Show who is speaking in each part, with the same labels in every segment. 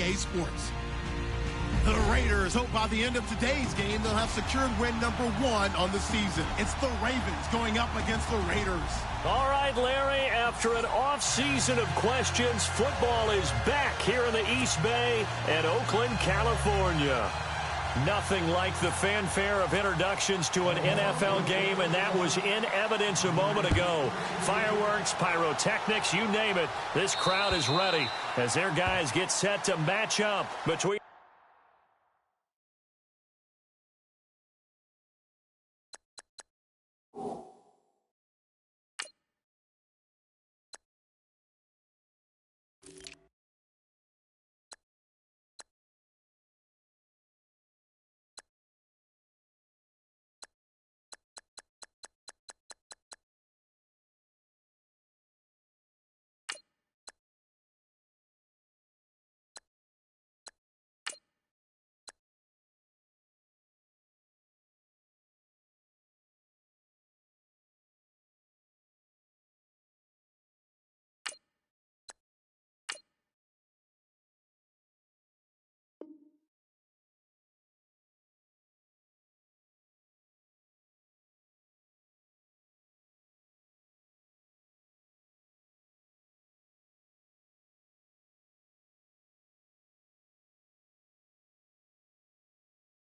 Speaker 1: EA Sports. The Raiders hope by the end of today's game they'll have secured win number 1 on the season. It's the Ravens going up against the Raiders.
Speaker 2: All right, Larry, after an off-season of questions, football is back here in the East Bay at Oakland, California. Nothing like the fanfare of introductions to an NFL game, and that was in evidence a moment ago. Fireworks, pyrotechnics, you name it. This crowd is ready as their guys get set to match up between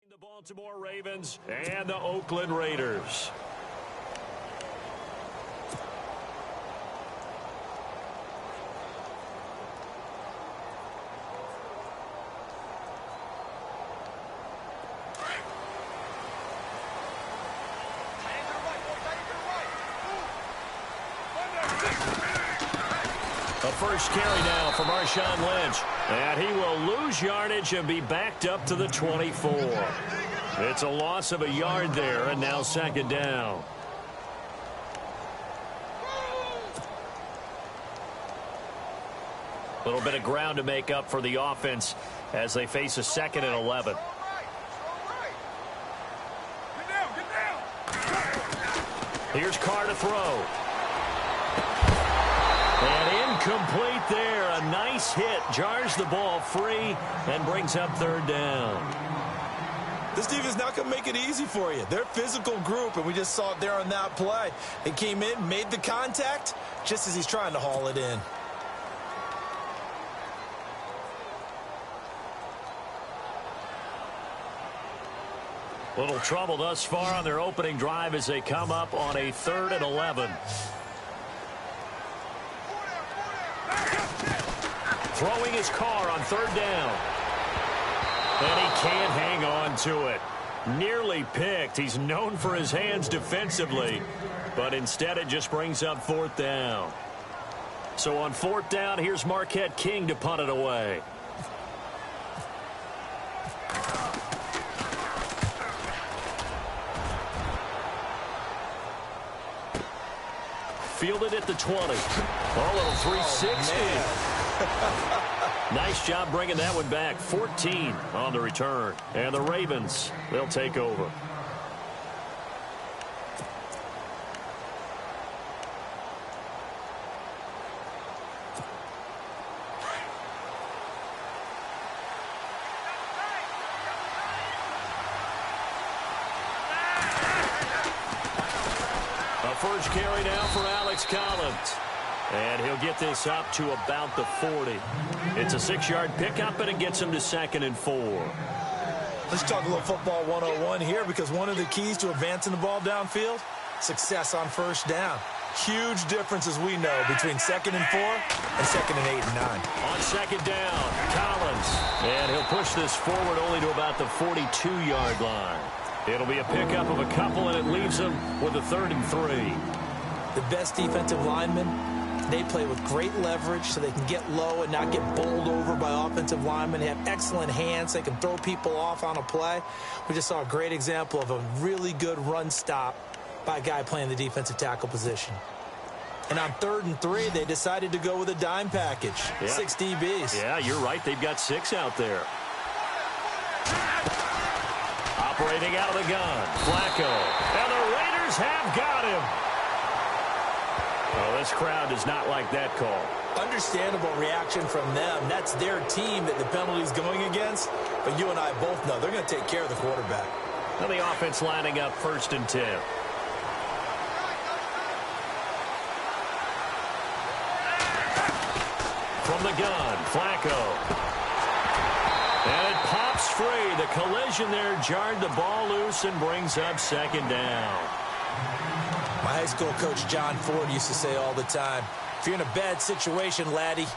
Speaker 2: the Baltimore Ravens and the Oakland Raiders. A first carry now for Marshawn Lynch. And he will lose yardage and be backed up to the 24. It's a loss of a yard there, and now second down. A little bit of ground to make up for the offense as they face a 2nd and 11. Here's Carr to throw. And incomplete there. A nice hit. Jars the ball free and brings up third down.
Speaker 3: This team is not going to make it easy for you. They're a physical group, and we just saw it there on that play. They came in, made the contact, just as he's trying to haul it in.
Speaker 2: Little trouble thus far on their opening drive as they come up on a 3rd and 11. Throwing his Carr on 3rd down. And he can't hang on to it. Nearly picked. He's known for his hands defensively, but instead it just brings up 4th down. So on 4th down, here's Marquette King to punt it away. Fielded at the 20. Oh, little 360. Nice job bringing that one back. 14 on the return. And the Ravens, they'll take over. First carry now for Alex Collins. And he'll get this up to about the 40. It's a 6-yard pickup, and it gets him to 2nd and 4.
Speaker 3: Let's talk a little football 101 here, because one of the keys to advancing the ball downfield, success on first down. Huge difference, as we know, between 2nd and 4 and 2nd and 8 and 9.
Speaker 2: On 2nd down, Collins. And he'll push this forward only to about the 42-yard line. It'll be a pickup of a couple, and it leaves them with a 3rd and 3.
Speaker 3: The best defensive linemen, they play with great leverage so they can get low and not get bowled over by offensive linemen. They have excellent hands. They can throw people off on a play. We just saw a great example of a really good run stop by a guy playing the defensive tackle position. And on 3rd and 3, they decided to go with a dime package. Yeah. 6 DBs.
Speaker 2: Yeah, you're right. They've got 6 out there. Operating out of the gun, Flacco. And the Raiders have got him. Oh, this crowd does not like that call.
Speaker 3: Understandable reaction from them. That's their team that the penalty's going against. But you and I both know they're going to take care of the quarterback.
Speaker 2: Now the offense lining up 1st and 10. From the gun, Flacco. And it pops free. The collision there jarred the ball loose and brings up 2nd down.
Speaker 3: My high school coach, John Ford, used to say all the time, if you're in a bad situation, laddie,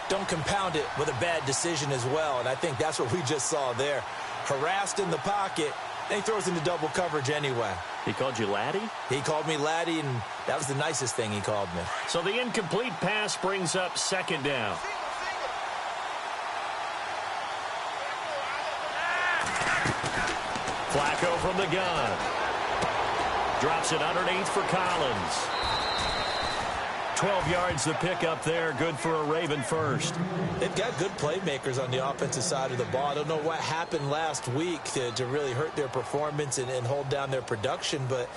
Speaker 3: don't compound it with a bad decision as well. And I think that's what we just saw there. Harassed in the pocket, and he throws into double coverage anyway.
Speaker 2: He called you laddie?
Speaker 3: He called me laddie, and that was the nicest thing he called me.
Speaker 2: So the incomplete pass brings up 2nd down. Flacco from the gun. Drops it underneath for Collins. 12 yards the pick up there. Good for a Raven first.
Speaker 3: They've got good playmakers on the offensive side of the ball. I don't know what happened last week to really hurt their performance and hold down their production, but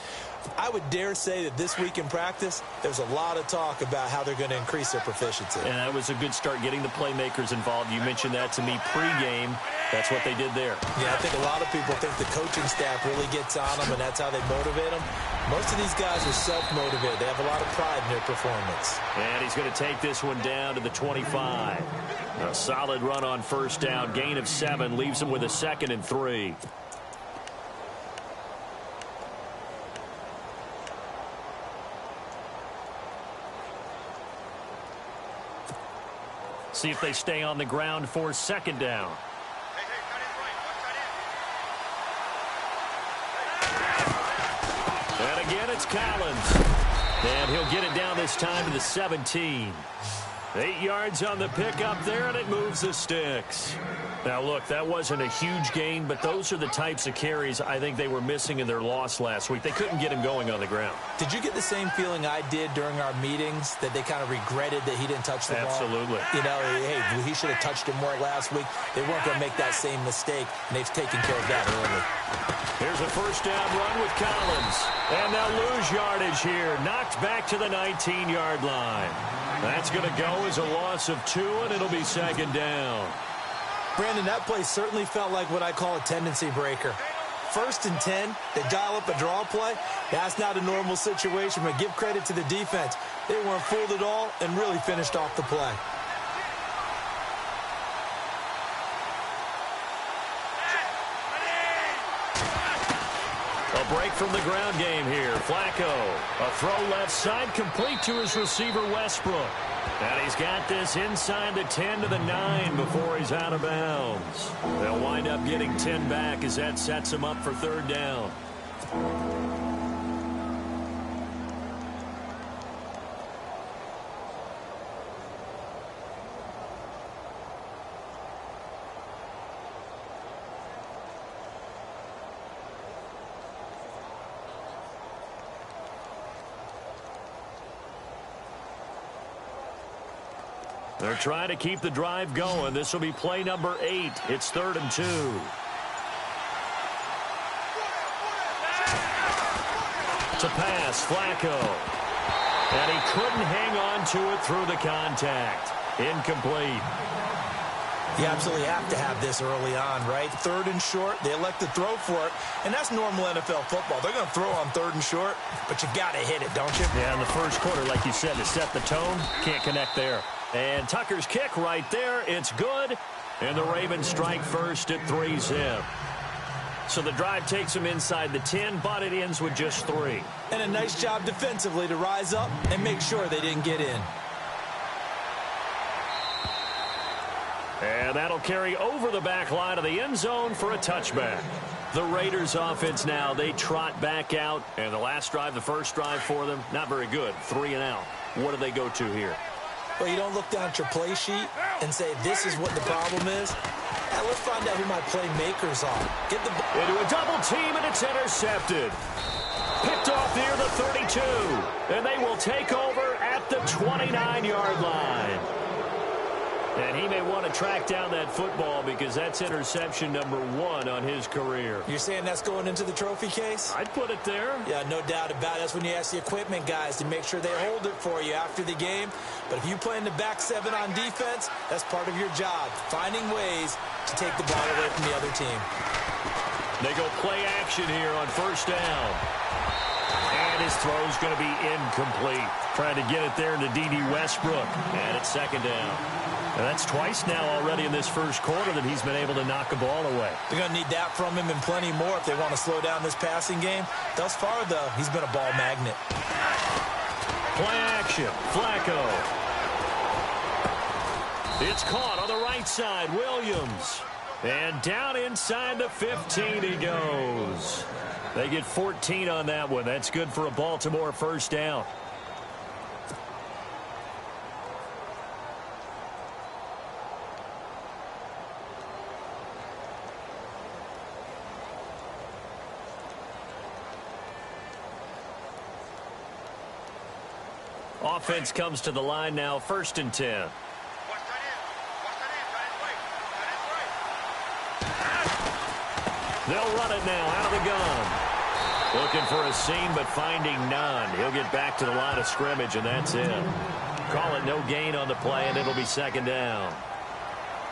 Speaker 3: I would dare say that this week in practice, there's a lot of talk about how they're going to increase their proficiency.
Speaker 2: And that was a good start getting the playmakers involved. You mentioned that to me pregame. That's what they did there.
Speaker 3: Yeah, I think a lot of people think the coaching staff really gets on them, and that's how they motivate them. Most of these guys are self-motivated. They have a lot of pride in their performance.
Speaker 2: And he's going to take this one down to the 25. A solid run on 1st down. Gain of 7 leaves him with a 2nd and 3. See if they stay on the ground for 2nd down. And again, it's Collins. And he'll get it down this time to the 17. 8 yards on the pickup there, and it moves the sticks. Now, look, that wasn't a huge gain, but those are the types of carries I think they were missing in their loss last week. They couldn't get him going on the ground.
Speaker 3: Did you get the same feeling I did during our meetings, that they kind of regretted that he didn't touch the ball?
Speaker 2: Absolutely.
Speaker 3: You know, hey, he should have touched it more last week. They weren't going to make that same mistake, and they've taken care of that early.
Speaker 2: Here's a 1st down run with Collins. And they'll lose yardage here. Knocked back to the 19-yard line. That's going to go as a loss of 2, and it'll be 2nd down.
Speaker 3: Brandon, that play certainly felt like what I call a tendency breaker. 1st and 10, they dial up a draw play. That's not a normal situation, but give credit to the defense. They weren't fooled at all and really finished off the play.
Speaker 2: A break from the ground game here. Flacco, a throw left side, complete to his receiver, Westbrook. And he's got this inside the 10 to the 9 before he's out of bounds. They'll wind up getting 10 back as that sets him up for 3rd down. They're trying to keep the drive going. This will be play number 8. It's 3rd and 2. To pass, Flacco. And he couldn't hang on to it through the contact. Incomplete.
Speaker 3: You absolutely have to have this early on, right? 3rd and short, they elect to throw for it, and that's normal NFL football. They're going to throw on 3rd and short, but you got to hit it, don't you?
Speaker 2: Yeah, in the first quarter, like you said, to set the tone, can't connect there. And Tucker's kick right there, it's good, and the Ravens strike first at 3-zip. So the drive takes them inside the 10, but it ends with just 3.
Speaker 3: And a nice job defensively to rise up and make sure they didn't get in.
Speaker 2: And that'll carry over the back line of the end zone for a touchback. The Raiders offense now, they trot back out. And the last drive, the first drive for them, not very good. 3 and out. What do they go to here?
Speaker 3: Well, you don't look down at your play sheet and say, this is what the problem is. Now, let's find out who my playmakers are. Get the ball
Speaker 2: into a double team, and it's intercepted. Picked off near the 32. And they will take over at the 29-yard line. And he may want to track down that football because that's interception number 1 on his career.
Speaker 3: You're saying that's going into the trophy case?
Speaker 2: I'd put it there.
Speaker 3: Yeah, no doubt about it. That's when you ask the equipment guys to make sure they hold it for you after the game. But if you play in the back 7 on defense, that's part of your job, finding ways to take the ball away from the other team.
Speaker 2: They go play action here on first down. And his throw's going to be incomplete. Trying to get it there to D.D. Westbrook. And it's second down. And that's twice now already in this first quarter that he's been able to knock a ball away.
Speaker 3: They're going to need that from him and plenty more if they want to slow down this passing game. Thus far, though, he's been a ball magnet.
Speaker 2: Play action. Flacco. It's caught on the right side. Williams. And down inside the 15 he goes. They get 14 on that one. That's good for a Baltimore first down. Offense comes to the line now, 1st and 10. They'll run it now out of the gun. Looking for a seam, but finding none. He'll get back to the line of scrimmage, and that's it. Call it no gain on the play, and it'll be second down.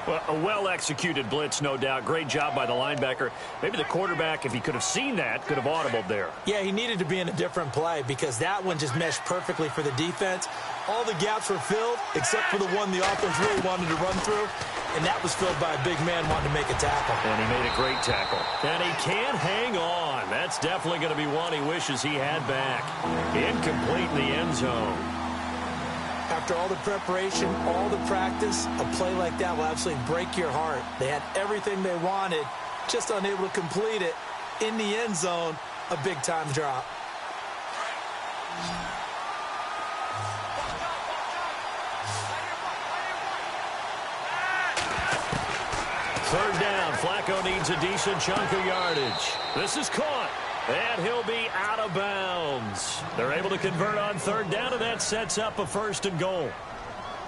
Speaker 2: Well, a well-executed blitz, no doubt. Great job by the linebacker. Maybe the quarterback, if he could have seen that, could have audibled there.
Speaker 3: Yeah, he needed to be in a different play because that one just meshed perfectly for the defense. All the gaps were filled except for the one the offense really wanted to run through, and that was filled by a big man wanting to make a tackle.
Speaker 2: And he made a great tackle. And he can't hang on. That's definitely going to be one he wishes he had back. Incomplete in the end zone.
Speaker 3: After all the preparation, all the practice, a play like that will absolutely break your heart. They had everything they wanted, just unable to complete it. In the end zone, a big-time drop.
Speaker 2: Third down. Flacco needs a decent chunk of yardage. This is caught. And he'll be out of bounds. They're able to convert on third down, and that sets up a 1st and goal.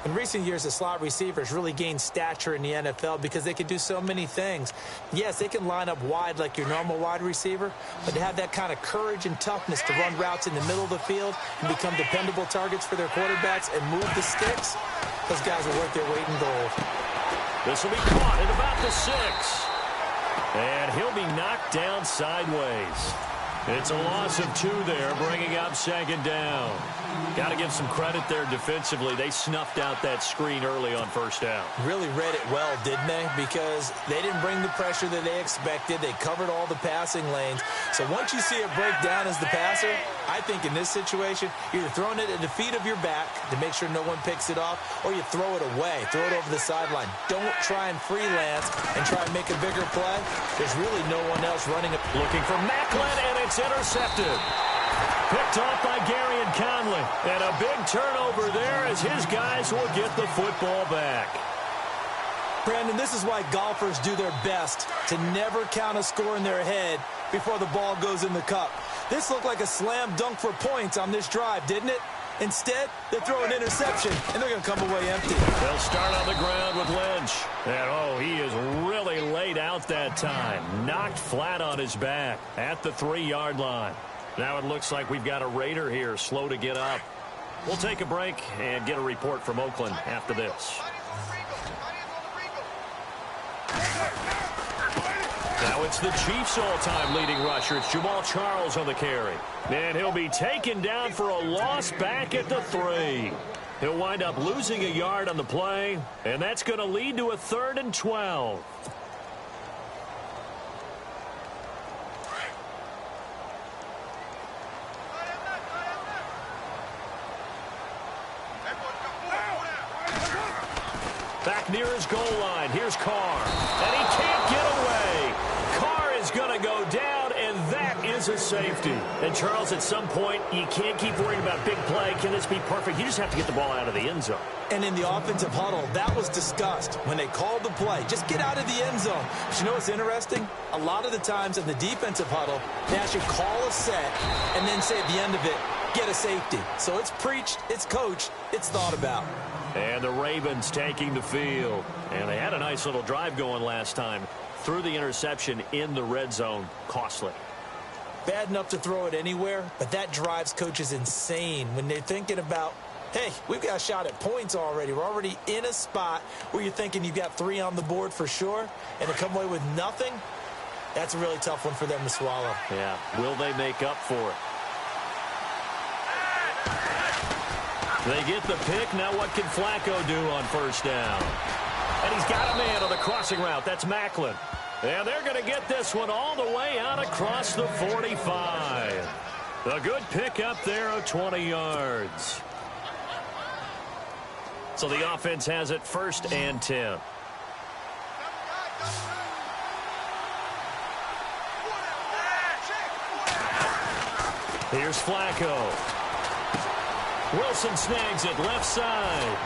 Speaker 3: In recent years, the slot receivers really gained stature in the NFL because they can do so many things. Yes, they can line up wide like your normal wide receiver, but to have that kind of courage and toughness to run routes in the middle of the field and become dependable targets for their quarterbacks and move the sticks, those guys are worth their weight in gold.
Speaker 2: This will be caught at about the 6. And he'll be knocked down sideways. It's a loss of 2 there, bringing up second down. Got to give some credit there defensively. They snuffed out that screen early on first down.
Speaker 3: Really read it well, didn't they? Because they didn't bring the pressure that they expected. They covered all the passing lanes. So once you see it break down as the passer, I think in this situation, you're either throwing it at the feet of your back to make sure no one picks it off, or you throw it away, throw it over the sideline. Don't try and freelance and try and make a bigger play. There's really no one else running it.
Speaker 2: Looking for Macklin, and it's intercepted. Picked off by Gary and Conley. And a big turnover there as his guys will get the football back.
Speaker 3: Brandon, this is why golfers do their best to never count a score in their head before the ball goes in the cup. This looked like a slam dunk for points on this drive, didn't it? Instead, they throw an interception, and they're going to come away empty.
Speaker 2: They'll start on the ground with Lynch. And, he is really laid out that time. Knocked flat on his back at the 3-yard line. Now it looks like we've got a Raider here, slow to get up. We'll take a break and get a report from Oakland after this. Now it's the Chiefs' all-time leading rusher. It's Jamal Charles on the carry. And he'll be taken down for a loss back at the 3. He'll wind up losing a yard on the play, and that's going to lead to a 3rd and 12. Back near his goal line. Here's Carr. And he can't get away. Carr is going to go down, and that is a safety. And, Charles, at some point, you can't keep worrying about big play. Can this be perfect? You just have to get the ball out of the end zone.
Speaker 3: And in the offensive huddle, that was discussed when they called the play. Just get out of the end zone. But you know what's interesting? A lot of the times in the defensive huddle, they actually call a set and then say at the end of it, get a safety. So it's preached, it's coached, it's thought about.
Speaker 2: And the Ravens taking the field. And they had a nice little drive going last time. Threw the interception in the red zone. Costly.
Speaker 3: Bad enough to throw it anywhere, but that drives coaches insane when they're thinking about, hey, we've got a shot at points already. We're already in a spot where you're thinking you've got 3 on the board for sure, and to come away with nothing, that's a really tough one for them to swallow.
Speaker 2: Yeah, will they make up for it? They get the pick. Now what can Flacco do on first down? And he's got a man on the crossing route. That's Macklin. And they're going to get this one all the way out across the 45. A good pick up there of 20 yards. So the offense has it 1st and 10. Here's Flacco. Wilson snags it left side.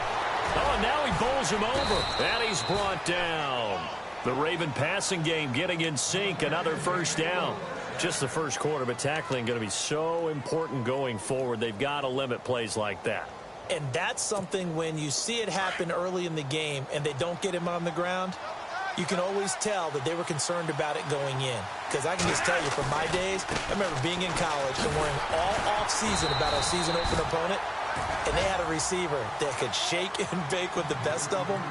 Speaker 2: Oh, and now he bowls him over. And he's brought down. The Raven passing game getting in sync. Another first down. Just the first quarter, but tackling going to be so important going forward. They've got to limit plays like that.
Speaker 3: And that's something when you see it happen early in the game and they don't get him on the ground, you can always tell that they were concerned about it going in. Because I can just tell you from my days, I remember being in college and worrying all off-season about our season open opponent, and they had a receiver that could shake and bake with the best of them.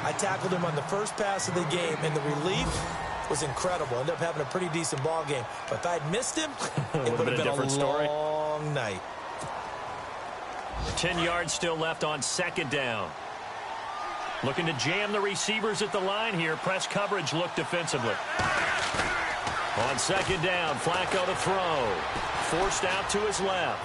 Speaker 3: I tackled him on the first pass of the game, and the relief was incredible. Ended up having a pretty decent ball game. But if I'd missed him, it would have been a long night.
Speaker 2: 10 yards still left on 2nd down. Looking to jam the receivers at the line here. Press coverage look defensively. On 2nd down, Flacco to throw. Forced out to his left.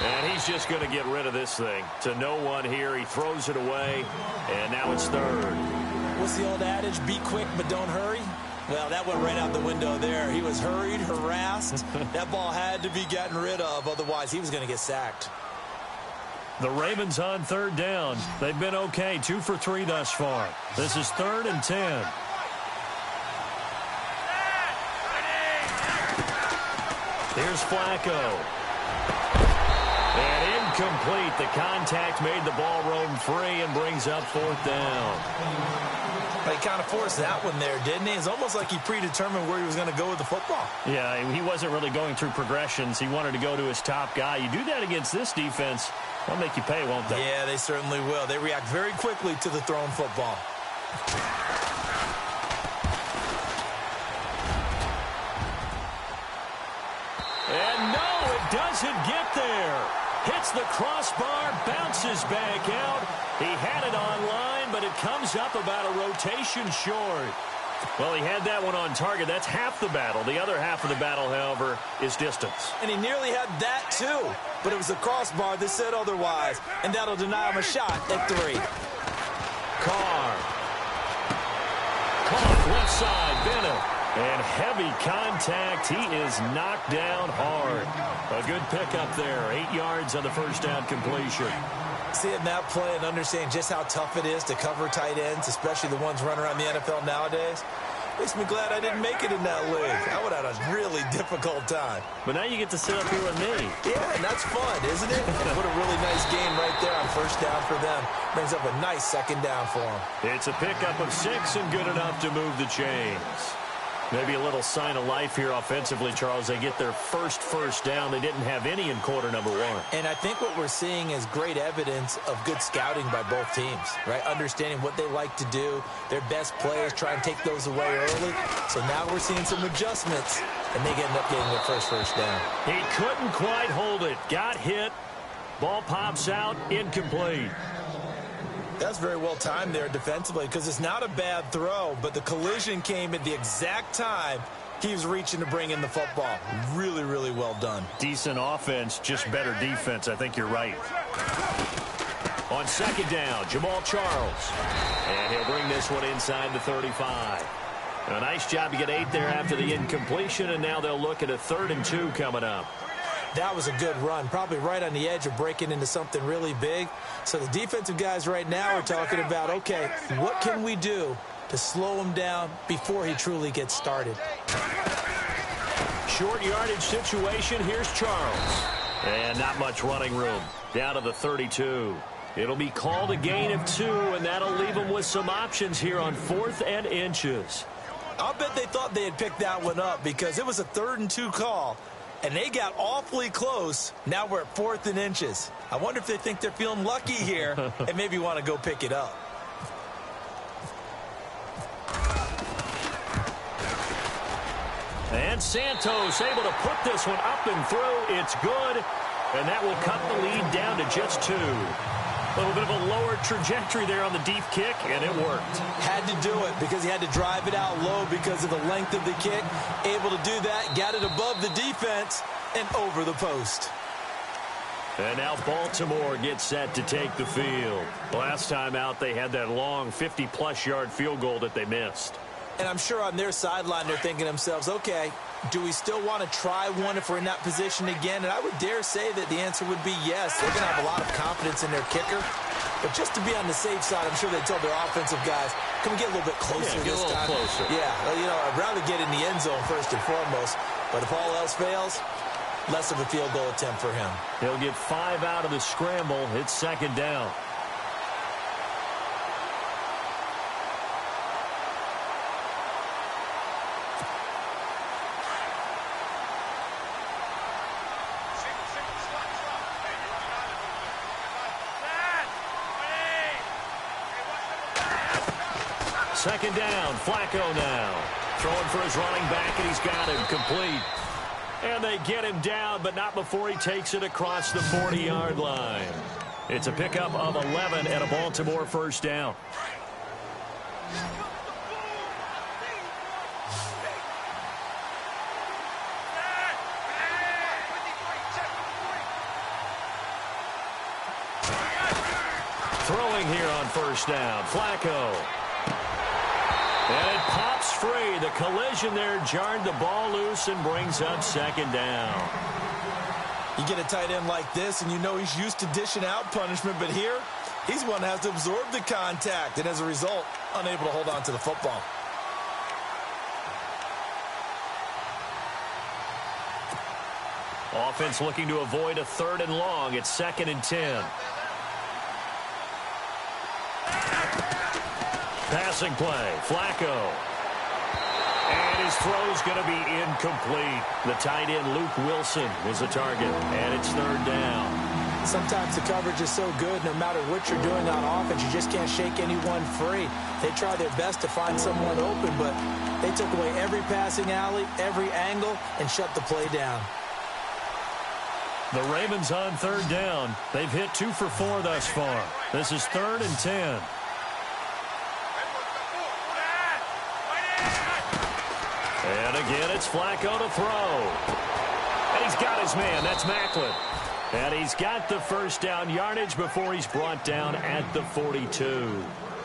Speaker 2: And he's just going to get rid of this thing. To no one here. He throws it away. And now it's 3rd.
Speaker 3: What's the old adage? Be quick, but don't hurry. Well, that went right out the window there. He was hurried, harassed. That ball had to be gotten rid of. Otherwise, he was going to get sacked.
Speaker 2: The Ravens on 3rd down. They've been okay. 2 for 3 thus far. This is 3rd and 10. Here's Flacco. And incomplete. The contact made the ball roam free and brings up 4th down.
Speaker 3: He kind of forced that one there, didn't he? It's almost like he predetermined where he was going to go with the football.
Speaker 2: Yeah, he wasn't really going through progressions. He wanted to go to his top guy. You do that against this defense, they'll make you pay, won't they?
Speaker 3: Yeah, they certainly will. They react very quickly to the thrown football.
Speaker 2: And no, it doesn't get there. Hits the crossbar, bounces back out. He had it on line, but it comes up about a rotation short. Well, he had that one on target. That's half the battle. The other half of the battle, however, is distance.
Speaker 3: And he nearly had that, too. But it was the crossbar that said otherwise. And that'll deny him a shot at 3.
Speaker 2: Carr. Caught left side, Bennett. And heavy contact. He is knocked down hard. A good pickup there. 8 yards on the first down completion.
Speaker 3: Seeing that play and understanding just how tough it is to cover tight ends, especially the ones running around the NFL nowadays, makes me glad I didn't make it in that league. I would have had a really difficult time.
Speaker 2: But now you get to sit up here with me.
Speaker 3: Yeah, and that's fun, isn't it? What a really nice game right there on first down for them. Brings up a nice 2nd down for them.
Speaker 2: It's a pickup of 6 and good enough to move the chains. Maybe a little sign of life here offensively, Charles. They get their first down. They didn't have any in quarter number 1.
Speaker 3: And I think what we're seeing is great evidence of good scouting by both teams, right? Understanding what they like to do, their best players, try and take those away early. So now we're seeing some adjustments, and they end up getting their first down.
Speaker 2: He couldn't quite hold it. Got hit. Ball pops out. Incomplete.
Speaker 3: That's very well timed there defensively because it's not a bad throw, but the collision came at the exact time he was reaching to bring in the football. Really, really well done.
Speaker 2: Decent offense, just better defense. I think you're right. On 2nd down, Jamal Charles. And he'll bring this one inside the 35. A nice job to get 8 there after the incompletion, and now they'll look at a 3rd and 2 coming up.
Speaker 3: That was a good run, probably right on the edge of breaking into something really big. So the defensive guys right now are talking about, okay, what can we do to slow him down before he truly gets started?
Speaker 2: Short yardage situation. Here's Charles. And not much running room. Down to the 32. It'll be called a gain of 2, and that'll leave them with some options here on 4th and inches.
Speaker 3: I'll bet they thought they had picked that one up because it was a 3rd and 2 call, and they got awfully close. Now we're at 4th and inches. I wonder if they think they're feeling lucky here and maybe want to go pick it up.
Speaker 2: And Santos able to put this one up and through. It's good, and that will cut the lead down to just 2. A little bit of a lower trajectory there on the deep kick, and it worked.
Speaker 3: Had to do it because he had to drive it out low because of the length of the kick. Able to do that, got it above the defense and over the post.
Speaker 2: And now Baltimore gets set to take the field. Last time out, they had that long 50-plus yard field goal that they missed.
Speaker 3: And I'm sure on their sideline they're thinking to themselves, okay, do we still want to try one if we're in that position again? And I would dare say that the answer would be yes. They're going to have a lot of confidence in their kicker. But just to be on the safe side, I'm sure they tell their offensive guys, can we get a little bit closer this time?
Speaker 2: Closer.
Speaker 3: Yeah, you know, I'd rather get in the end zone first and foremost. But if all else fails, less of a field goal attempt for him.
Speaker 2: He'll get 5 out of the scramble. It's 2nd down. Second down, Flacco now. Throwing for his running back, and he's got him complete. And they get him down, but not before he takes it across the 40-yard line. It's a pickup of 11 and a Baltimore first down. Throwing here on first down, Flacco. And it pops free. The collision there jarred the ball loose and brings up 2nd down.
Speaker 3: You get a tight end like this, and you know he's used to dishing out punishment, but here, he's one that has to absorb the contact, and as a result, unable to hold on to the football.
Speaker 2: Offense looking to avoid a 3rd and long. It's 2nd and 10. Passing play, Flacco. And his throw's going to be incomplete. The tight end, Luke Wilson, was the target, and it's 3rd down.
Speaker 3: Sometimes the coverage is so good, no matter what you're doing on offense, you just can't shake anyone free. They try their best to find someone open, but they took away every passing alley, every angle, and shut the play down.
Speaker 2: The Ravens on 3rd down. They've hit 2 for 4 thus far. This is 3rd and 10. And again, it's Flacco to throw. And he's got his man. That's Macklin. And he's got the first down yardage before he's brought down at the 42.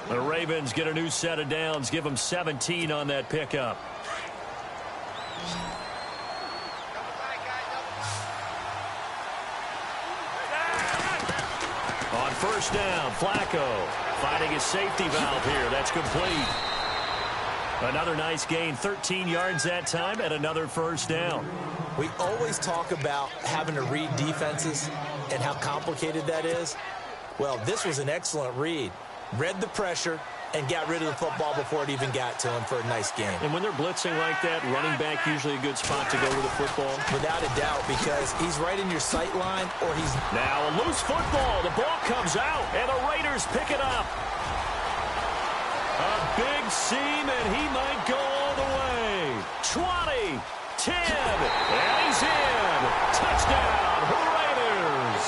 Speaker 2: The Ravens get a new set of downs. Give them 17 on that pickup. On first down, Flacco finding his safety valve here. That's complete. Another nice gain, 13 yards that time, and another first down.
Speaker 3: We always talk about having to read defenses and how complicated that is. Well, this was an excellent read. Read the pressure and got rid of the football before it even got to him for a nice game.
Speaker 2: And when they're blitzing like that, running back usually a good spot to go with the football.
Speaker 3: Without a doubt, because he's right in your sight line, or he's...
Speaker 2: Now a loose football. The ball comes out, and the Raiders pick it up. A big seam, and he might go all the way. 20, 10, and he's in. Touchdown, Raiders.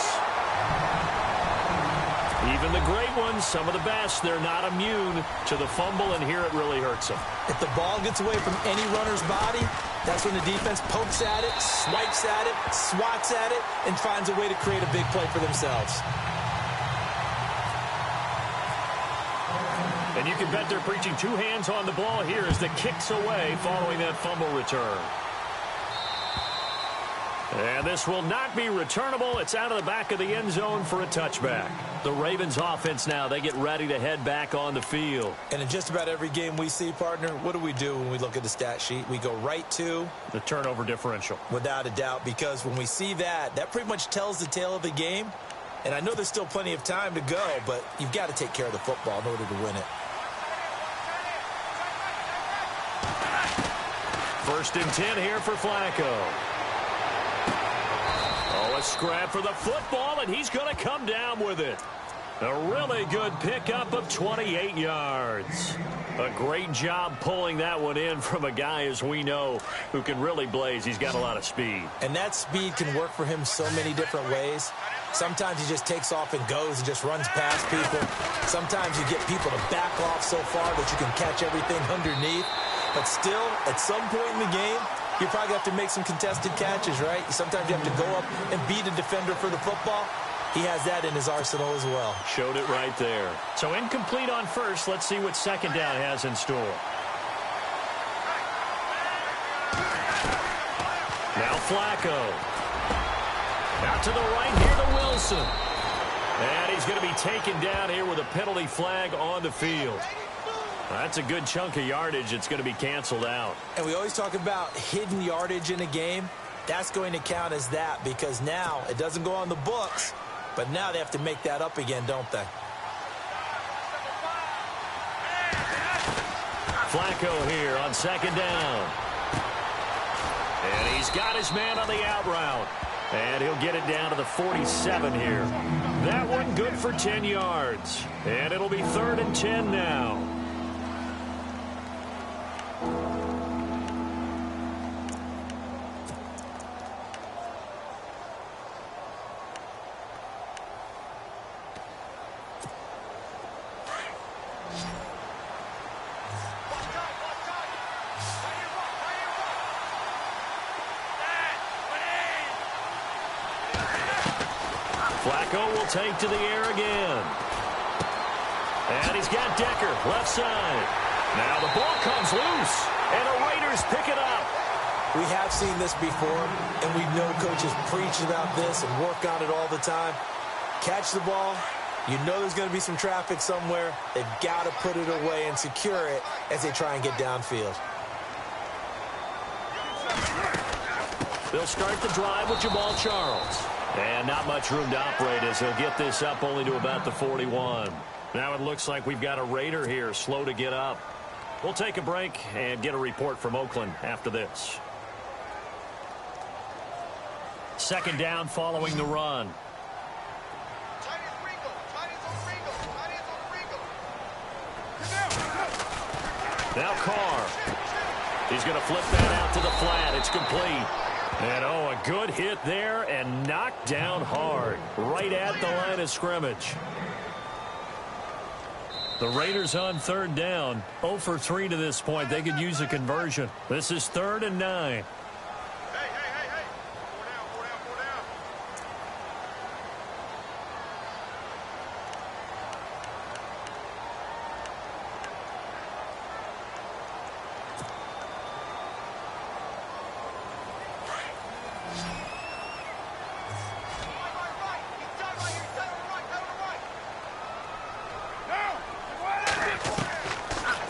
Speaker 2: Even the great ones, some of the best, they're not immune to the fumble, and here it really hurts them.
Speaker 3: If the ball gets away from any runner's body, that's when the defense pokes at it, swipes at it, swats at it, and finds a way to create a big play for themselves.
Speaker 2: And you can bet they're preaching 2 hands on the ball here as the kick's away following that fumble return. And this will not be returnable. It's out of the back of the end zone for a touchback. The Ravens offense now, they get ready to head back on the field.
Speaker 3: And in just about every game we see, partner, what do we do when we look at the stat sheet? We go right to
Speaker 2: the turnover differential.
Speaker 3: Without a doubt, because when we see that, that pretty much tells the tale of the game. And I know there's still plenty of time to go, but you've got to take care of the football in order to win it.
Speaker 2: First and 10 here for Flacco. Oh, a scrap for the football, and he's going to come down with it. A really good pickup of 28 yards. A great job pulling that one in from a guy, as we know, who can really blaze. He's got a lot of speed.
Speaker 3: And that speed can work for him so many different ways. Sometimes he just takes off and goes and just runs past people. Sometimes you get people to back off so far that you can catch everything underneath. But still, at some point in the game, you probably have to make some contested catches, right? Sometimes you have to go up and beat a defender for the football. He has that in his arsenal as well.
Speaker 2: Showed it right there. So incomplete on first. Let's see what second down has in store. Now Flacco. Out to the right here to Wilson. And he's going to be taken down here with a penalty flag on the field. That's a good chunk of yardage. It's going to be canceled out.
Speaker 3: And we always talk about hidden yardage in a game. That's going to count as that because now it doesn't go on the books, but now they have to make that up again, don't they?
Speaker 2: Flacco here on second down. And he's got his man on the out route. And he'll get it down to the 47 here. That one good for 10 yards. And it'll be 3rd and 10 now. Flacco will take to the air again. And he's got Decker, left side. Now the ball comes loose, and the Raiders pick it up.
Speaker 3: We have seen this before, and we know coaches preach about this and work on it all the time. Catch the ball. You know there's going to be some traffic somewhere. They've got to put it away and secure it as they try and get downfield.
Speaker 2: They'll start the drive with Jamal Charles. And not much room to operate as he'll get this up only to about the 41. Now it looks like we've got a Raider here slow to get up. We'll take a break and get a report from Oakland after this. Second down following the run. Now Carr. He's going to flip that out to the flat. It's complete. And, oh, a good hit there and knocked down hard right at the line of scrimmage. The Raiders on third down, 0 for 3 to this point. They could use a conversion. This is 3rd and 9.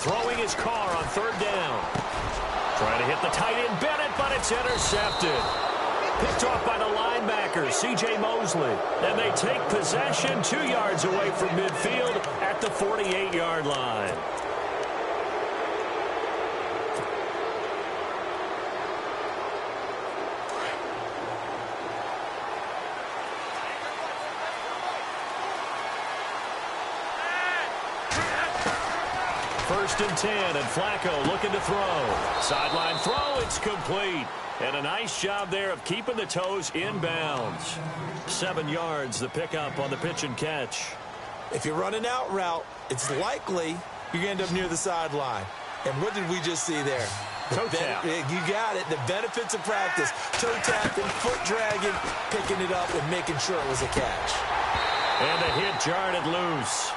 Speaker 2: Throwing his car on third down. Trying to hit the tight end Bennett, but it's intercepted. Picked off by the linebacker, C.J. Mosley. And they take possession 2 yards away from midfield at the 48-yard line. First and 10, and Flacco looking to throw. Sideline throw, it's complete. And a nice job there of keeping the toes inbounds. 7 yards, the pickup on the pitch and catch.
Speaker 3: If you're running out route, it's likely you're going to end up near the sideline. And what did we just see there?
Speaker 2: Toe tap.
Speaker 3: You got it. The benefits of practice. Toe tapping, foot dragging, picking it up, and making sure it was a catch.
Speaker 2: And the hit jarred it loose.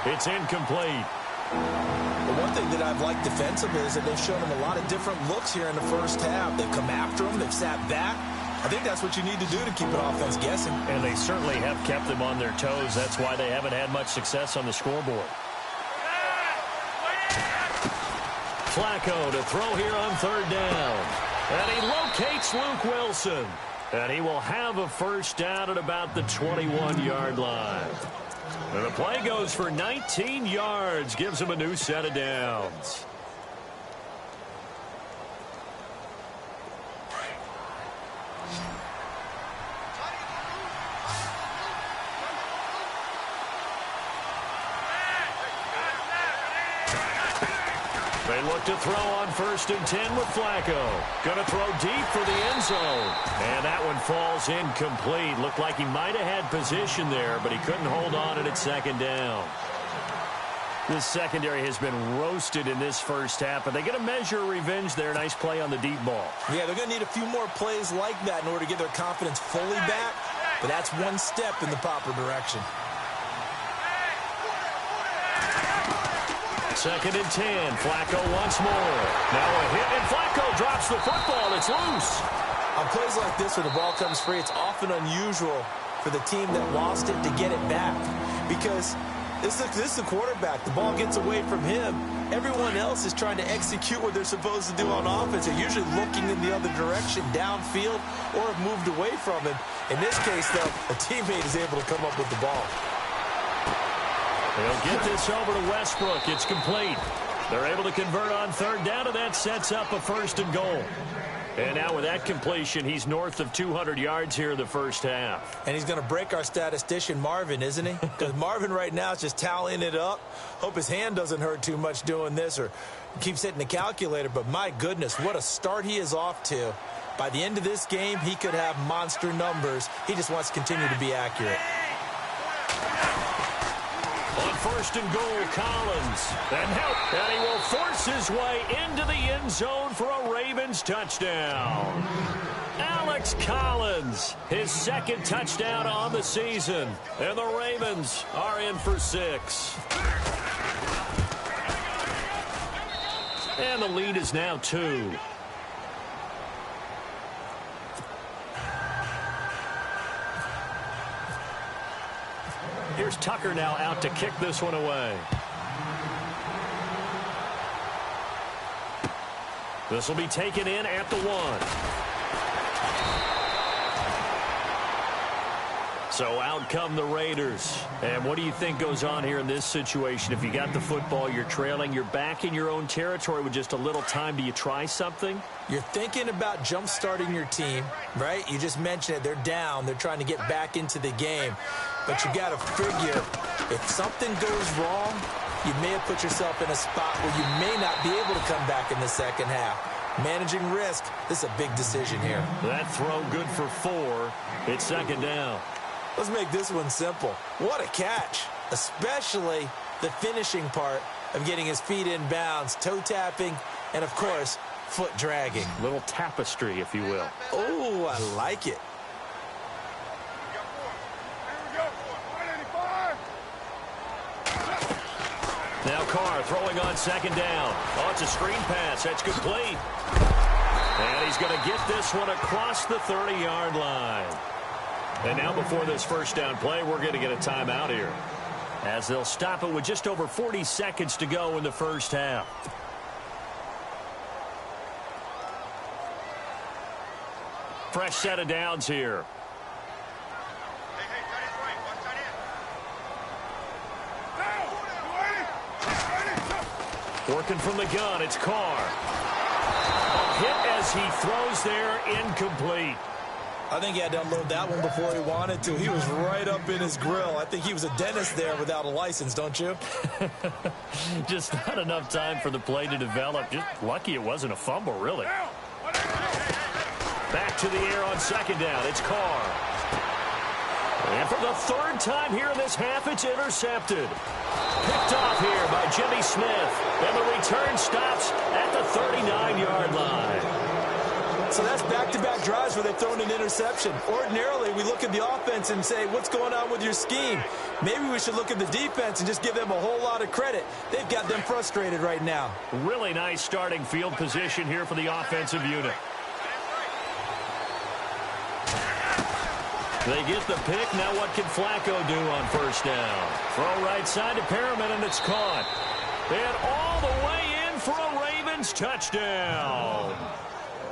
Speaker 2: It's incomplete.
Speaker 3: The one thing that I've liked defensively is that they've shown him a lot of different looks here in the first half. They've come after him. They've sat back. I think that's what you need to do to keep an offense guessing.
Speaker 2: And they certainly have kept them on their toes. That's why they haven't had much success on the scoreboard. Flacco to throw here on third down. And he locates Luke Wilson. And he will have a first down at about the 21-yard line. And the play goes for 19 yards, gives him a new set of downs. They look to throw on 1st and 10 with Flacco. Going to throw deep for the end zone. And that one falls incomplete. Looked like he might have had position there, but he couldn't hold on at 2nd down. This secondary has been roasted in this first half, but they get a measure of revenge there. Nice play on the deep ball.
Speaker 3: Yeah, they're going to need a few more plays like that in order to get their confidence fully back, but that's one step in the proper direction.
Speaker 2: 2nd and 10. Flacco once more. Now a hit, and Flacco drops the football. It's loose.
Speaker 3: On plays like this where the ball comes free, it's often unusual for the team that lost it to get it back, because this is the quarterback. The ball gets away from him. Everyone else is trying to execute what they're supposed to do on offense. They're usually looking in the other direction, downfield, or have moved away from him. In this case, though, a teammate is able to come up with the ball.
Speaker 2: They'll get this over to Westbrook. It's complete. They're able to convert on 3rd down, and that sets up a 1st and goal. And now with that completion, he's north of 200 yards here in the first half.
Speaker 3: And he's going to break our statistician, Marvin, isn't he? Because Marvin right now is just tallying it up. Hope his hand doesn't hurt too much doing this or keeps hitting the calculator. But my goodness, what a start he is off to. By the end of this game, he could have monster numbers. He just wants to continue to be accurate.
Speaker 2: On 1st and goal, Collins. And he will force his way into the end zone for a Ravens touchdown. Alex Collins, his 2nd touchdown on the season. And the Ravens are in for 6. And the lead is now 2. Here's Tucker now out to kick this one away. This will be taken in at the 1. So out come the Raiders. And what do you think goes on here in this situation? If you got the football, you're trailing, you're back in your own territory with just a little time. Do you try something?
Speaker 3: You're thinking about jump-starting your team, right? You just mentioned it. They're down. They're trying to get back into the game. But you got to figure, if something goes wrong, you may have put yourself in a spot where you may not be able to come back in the second half. Managing risk, this is a big decision here.
Speaker 2: That throw good for 4. It's 2nd down.
Speaker 3: Let's make this one simple. What a catch, especially the finishing part of getting his feet in bounds, toe tapping, and, of course, foot dragging.
Speaker 2: Little tapestry, if you will.
Speaker 3: Oh, I like it.
Speaker 2: Now Carr throwing on 2nd down. Oh, it's a screen pass. That's complete. And he's going to get this one across the 30-yard line. And now before this first down play, we're going to get a timeout here, as they'll stop it with just over 40 seconds to go in the first half. Fresh set of downs here. Working from the gun, it's Carr. A hit as he throws there, incomplete.
Speaker 3: I think he had to unload that one before he wanted to. He was right up in his grill. I think he was a dentist there without a license, don't you?
Speaker 2: Just not enough time for the play to develop. Just lucky it wasn't a fumble, really. Back to the air on 2nd down. It's Carr. And for the 3rd time here in this half, it's intercepted. Picked off here by Jimmy Smith. And the return stops at the 39-yard line.
Speaker 3: So that's back-to-back drives where they've thrown an interception. Ordinarily, we look at the offense and say, what's going on with your scheme? Maybe we should look at the defense and just give them a whole lot of credit. They've got them frustrated right now.
Speaker 2: Really nice starting field position here for the offensive unit. They get the pick. Now what can Flacco do on 1st down? Throw right side to Perriman, and it's caught. And all the way in for a Ravens touchdown.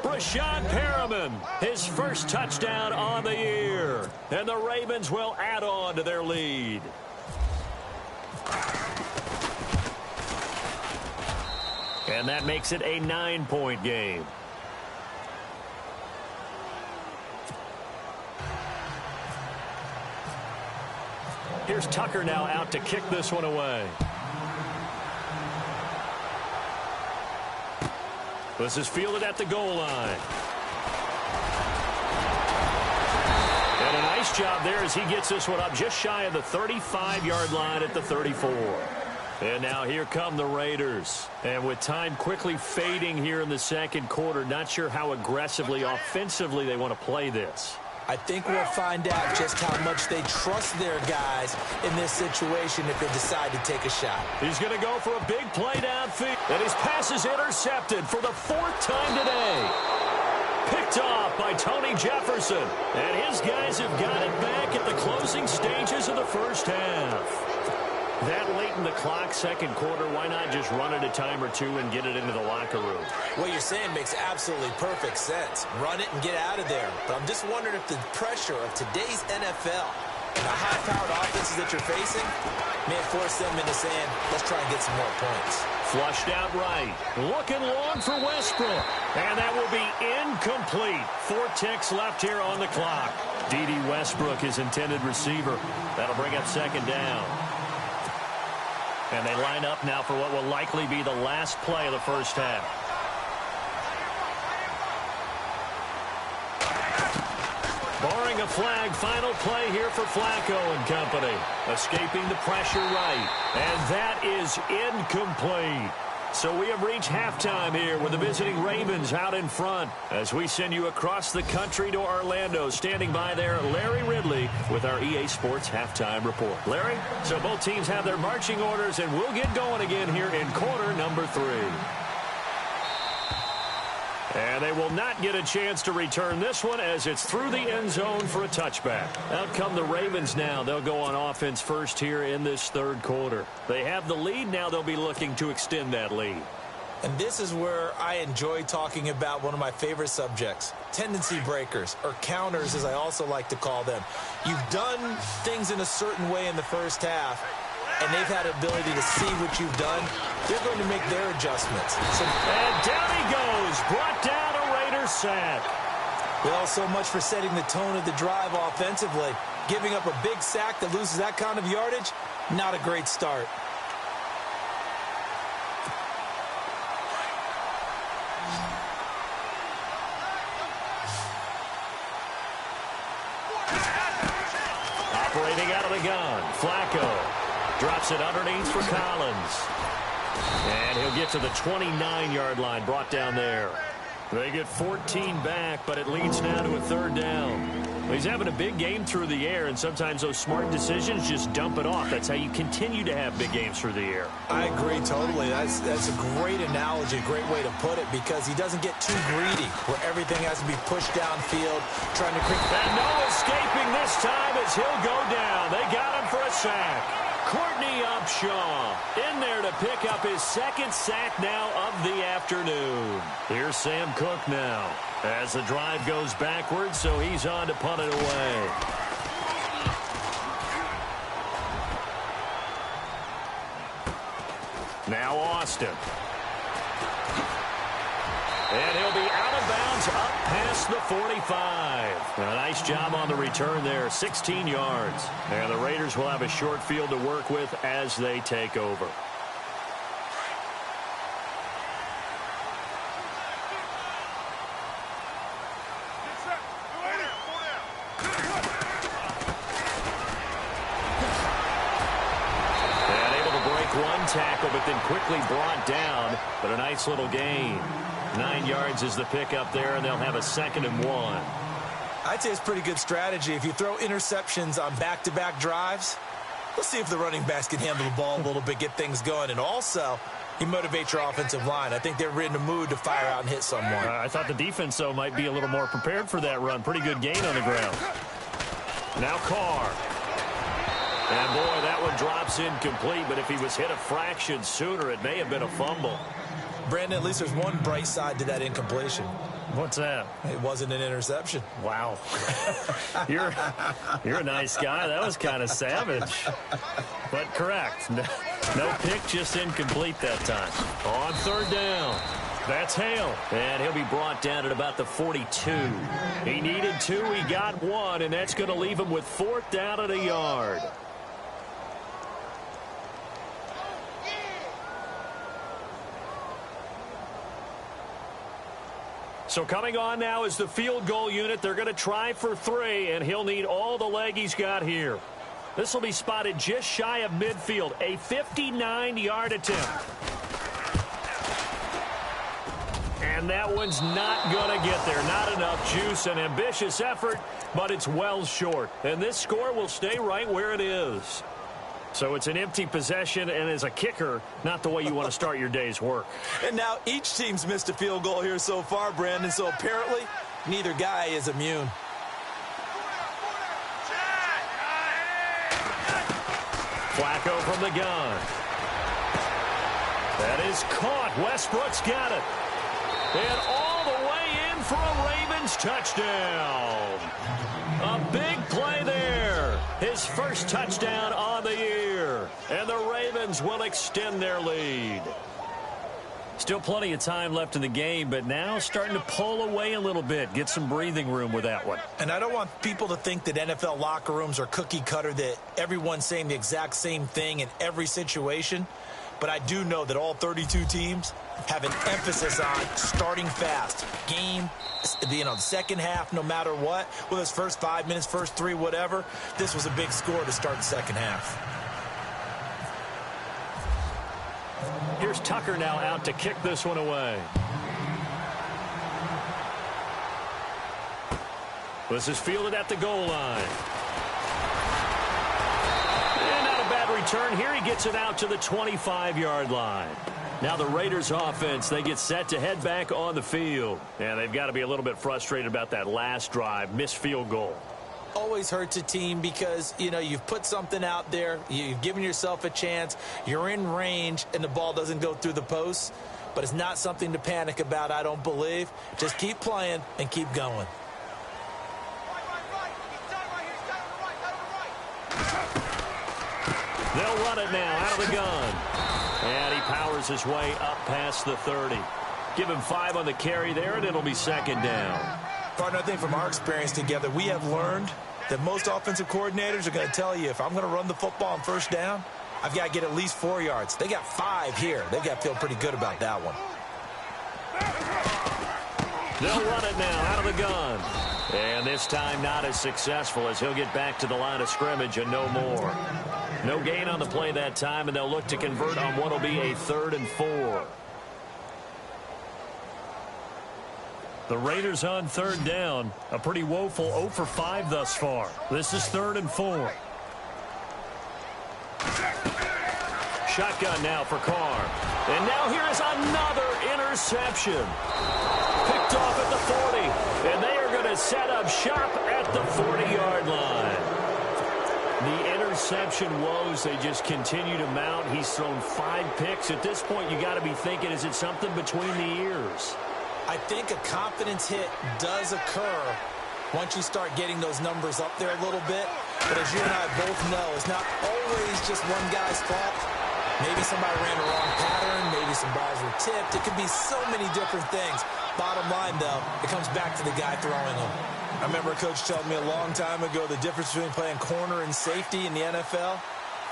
Speaker 2: Brashad Perriman, his first touchdown on the year. And the Ravens will add on to their lead. And that makes it a 9-point game. Here's Tucker now out to kick this one away. This is fielded at the goal line. And a nice job there as he gets this one up just shy of the 35-yard line at the 34. And now here come the Raiders. And with time quickly fading here in the second quarter, not sure how aggressively, offensively they want to play this.
Speaker 3: I think we'll find out just how much they trust their guys in this situation if they decide to take a shot.
Speaker 2: He's going to go for a big play downfield. And his pass is intercepted for the 4th time today. Picked off by Tony Jefferson. And his guys have got it back at the closing stages of the first half. That late in the clock, second quarter, why not just run it a time or two and get it into the locker room?
Speaker 3: What you're saying makes absolutely perfect sense. Run it and get out of there. But I'm just wondering if the pressure of today's NFL and the high-powered offenses that you're facing may force them into saying, let's try and get some more points.
Speaker 2: Flushed out right. Looking long for Westbrook. And that will be incomplete. 4 ticks left here on the clock. D.D. Westbrook, his intended receiver. That'll bring up second down. And they line up now for what will likely be the last play of the first half. Barring a flag, final play here for Flacco and company. Escaping the pressure right. And that is incomplete. So we have reached halftime here with the visiting Ravens out in front. As we send you across the country to Orlando, standing by there, Larry Ridley with our EA Sports Halftime Report. Larry, so both teams have their marching orders, and we'll get going again here in quarter number 3. And they will not get a chance to return this one as it's through the end zone for a touchback. Out come the Ravens now. They'll go on offense first here in this third quarter. They have the lead. Now they'll be looking to extend that lead.
Speaker 3: And this is where I enjoy talking about one of my favorite subjects, tendency breakers, or counters as I also like to call them. You've done things in a certain way in the first half, and they've had the ability to see what you've done. They're going to make their adjustments.
Speaker 2: And down he goes. Brought down a Raiders sack.
Speaker 3: Well, so much for setting the tone of the drive offensively. Giving up a big sack that loses that kind of yardage, not a great start.
Speaker 2: Operating out of the gun, Flacco. Drops it underneath for Collins. And he'll get to the 29-yard line, brought down there. They get 14 back, but it leads now to a third down. He's having a big game through the air, and sometimes those smart decisions just dump it off. That's how you continue to have big games through the air.
Speaker 3: I agree totally. That's a great analogy, a great way to put it, because he doesn't get too greedy where everything has to be pushed downfield, trying to create.
Speaker 2: And no escaping this time as he'll go down. They got him for a sack. Courtney Upshaw in there to pick up his second sack now of the afternoon. Here's Sam Cook now as the drive goes backwards, so he's on to punt it away. Now Austin. And he'll be out of bounds up past the 45. A nice job on the return there, 16 yards. And the Raiders will have a short field to work with as they take over. And able to break one tackle, but then quickly brought down. But a nice little gain. 9 yards is the pickup there, and they'll have a 2nd and 1.
Speaker 3: I'd say it's pretty good strategy. If you throw interceptions on back-to-back drives, let's see if the running backs can handle the ball a little bit, get things going. And also, you motivate your offensive line. I think they're in the mood to fire out and hit someone.
Speaker 2: I thought the defense, though, might be a little more prepared for that run. Pretty good gain on the ground. Now Carr. And, boy, that one drops incomplete. But if he was hit a fraction sooner, it may have been a fumble.
Speaker 3: Brandon, at least there's one bright side to that incompletion.
Speaker 2: What's that?
Speaker 3: It wasn't an interception.
Speaker 2: Wow. You're a nice guy. That was kind of savage. But correct. No pick, just incomplete that time. On third down. That's Hale. And he'll be brought down at about the 42. He needed 2. He got 1, and that's going to leave him with 4th down at a yard. So coming on now is the field goal unit. They're going to try for 3, and he'll need all the leg he's got here. This will be spotted just shy of midfield. A 59-yard attempt. And that one's not going to get there. Not enough juice. An ambitious effort, but it's well short. And this score will stay right where it is. So it's an empty possession, and as a kicker, not the way you want to start your day's work.
Speaker 3: And now each team's missed a field goal here so far, Brandon, so apparently neither guy is immune.
Speaker 2: Flacco from the gun. That is caught. Westbrook's got it. And all the way in for a Ravens touchdown. A big play there. His first touchdown on the year. And the Ravens will extend their lead. Still plenty of time left in the game, but now starting to pull away a little bit. Get some breathing room with that one. And I don't want people to think that NFL locker rooms are cookie cutter, that everyone's saying the exact same thing in every situation. But I do know that all 32 teams have an emphasis on starting fast. Game, the second half, no matter what. Whether it's first 5 minutes, first 3, whatever. This was a big score to start the second half. Here's Tucker now out to kick this one away. This is fielded at the goal line. And not a bad return here. He gets it out to the 25-yard line. Now the Raiders offense, they get set to head back on the field. And they've got to be a little bit frustrated about that last drive, missed field goal. Always hurts a team because, you've put something out there, you've given yourself a chance, you're in range, and the ball doesn't go through the posts. But it's not something to panic about, I don't believe. Just keep playing and keep going. They'll run it now out of the gun. And he powers his way up past the 30. Give him 5 on the carry there, and it'll be second down. Partner, I think from our experience together, we have learned that most offensive coordinators are going to tell you, if I'm going to run the football on first down, I've got to get at least 4 yards. They got 5 here. They've got to feel pretty good about that one. They'll run it now out of the gun. And this time not as successful as he'll get back to the line of scrimmage and no more. No gain on the play that time, and they'll look to convert on what will be a 3rd and 4. The Raiders on third down. A pretty woeful 0 for 5 thus far. This is 3rd and 4. Shotgun now for Carr. And now here is another interception. Picked off at the 40. And they are going to set up shop at the 40-yard line. The interception woes, they just continue to mount. He's thrown 5 picks. At this point, you got to be thinking, is it something between the ears? I think a confidence hit does occur once you start getting those numbers up there a little bit. But as you and I both know, it's not always just one guy's fault. Maybe somebody ran the wrong pattern. Maybe some balls were tipped. It could be so many different things. Bottom line, though, it comes back to the guy throwing them. I remember a coach telling me a long time ago the difference between playing corner and safety in the NFL.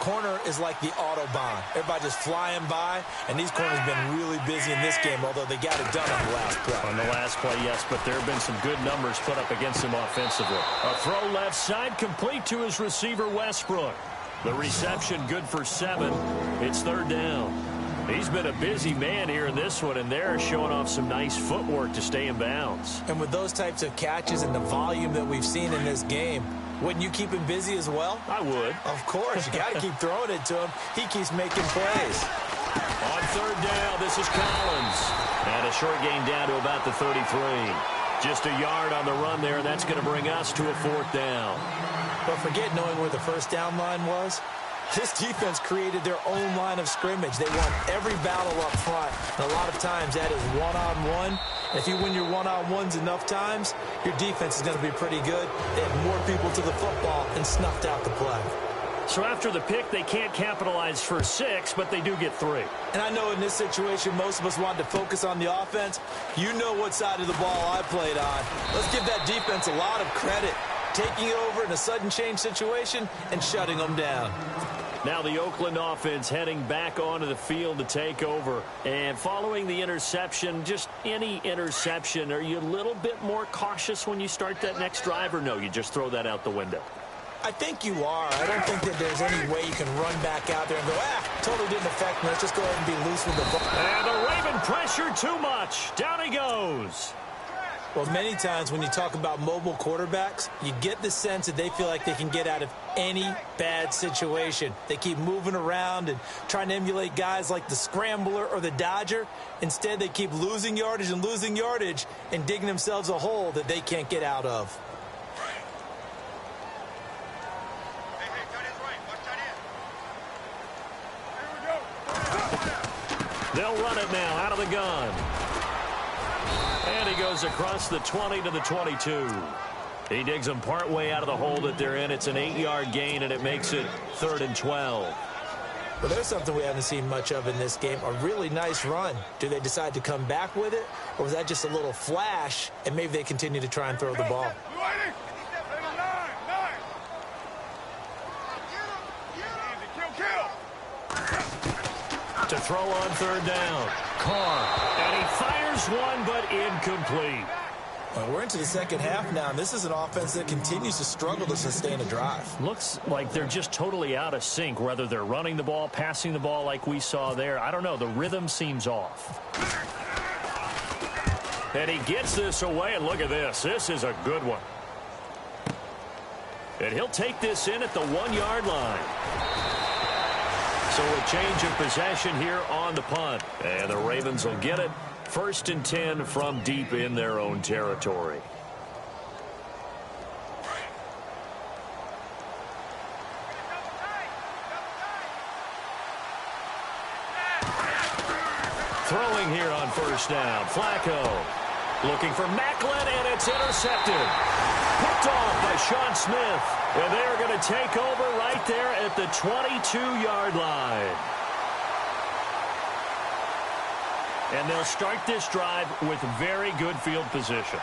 Speaker 2: Corner is like the Autobahn. Everybody just flying by, and these corners have been really busy in this game, although they got it done on the last play. On the last play, yes, but there have been some good numbers put up against him offensively. A throw left side complete to his receiver, Westbrook. The reception good for 7. It's 3rd down. He's been a busy man here in this one, and they're showing off some nice footwork to stay in bounds. And with those types of catches and the volume that we've seen in this game, wouldn't you keep him busy as well? I would. Of course. You got to keep throwing it to him. He keeps making plays. On 3rd down, this is Collins. And a short gain down to about the 33. Just a yard on the run there, and that's going to bring us to a 4th down. But forget knowing where the first down line was. This defense created their own line of scrimmage. They won every battle up front. And a lot of times that is one-on-one,
Speaker 3: And if you win your one-on-ones enough times, your defense is going to be pretty good. They have more people to the football and snuffed out the play.
Speaker 2: So after the pick, they can't capitalize for 6, but they do get 3.
Speaker 3: And I know in this situation, most of us wanted to focus on the offense. You know what side of the ball I played on. Let's give that defense a lot of credit, taking over in a sudden change situation and shutting them down.
Speaker 2: Now the Oakland offense heading back onto the field to take over. And following the interception, just any interception, are you a little bit more cautious when you start that next drive, or no, you just throw that out the window?
Speaker 3: I think you are. I don't think that there's any way you can run back out there and go, totally didn't affect me. Let's just go ahead and be loose with the ball.
Speaker 2: And the Raven pressure too much. Down he goes.
Speaker 3: Well, many times when you talk about mobile quarterbacks, you get the sense that they feel like they can get out of any bad situation. They keep moving around and trying to emulate guys like the Scrambler or the Dodger. Instead, they keep losing yardage and digging themselves a hole that they can't get out of.
Speaker 2: They'll run it now out of the gun. And he goes across the 20 to the 22. He digs them partway out of the hole that they're in. It's an 8-yard gain, and it makes it 3rd and 12.
Speaker 3: Well, there's something we haven't seen much of in this game, a really nice run. Do they decide to come back with it, or was that just a little flash, and maybe they continue to try and throw the ball?
Speaker 2: To throw on 3rd down. Carr. And he fires one, but incomplete.
Speaker 3: Well, we're into the second half now, and this is an offense that continues to struggle to sustain a drive.
Speaker 2: Looks like they're just totally out of sync, whether they're running the ball, passing the ball like we saw there. I don't know. The rhythm seems off. And he gets this away, and look at this. This is a good one. And he'll take this in at the 1-yard line. So a change of possession here on the punt. And the Ravens will get it. 1st and 10 from deep in their own territory. Throwing here on 1st down. Flacco looking for Macklin, and it's intercepted. Picked off by Sean Smith. And they are going to take over right there at the 22-yard line. And they'll start this drive with very good field position.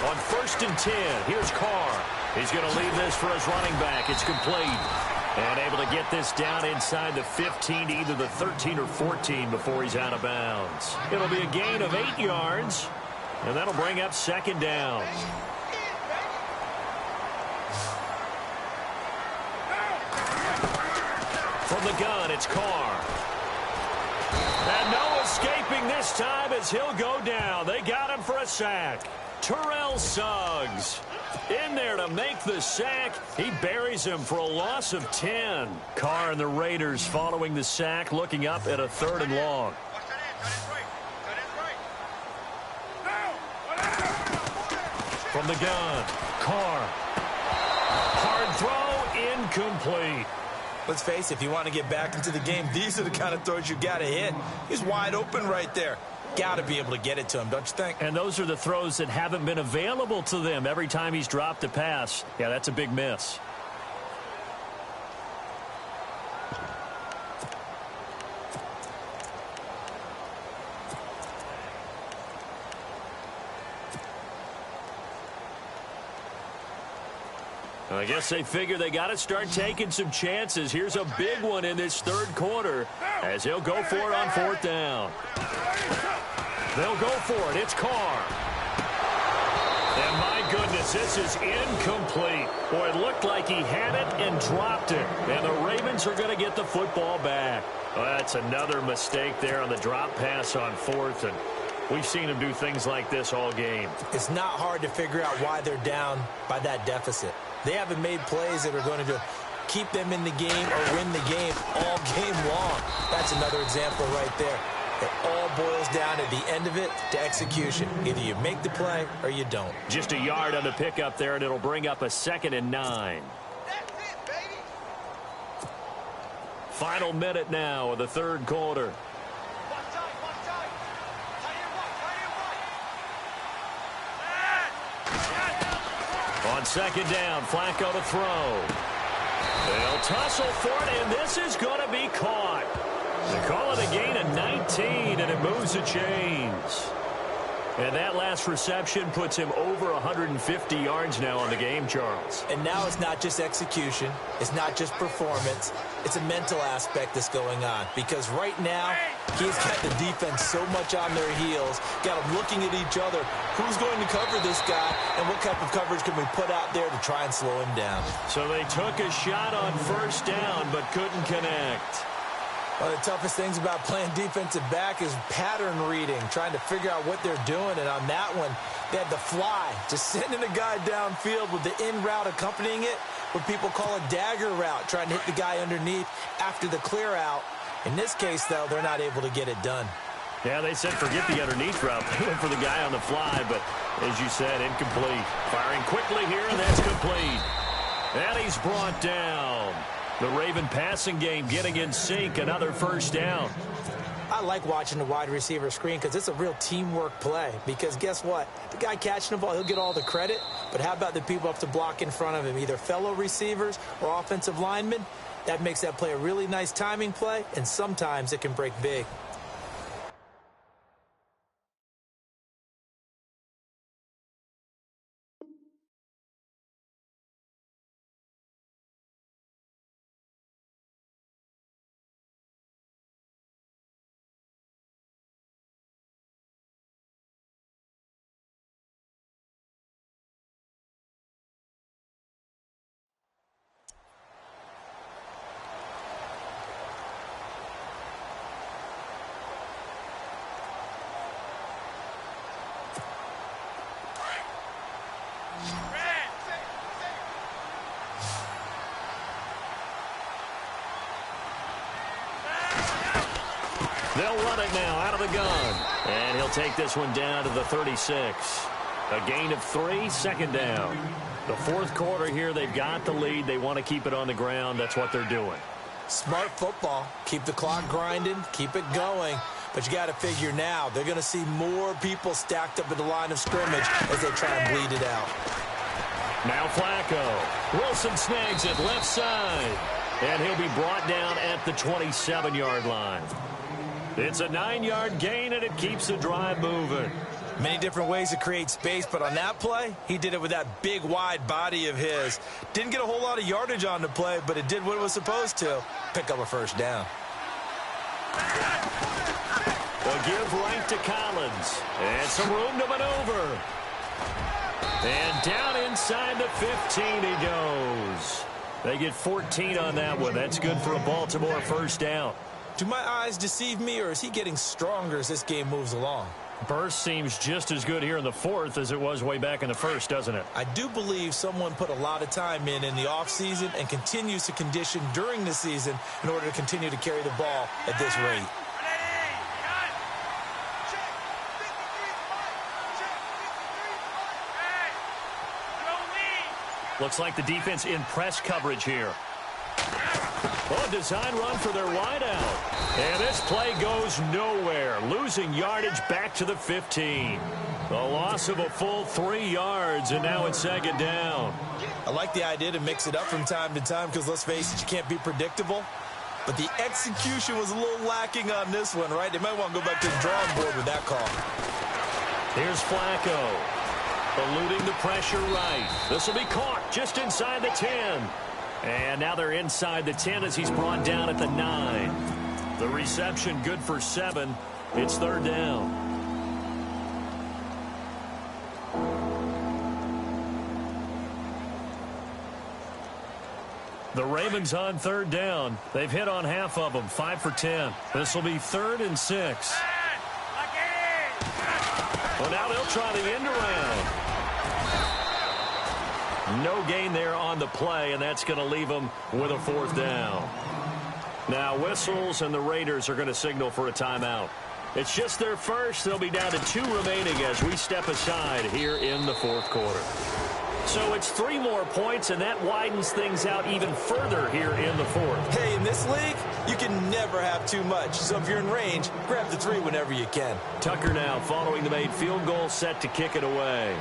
Speaker 2: On 1st and 10, here's Carr. He's going to leave this for his running back. It's complete. And able to get this down inside the 15 to either the 13 or 14 before he's out of bounds. It'll be a gain of 8 yards. And that'll bring up 2nd down. From the gun, it's Carr. And no escaping this time as he'll go down. They got him for a sack. Terrell Suggs in there to make the sack. He buries him for a loss of 10. Carr and the Raiders following the sack, looking up at a 3rd and long. From the gun, Carr. Hard throw, incomplete.
Speaker 3: Let's face it, if you want to get back into the game, these are the kind of throws you got to hit. He's wide open right there. Got to be able to get it to him, don't you think?
Speaker 2: And those are the throws that haven't been available to them every time he's dropped a pass. Yeah, that's a big miss. I guess they figure they got to start taking some chances. Here's a big one in this 3rd quarter as he'll go for it on 4th down. They'll go for it. It's Carr. And my goodness, this is incomplete. Boy, it looked like he had it and dropped it. And the Ravens are going to get the football back. Well, that's another mistake there on the drop pass on 4th. And we've seen him do things like this all game.
Speaker 3: It's not hard to figure out why they're down by that deficit. They haven't made plays that are going to keep them in the game or win the game all game long. That's another example right there. It all boils down at the end of it to execution. Either you make the play or you don't.
Speaker 2: Just a yard on the pickup there, and it'll bring up a 2nd and 9.
Speaker 4: That's it, baby.
Speaker 2: Final minute now of the 3rd quarter. On second down, Flacco to throw. They'll tussle for it, and this is going to be caught. They call it a gain of 19, and it moves the chains. And that last reception puts him over 150 yards now on the game, Charles.
Speaker 3: And now it's not just execution. It's not just performance. It's a mental aspect that's going on. Because right now, he's got the defense so much on their heels, got them looking at each other. Who's going to cover this guy, and what type of coverage can we put out there to try and slow him down?
Speaker 2: So they took a shot on first down, but couldn't connect.
Speaker 3: One of the toughest things about playing defensive back is pattern reading, trying to figure out what they're doing. And on that one, they had the fly, just sending a guy downfield with the in route accompanying it, what people call a dagger route, trying to hit the guy underneath after the clear out. In this case, though, they're not able to get it done.
Speaker 2: Yeah, they said forget the underneath route. They went for the guy on the fly, but as you said, incomplete. Firing quickly here, and that's complete. And he's brought down. The Raven passing game getting in sync, another first down.
Speaker 3: I like watching the wide receiver screen because it's a real teamwork play. Because guess what? The guy catching the ball, he'll get all the credit. But how about the people up to block in front of him, either fellow receivers or offensive linemen? That makes that play a really nice timing play, and sometimes it can break big.
Speaker 2: They'll run it now out of the gun. And he'll take this one down to the 36. A gain of 3, second down. The fourth quarter here, they've got the lead. They want to keep it on the ground. That's what they're doing.
Speaker 3: Smart football. Keep the clock grinding. Keep it going. But you got to figure now, they're going to see more people stacked up at the line of scrimmage as they try and bleed it out.
Speaker 2: Now Flacco. Wilson snags it left side. And he'll be brought down at the 27-yard line. It's a 9-yard gain, and it keeps the drive moving.
Speaker 3: Many different ways to create space, but on that play, he did it with that big, wide body of his. Didn't get a whole lot of yardage on the play, but it did what it was supposed to. Pick up a first down.
Speaker 2: They'll give right to Collins. And some room to maneuver. And down inside the 15 he goes. They get 14 on that one. That's good for a Baltimore first down.
Speaker 3: Do my eyes deceive me, or is he getting stronger as this game moves along?
Speaker 2: Burst seems just as good here in the fourth as it was way back in the first, doesn't it?
Speaker 3: I do believe someone put a lot of time in the offseason and continues to condition during the season in order to continue to carry the ball at this rate.
Speaker 2: Looks like the defense in press coverage here. Oh, design run for their wideout. And this play goes nowhere. Losing yardage back to the 15. The loss of a full 3 yards, and now it's second down.
Speaker 3: I like the idea to mix it up from time to time because, let's face it, you can't be predictable. But the execution was a little lacking on this one, right? They might want to go back to the drawing board with that call.
Speaker 2: Here's Flacco. Eluding the pressure right. This will be caught just inside the 10. And now they're inside the 10 as he's brought down at the 9. The reception good for 7. It's third down. The Ravens on third down. They've hit on half of them, 5 for 10. This will be 3rd and 6. Well, now they'll try the end around. No gain there on the play, and that's going to leave them with a 4th down. Now whistles, and the Raiders are going to signal for a timeout. It's just their first. They'll be down to 2 remaining as we step aside here in the fourth quarter. So it's 3 more points, and that widens things out even further here in the fourth.
Speaker 3: Hey, in this league, you can never have too much. So if you're in range, grab the 3 whenever you can.
Speaker 2: Tucker now following the made field goal, set to kick it away.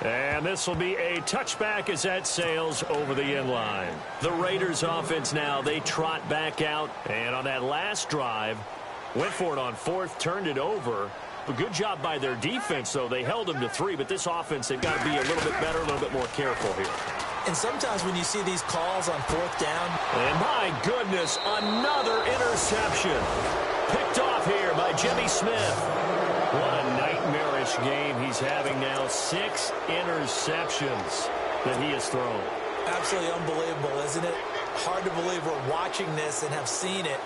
Speaker 2: And this will be a touchback as that sails over the end line. The Raiders offense now, they trot back out. And on that last drive, went for it on fourth, turned it over. A good job by their defense, though. They held them to 3, but this offense, they've got to be a little bit better, a little bit more careful here.
Speaker 3: And sometimes when you see these calls on fourth down.
Speaker 2: And my goodness, another interception. Picked off here by Jimmy Smith. What a nightmarish game he's having now. 6 interceptions that he has thrown.
Speaker 3: Absolutely unbelievable, isn't it? Hard to believe we're watching this and have seen it.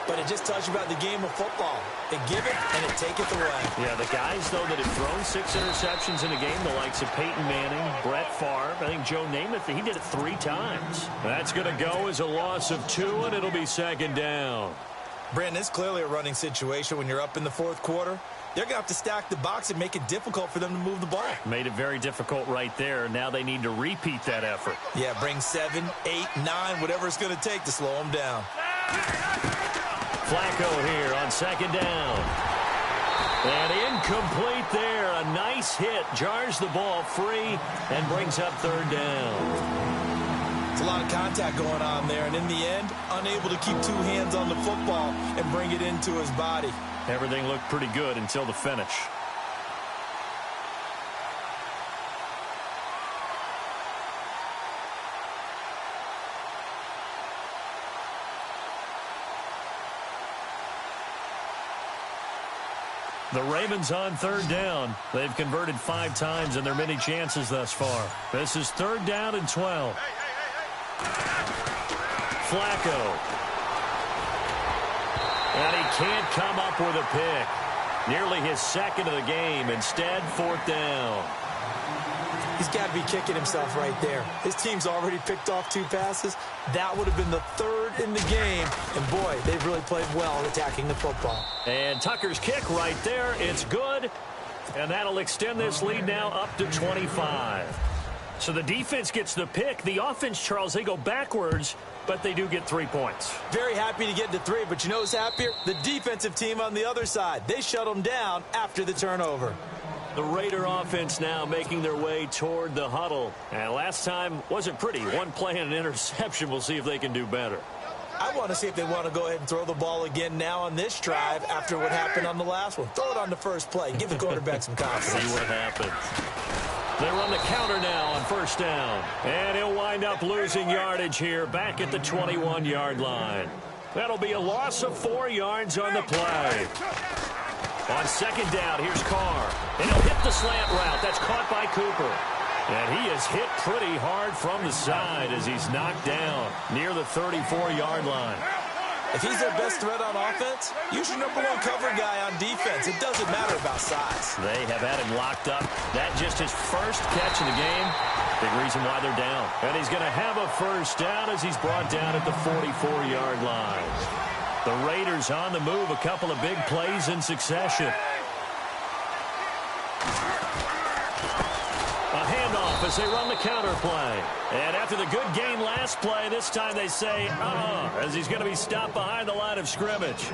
Speaker 3: But it just tells you about the game of football. They give it and it taketh away.
Speaker 2: Yeah, the guys, though, that have thrown 6 interceptions in a game, the likes of Peyton Manning, Brett Favre, I think Joe Namath, he did it 3 times. That's going to go as a loss of 2, and it'll be second down.
Speaker 3: Brandon, it's clearly a running situation when you're up in the fourth quarter. They're going to have to stack the box and make it difficult for them to move the ball.
Speaker 2: Made it very difficult right there. Now they need to repeat that effort.
Speaker 3: Yeah, bring 7, 8, 9, whatever it's going to take to slow them down.
Speaker 2: Flacco here on second down. And incomplete there. A nice hit. Jars the ball free and brings up third down.
Speaker 3: It's a lot of contact going on there, and in the end, unable to keep 2 hands on the football and bring it into his body.
Speaker 2: Everything looked pretty good until the finish. The Ravens on third down. They've converted 5 times in their many chances thus far. This is third down and 12. Flacco. And he can't come up with a pick. Nearly his second of the game. Instead, fourth down.
Speaker 3: He's got to be kicking himself right there. His team's already picked off 2 passes. That would have been the 3rd in the game. And, boy, they've really played well at attacking the football.
Speaker 2: And Tucker's kick right there. It's good. And that'll extend this lead now up to 25. So the defense gets the pick. The offense, Charles, they go backwards, but they do get 3 points.
Speaker 3: Very happy to get to 3, but you know who's happier? The defensive team on the other side. They shut them down after the turnover.
Speaker 2: The Raider offense now making their way toward the huddle. And last time wasn't pretty. 1 play and an interception. We'll see if they can do better.
Speaker 3: I want to see if they want to go ahead and throw the ball again now on this drive after what happened on the last one. Throw it on the first play. Give the quarterback some confidence.
Speaker 2: See what happens. They run the counter now on first down. And he'll wind up losing yardage here back at the 21-yard line. That'll be a loss of 4 yards on the play. On second down, here's Carr. And he'll hit the slant route. That's caught by Cooper. And he is hit pretty hard from the side as he's knocked down near the 34-yard line.
Speaker 3: If he's their best threat on offense, use your number 1 cover guy on defense. It doesn't matter about size.
Speaker 2: They have had him locked up. That just his first catch of the game. Big reason why they're down. And he's going to have a first down as he's brought down at the 44-yard line. The Raiders on the move, a couple of big plays in succession. A handoff as they run the counter play. And after the good game last play, this time they say, as he's going to be stopped behind the line of scrimmage.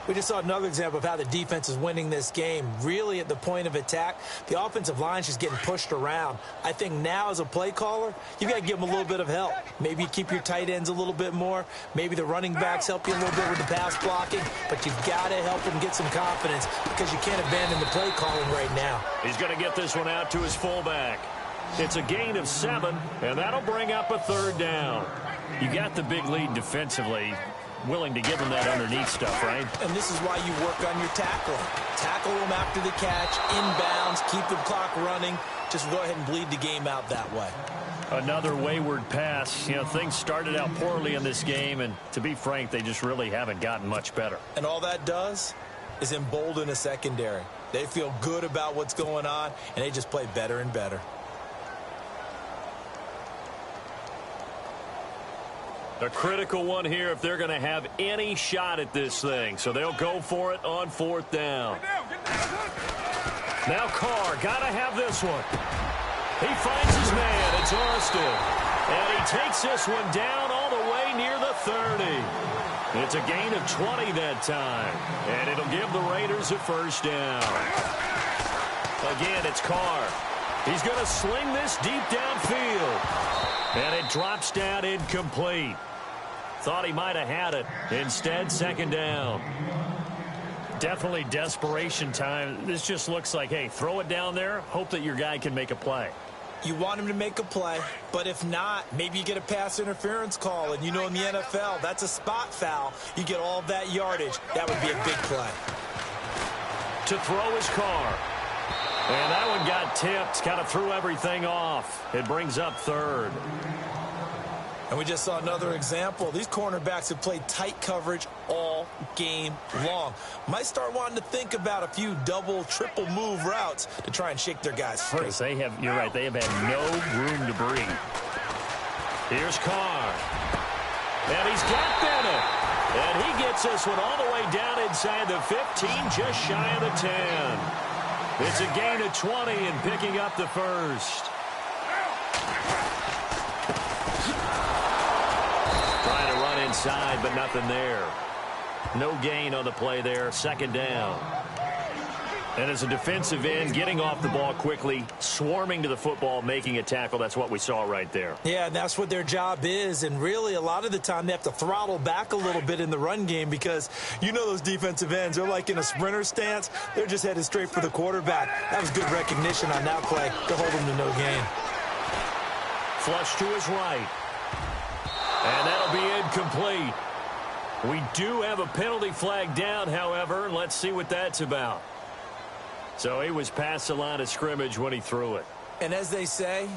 Speaker 3: We just saw another example of how the defense is winning this game. Really at the point of attack, the offensive line's just getting pushed around. I think now as a play caller, you got to give them a little bit of help. Maybe you keep your tight ends a little bit more. Maybe the running backs help you a little bit with the pass blocking. But you've got to help them get some confidence because you can't abandon the play calling right now.
Speaker 2: He's going to get this one out to his fullback. It's a gain of 7, and that'll bring up a third down. You got the big lead defensively. Willing to give them that underneath stuff, right?
Speaker 3: And this is why you work on your tackling. Tackle them after the catch, inbounds, keep the clock running. Just go ahead and bleed the game out that way.
Speaker 2: Another wayward pass. You know, things started out poorly in this game, and to be frank, they just really haven't gotten much better.
Speaker 3: And all that does is embolden a secondary. They feel good about what's going on, and they just play better and better.
Speaker 2: A critical one here if they're going to have any shot at this thing. So they'll go for it on fourth down. Now Carr, got to have this one. He finds his man. It's Austin. And he takes this one down all the way near the 30. It's a gain of 20 that time. And it'll give the Raiders a first down. Again, it's Carr. He's going to sling this deep downfield. And it drops down incomplete. Thought he might have had it. Instead, second down. Definitely desperation time. This just looks like, hey, throw it down there, hope that your guy can make a play.
Speaker 3: You want him to make a play, but if not, maybe you get a pass interference call, and you know in the NFL, that's a spot foul. You get all of that yardage. That would be a big play.
Speaker 2: To throw his car. And that one got tipped, kind of threw everything off. It brings up third.
Speaker 3: And we just saw another example. These cornerbacks have played tight coverage all game long. Might start wanting to think about a few double, triple move routes to try and shake their guys free.
Speaker 2: Because you're right, they have had no room to breathe. Here's Carr. And he's got Bennett. And he gets this one all the way down inside the 15, just shy of the 10. It's a gain of 20 and picking up the first. Inside, but nothing there. No gain on the play there. Second down. And as a defensive end, getting off the ball quickly, swarming to the football, making a tackle, that's what we saw right there.
Speaker 3: Yeah, and that's what their job is. And really, a lot of the time, they have to throttle back a little bit in the run game because you know those defensive ends, they're like in a sprinter stance. They're just headed straight for the quarterback. That was good recognition on that play to hold them to no gain.
Speaker 2: Flush to his right. And that'll be incomplete. We do have a penalty flag down, however. Let's see what that's about. So he was past the line of scrimmage when he threw it.
Speaker 3: And as they say,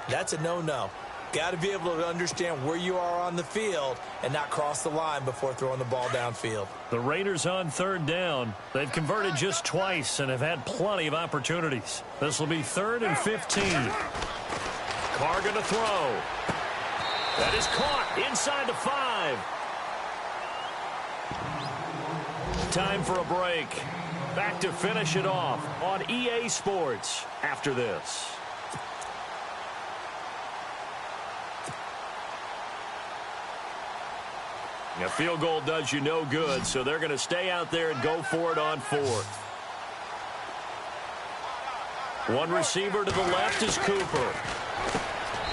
Speaker 3: that's a no-no. Got to be able to understand where you are on the field and not cross the line before throwing the ball downfield.
Speaker 2: The Raiders on third down. They've converted just twice and have had plenty of opportunities. This will be 3rd and 15. Carr going to throw. That is caught inside the 5. Time for a break. Back to finish it off on EA Sports after this. A field goal does you no good, so they're going to stay out there and go for it on 4th. One receiver to the left is Cooper.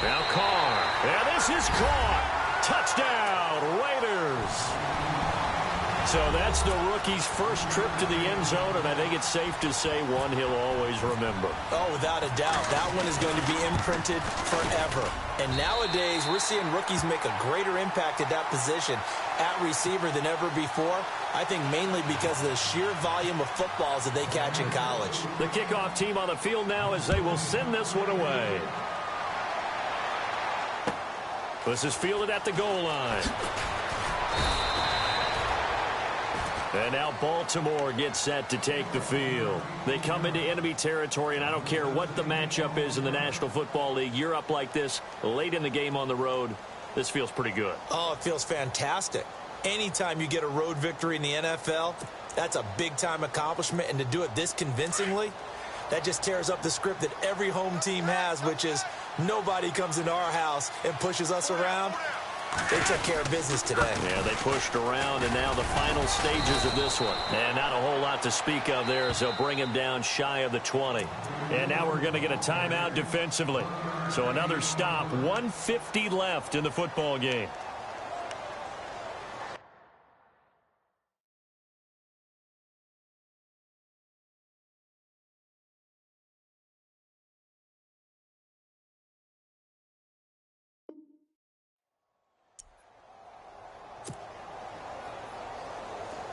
Speaker 2: Now Carr. And this is caught. Touchdown, Raiders. So that's the rookie's first trip to the end zone, and I think it's safe to say one he'll always remember.
Speaker 3: Oh, without a doubt. That one is going to be imprinted forever. And nowadays, we're seeing rookies make a greater impact at that position at receiver than ever before. I think mainly because of the sheer volume of footballs that they catch in college.
Speaker 2: The kickoff team on the field now as they will send this one away. This is fielded at the goal line. And now Baltimore gets set to take the field. They come into enemy territory, and I don't care what the matchup is in the National Football League. You're up like this late in the game on the road. This feels pretty good.
Speaker 3: Oh, it feels fantastic. Anytime you get a road victory in the NFL, that's a big-time accomplishment. And to do it this convincingly, that just tears up the script that every home team has, which is nobody comes into our house and pushes us around. They took care of business today.
Speaker 2: Yeah, they pushed around, and now the final stages of this one. And not a whole lot to speak of there as they'll bring him down shy of the 20. And now we're going to get a timeout defensively. So another stop, 1:50 left in the football game.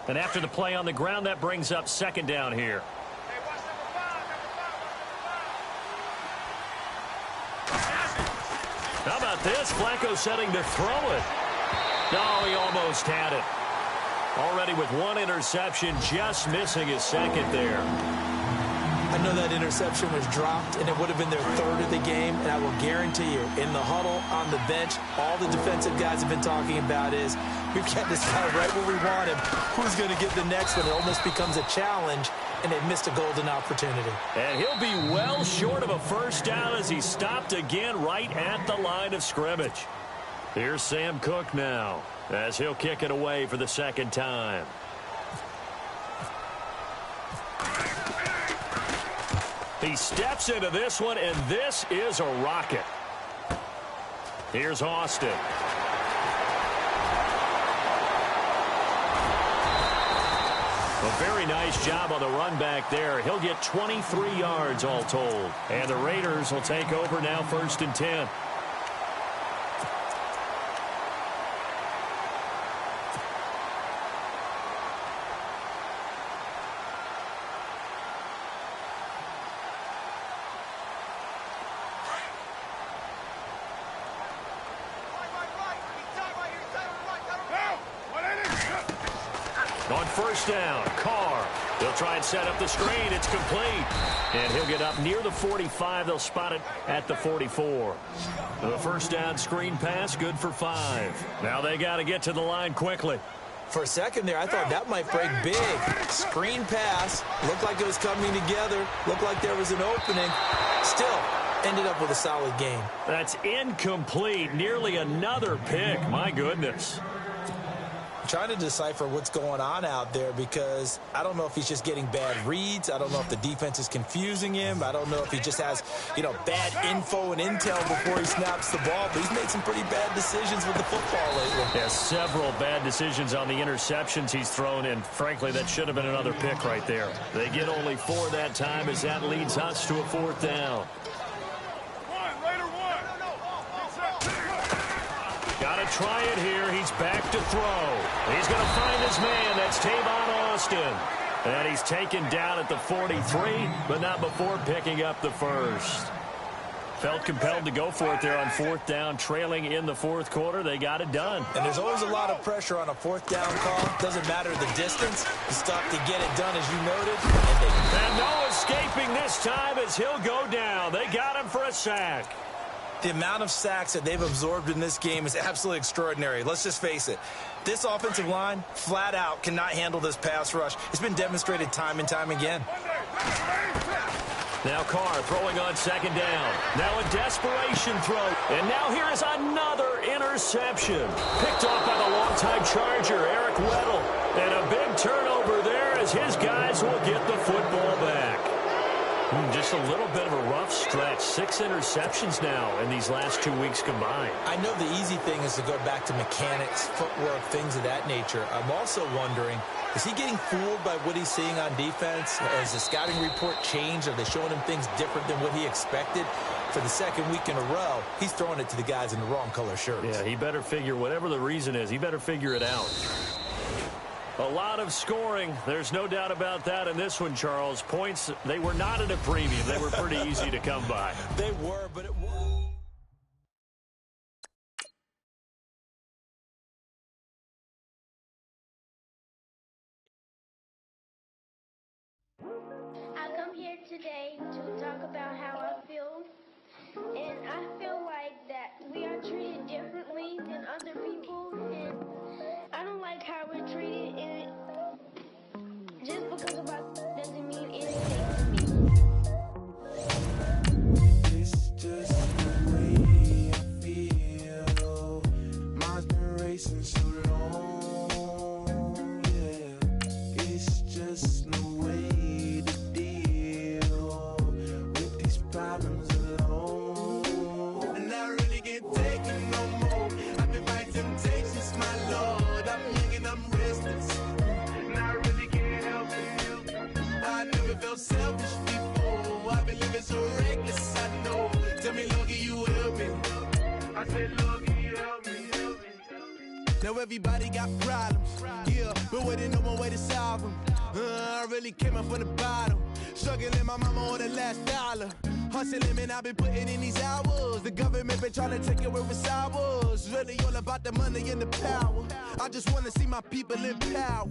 Speaker 2: And after the play on the ground, that brings up second down here. How about this? Flacco setting to throw it. Oh, he almost had it. Already with one interception, just missing his second there.
Speaker 3: I know that interception was dropped, and it would have been their 3rd of the game, and I will guarantee you, in the huddle, on the bench, all the defensive guys have been talking about is, we've got this guy right where we want him. Who's going to get the next one? It almost becomes a challenge, and they've missed a golden opportunity.
Speaker 2: And he'll be well short of a first down as he stopped again right at the line of scrimmage. Here's Sam Cook now, as he'll kick it away for the second time. He steps into this one, and this is a rocket. Here's Austin. A very nice job on the run back there. He'll get 23 yards all told. And the Raiders will take over now, 1st and 10. On 1st down, Carr. They'll try and set up the screen. It's complete. And he'll get up near the 45. They'll spot it at the 44. The 1st down screen pass, good for 5. Now they got to get to the line quickly.
Speaker 3: For a second there, I thought that might break big. Screen pass. Looked like it was coming together. Looked like there was an opening. Still ended up with a solid game.
Speaker 2: That's incomplete. Nearly another pick. My goodness.
Speaker 3: Trying to decipher what's going on out there because I don't know if he's just getting bad reads. I don't know if the defense is confusing him. I don't know if he just has, bad info and intel before he snaps the ball. But he's made some pretty bad decisions with the football lately.
Speaker 2: Yeah, several bad decisions on the interceptions he's thrown, and frankly, that should have been another pick right there. They get only 4 that time as that leads us to a 4th down. Got to try it here. He's back to throw. He's going to find his man. That's Tavon Austin. And he's taken down at the 43, but not before picking up the 1st. Felt compelled to go for it there on 4th down, trailing in the 4th quarter. They got it done.
Speaker 3: And there's always a lot of pressure on a 4th down call. Doesn't matter the distance. You stop to get it done, as you noted.
Speaker 2: And no escaping this time as he'll go down. They got him for a sack.
Speaker 3: The amount of sacks that they've absorbed in this game is absolutely extraordinary. Let's just face it. This offensive line, flat out, cannot handle this pass rush. It's been demonstrated time and time again.
Speaker 2: Now Carr throwing on 2nd down. Now a desperation throw. And now here is another interception. Picked off by the longtime Charger, Eric Weddle. And a big turnover there as his guys will get the football back. Just a little bit of a rough stretch. 6 interceptions now in these last 2 weeks combined.
Speaker 3: I know the easy thing is to go back to mechanics, footwork, things of that nature. I'm also wondering, is he getting fooled by what he's seeing on defense? Has the scouting report changed? Are they showing him things different than what he expected? For the 2nd week in a row, he's throwing it to the guys in the wrong color shirts.
Speaker 2: Yeah, he better figure, whatever the reason is, he better figure it out. A lot of scoring. There's no doubt about that in this one, Charles. Points, they were not at a premium. They were pretty easy to come by.
Speaker 3: They were, but it was.
Speaker 4: I come here today to talk about how I feel. And I feel like that we are treated differently than other people. And I don't like how we're treated, and just because of our doesn't mean anything to me.
Speaker 5: It's just the way I feel. Mine's been racing so long, yeah. It's just no way to deal with these problems alone. And I really can't take it no more. I've been fighting temptations, my Lord. I'm young and I'm restless, and I really can't help it. I never felt selfish before. I've been living so reckless, I know. Tell me, Lord, can you help me? I said, Lord, can you help me? Now everybody got problems, yeah, but waiting on one way to solve them. I really came up from the bottom, struggling my mama on the last dollar. Hustling, man, I've been putting in these hours. The government been trying to take away what's ours. Really all about the money and the power. I just want to see my people in power.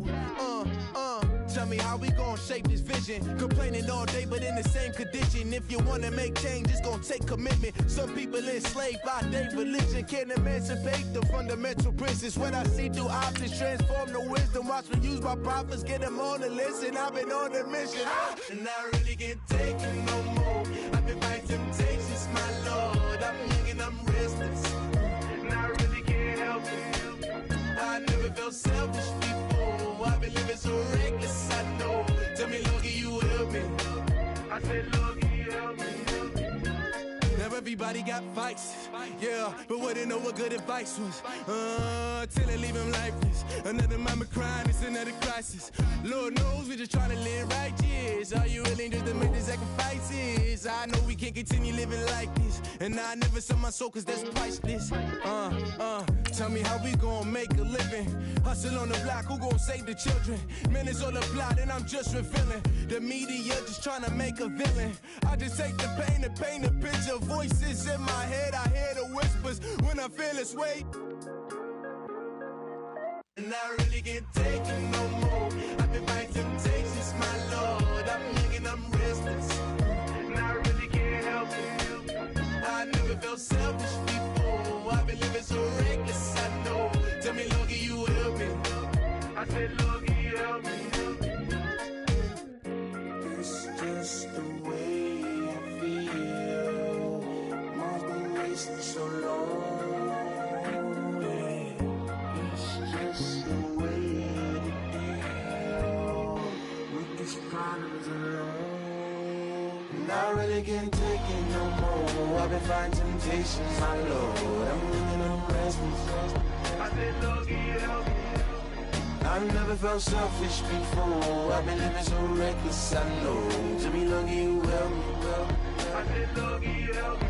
Speaker 5: Tell me how we gon' shape this vision. Complaining all day, but in the same condition. If you wanna make change, it's gon' take commitment. Some people enslaved by their religion can't emancipate the fundamental principles. What I see through optics transform the wisdom. Watch me use my prophets, get them on the list, and I've been on a mission. And I really can't take it no more. I've been fighting temptations, my Lord. I'm young and I'm restless, and I really can't help it. I never felt selfish before. I've been living so reckless, I know. Tell me, Lord, can you help me? I said, Lord, can you everybody got fights, yeah, but wouldn't know what good advice was. Till they leave him lifeless. Another mama crying, it's another crisis. Lord knows we just trying to live righteous. Are you willing just to make the sacrifices? I know we can't continue living like this, and I never sell my soul cause that's priceless. Tell me how we gon' make a living. Hustle on the block, who gon' save the children? Minutes on the plot and I'm just revealing. The media just trying to make a villain. I just take the pain and paint a picture. Voices in my head, I hear the whispers when I feel this way. And I really can't take it no more. I've been fighting temptations, my Lord. I'm young and I'm restless, and I really can't help it. I never felt selfish before. I've been living so reckless, I know. Tell me, Lord, can you help me? I said, Lord, can you help me? It's just the way I feel. Mom's been wasting so long. It's just the way to deal with these problems alone. And I really can't take it no more. I've been fighting temptations, my Lord. I'm living on restless. I said, Lord, can you help me? I've never felt selfish before. I've been living so reckless, I know. To be lucky you help me, well. I said, Lord, can you help me?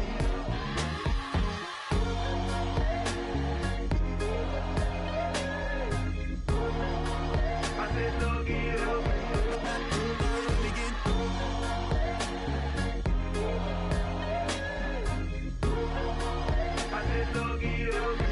Speaker 5: I said, Lord, can you help me? I said, Lord, can you help me?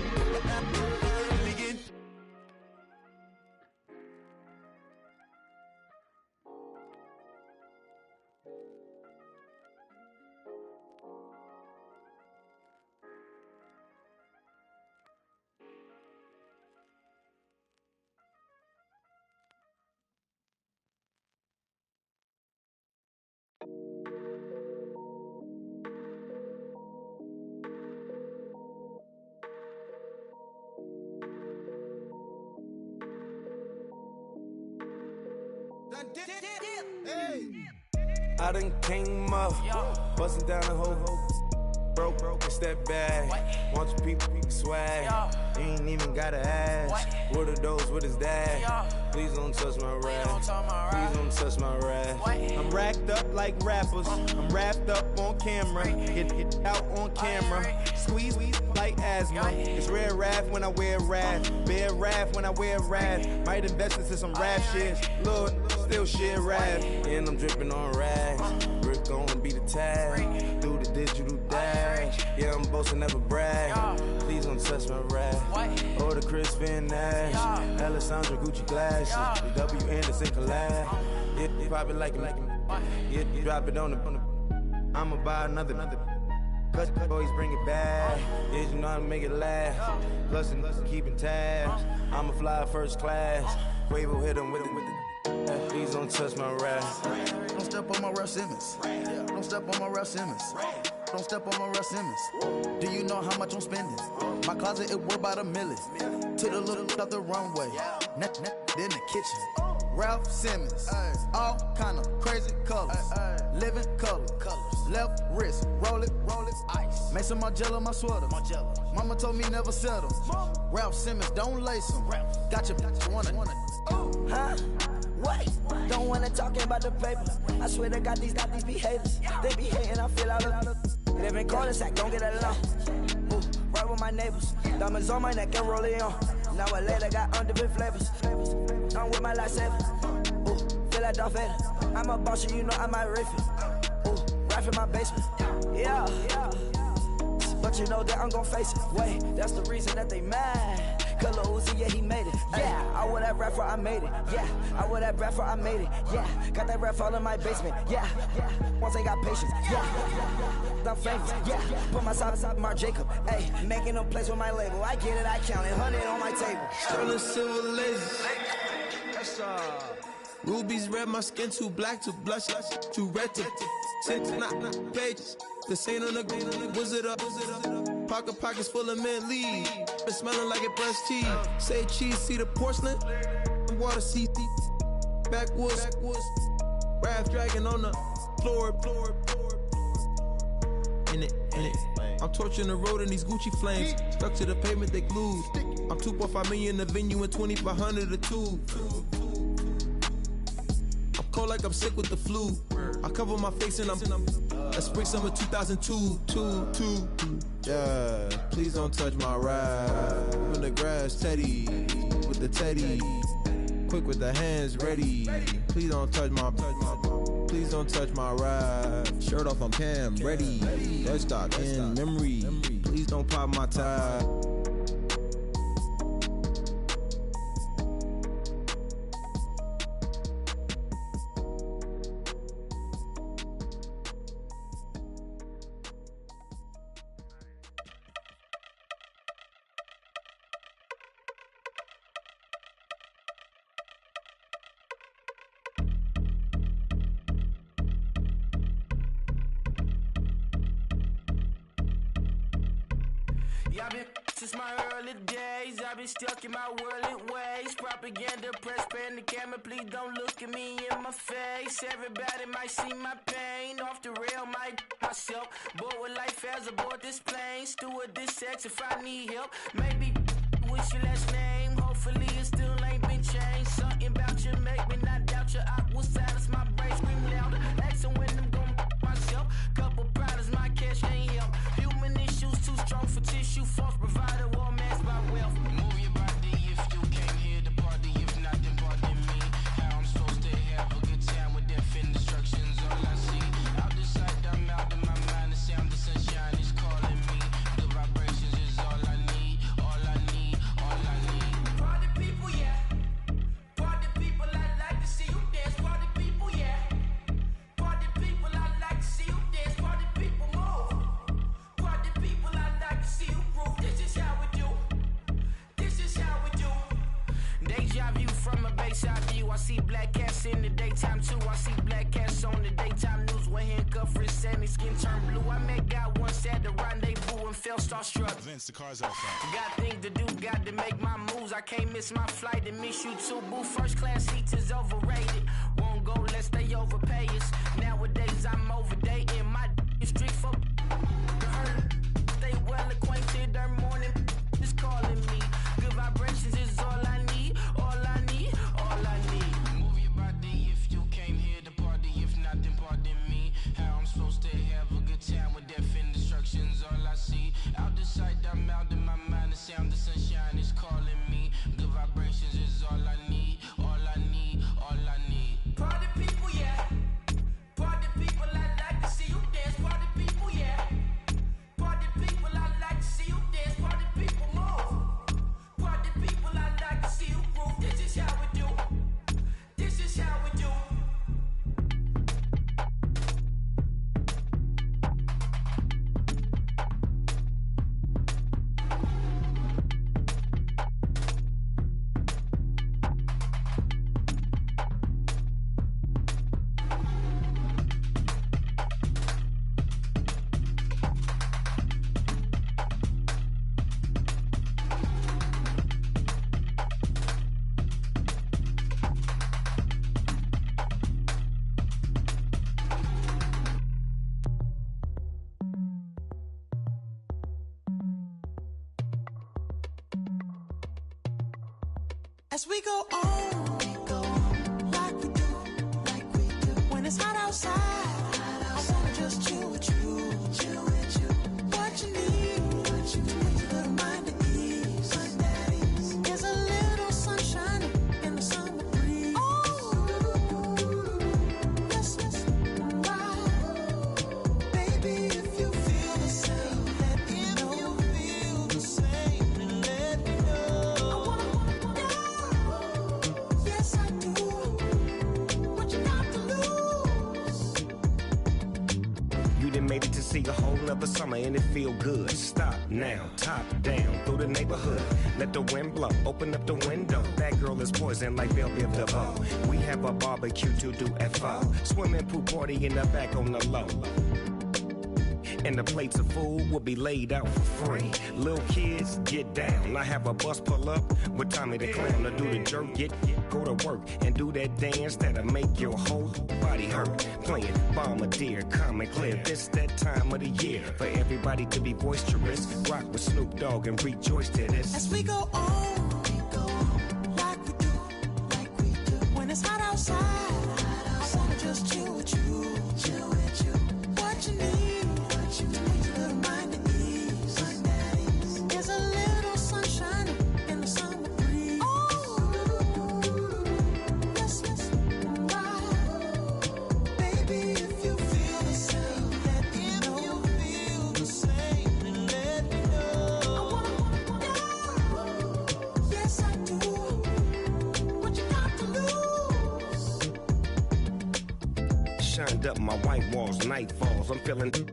Speaker 5: I done came up, bustin' down the whole broke, and step back. Want your people swag, you ain't even gotta ask. What are those, what is that? Please don't touch my rap, please don't touch my rap. I'm racked up like rappers, I'm wrapped up on camera. Get out on camera, squeeze like asthma. It's rare wrath when I wear wrath, bare wrath when I wear wrath. Might invest into some rap shit, Lord, still shit rap. And I'm dripping on rags, Rick gonna be the tag. Do the digital dash, yeah, I'm boasting, never brag. Please don't touch my rap, or the Chris Finn Nash, Alessandra Gucci glasses, the W Anderson collab. Yeah, you pop it like it, yeah, you drop it on the. I'ma buy another. Cut, boys bring it back. Yeah, you know how to make it last. Plus, keeping tabs. I'ma fly first class. Quavo hit him with the. Please don't touch my rap.
Speaker 6: Don't step on my Ralph Simmons. Don't step on my Ralph Simmons. Don't step on my Ralph Simmons. Do you know how much I'm spending? My closet, it worth about $1 million. To the little of the runway. Neck in the kitchen. Ralph Simmons. All kind of crazy colors. Living colors. Left wrist, roll it, ice. Mason Margiela, my sweater. Mama told me never settle. Ralph Simmons, don't lace him. Got your wanna.
Speaker 7: Huh? What? Don't wanna talk about the paper. I swear to God, these be haters. They be hating, I feel out of. Live in cul-de-sac, don't get along. Ooh, right with my neighbors. Diamonds on my neck and roll it on. Now I later got undefeated flavors. I'm with my lifesaver. Ooh, feel like Darth Vader. I'm a boss, you know I might riff it. Ooh, right in my basement. Yeah. But you know that I'm gon' face it. Wait, that's the reason that they mad. Color Uzi, yeah, he made it. Yeah, I wear that rap for I made it. Yeah, I wear that rap for I made it. Yeah, got that rap all in my basement. Yeah, once I got patience. Yeah, I'm famous. Yeah, put my side beside Mark Jacob. Hey, making them plays with my label. I get it, I count it. 100 on my table.
Speaker 5: Sterling silver lasers. Rubies red, my skin too black to blush, too red to six not pages. This ain't on the wizard up. Pockets full of mint leaves. Been smelling like it brushed teeth. Say cheese, see the porcelain. Water, see backwoods. Wrath dragging on the floor. In it.
Speaker 8: I'm torching the road in these Gucci flames. Stuck to the pavement, they glued. I'm 2.5 million the venue and 2,500 a tube. I'm cold like I'm sick with the flu. I cover my face and I'm spring summer 2002. Yeah, please don't touch my ride. In the grass, Teddy, with the Teddy. Quick with the hands ready. Please don't touch my ride. Shirt off, I'm Cam, ready. First stock in memory. Please don't pop my tie.
Speaker 9: Since my early days, I've been stuck in my worldly ways. Propaganda, press, pan the camera, please don't look at me in my face. Everybody might see my pain, off the rail, might myself. Bored with life as aboard this plane. Steward this sex if I need help. Maybe what's your last name? Hopefully it still ain't been changed. Something about you make me not doubt you. I will silence my brain, scream louder. Asking when I'm gon' myself. Couple problems, my cash ain't help. Human issues too strong for tissue. False provider, war mask by wealth. Move your body if you came here to party. If not, then pardon me. How I'm supposed to have a good time with death and destruction's all I see. Out the sight, I'm out of my mind. The sound of sunshine is calling me. The vibrations is all I need. All I need, all I need. Party people, yeah. Party people, I like to see you dance. Party people, yeah. Party people, I like to see you dance. Party people, move. Party people, I like to see you groove. This is how we do. This is how we do. Deja view from a bayside view. I see black cats in the daytime too. I see black cats on the daytime news. When handcuffed, wrist and his skin turned blue. I met God once at the rendezvous and felt starstruck.
Speaker 1: Vince, the car's outside.
Speaker 9: Got things to do, got to make my moves. I can't miss my flight and miss you too, boo. First class seats is overrated. Won't go lest they overpay us. Nowadays I'm overdating. My street folk stay well acquainted. Their morning is calling me. Good vibrations is all I need. All I need, all I need. Move your body if you came here to party. If not, then pardon me. How I'm supposed to have a good time with death and destruction's all I see. Out the sight, I'm out in my mind. The sound of sunshine is calling me. Good vibrations is all I need. All I need, all I need. Party people, yeah. Party people, I like to see you dance. Party people, yeah. Party people, I like to see you dance. Party people, move. Party people, I like to see you groove. This is how we do. This is how we do.
Speaker 10: As we go on, like we do. When it's hot outside, I wanna just chill with you. What you need, put your little mind at ease. There's a little sunshine in the summer breeze. Yes, wow. Baby, if you feel the same, let me know. If you feel the same, then let me know. Yes, I do. What you got to lose?
Speaker 11: You done made it to see a whole nother summer and it feel good. Stop now, top down through the neighborhood. Let the wind blow, open up the window. That girl is poison like Belleville DeVoe. We have a barbecue to do FO. Swimming pool party in the back on the low. and the plates of food will be laid out for free. Little kids, get down. I have a bus pull up with Tommy the Clown to do the jerk. Go to work and do that dance that'll make your whole body hurt. Playing Bombardier, calm and clear. This that time of the year for everybody to be boisterous. Rock with Snoop Dogg and rejoice to this.
Speaker 10: As we go on, like we do. When it's hot outside, I wanna just chill with you. What you need, to make your little mind at ease. There's a little sunshine in the summer breeze. Yes, right. Baby, if you feel the same, let me know. You feel the same, and let me know. Yes, I do. What you got to lose?
Speaker 11: Shined up my white walls, night falls. I'm feeling good.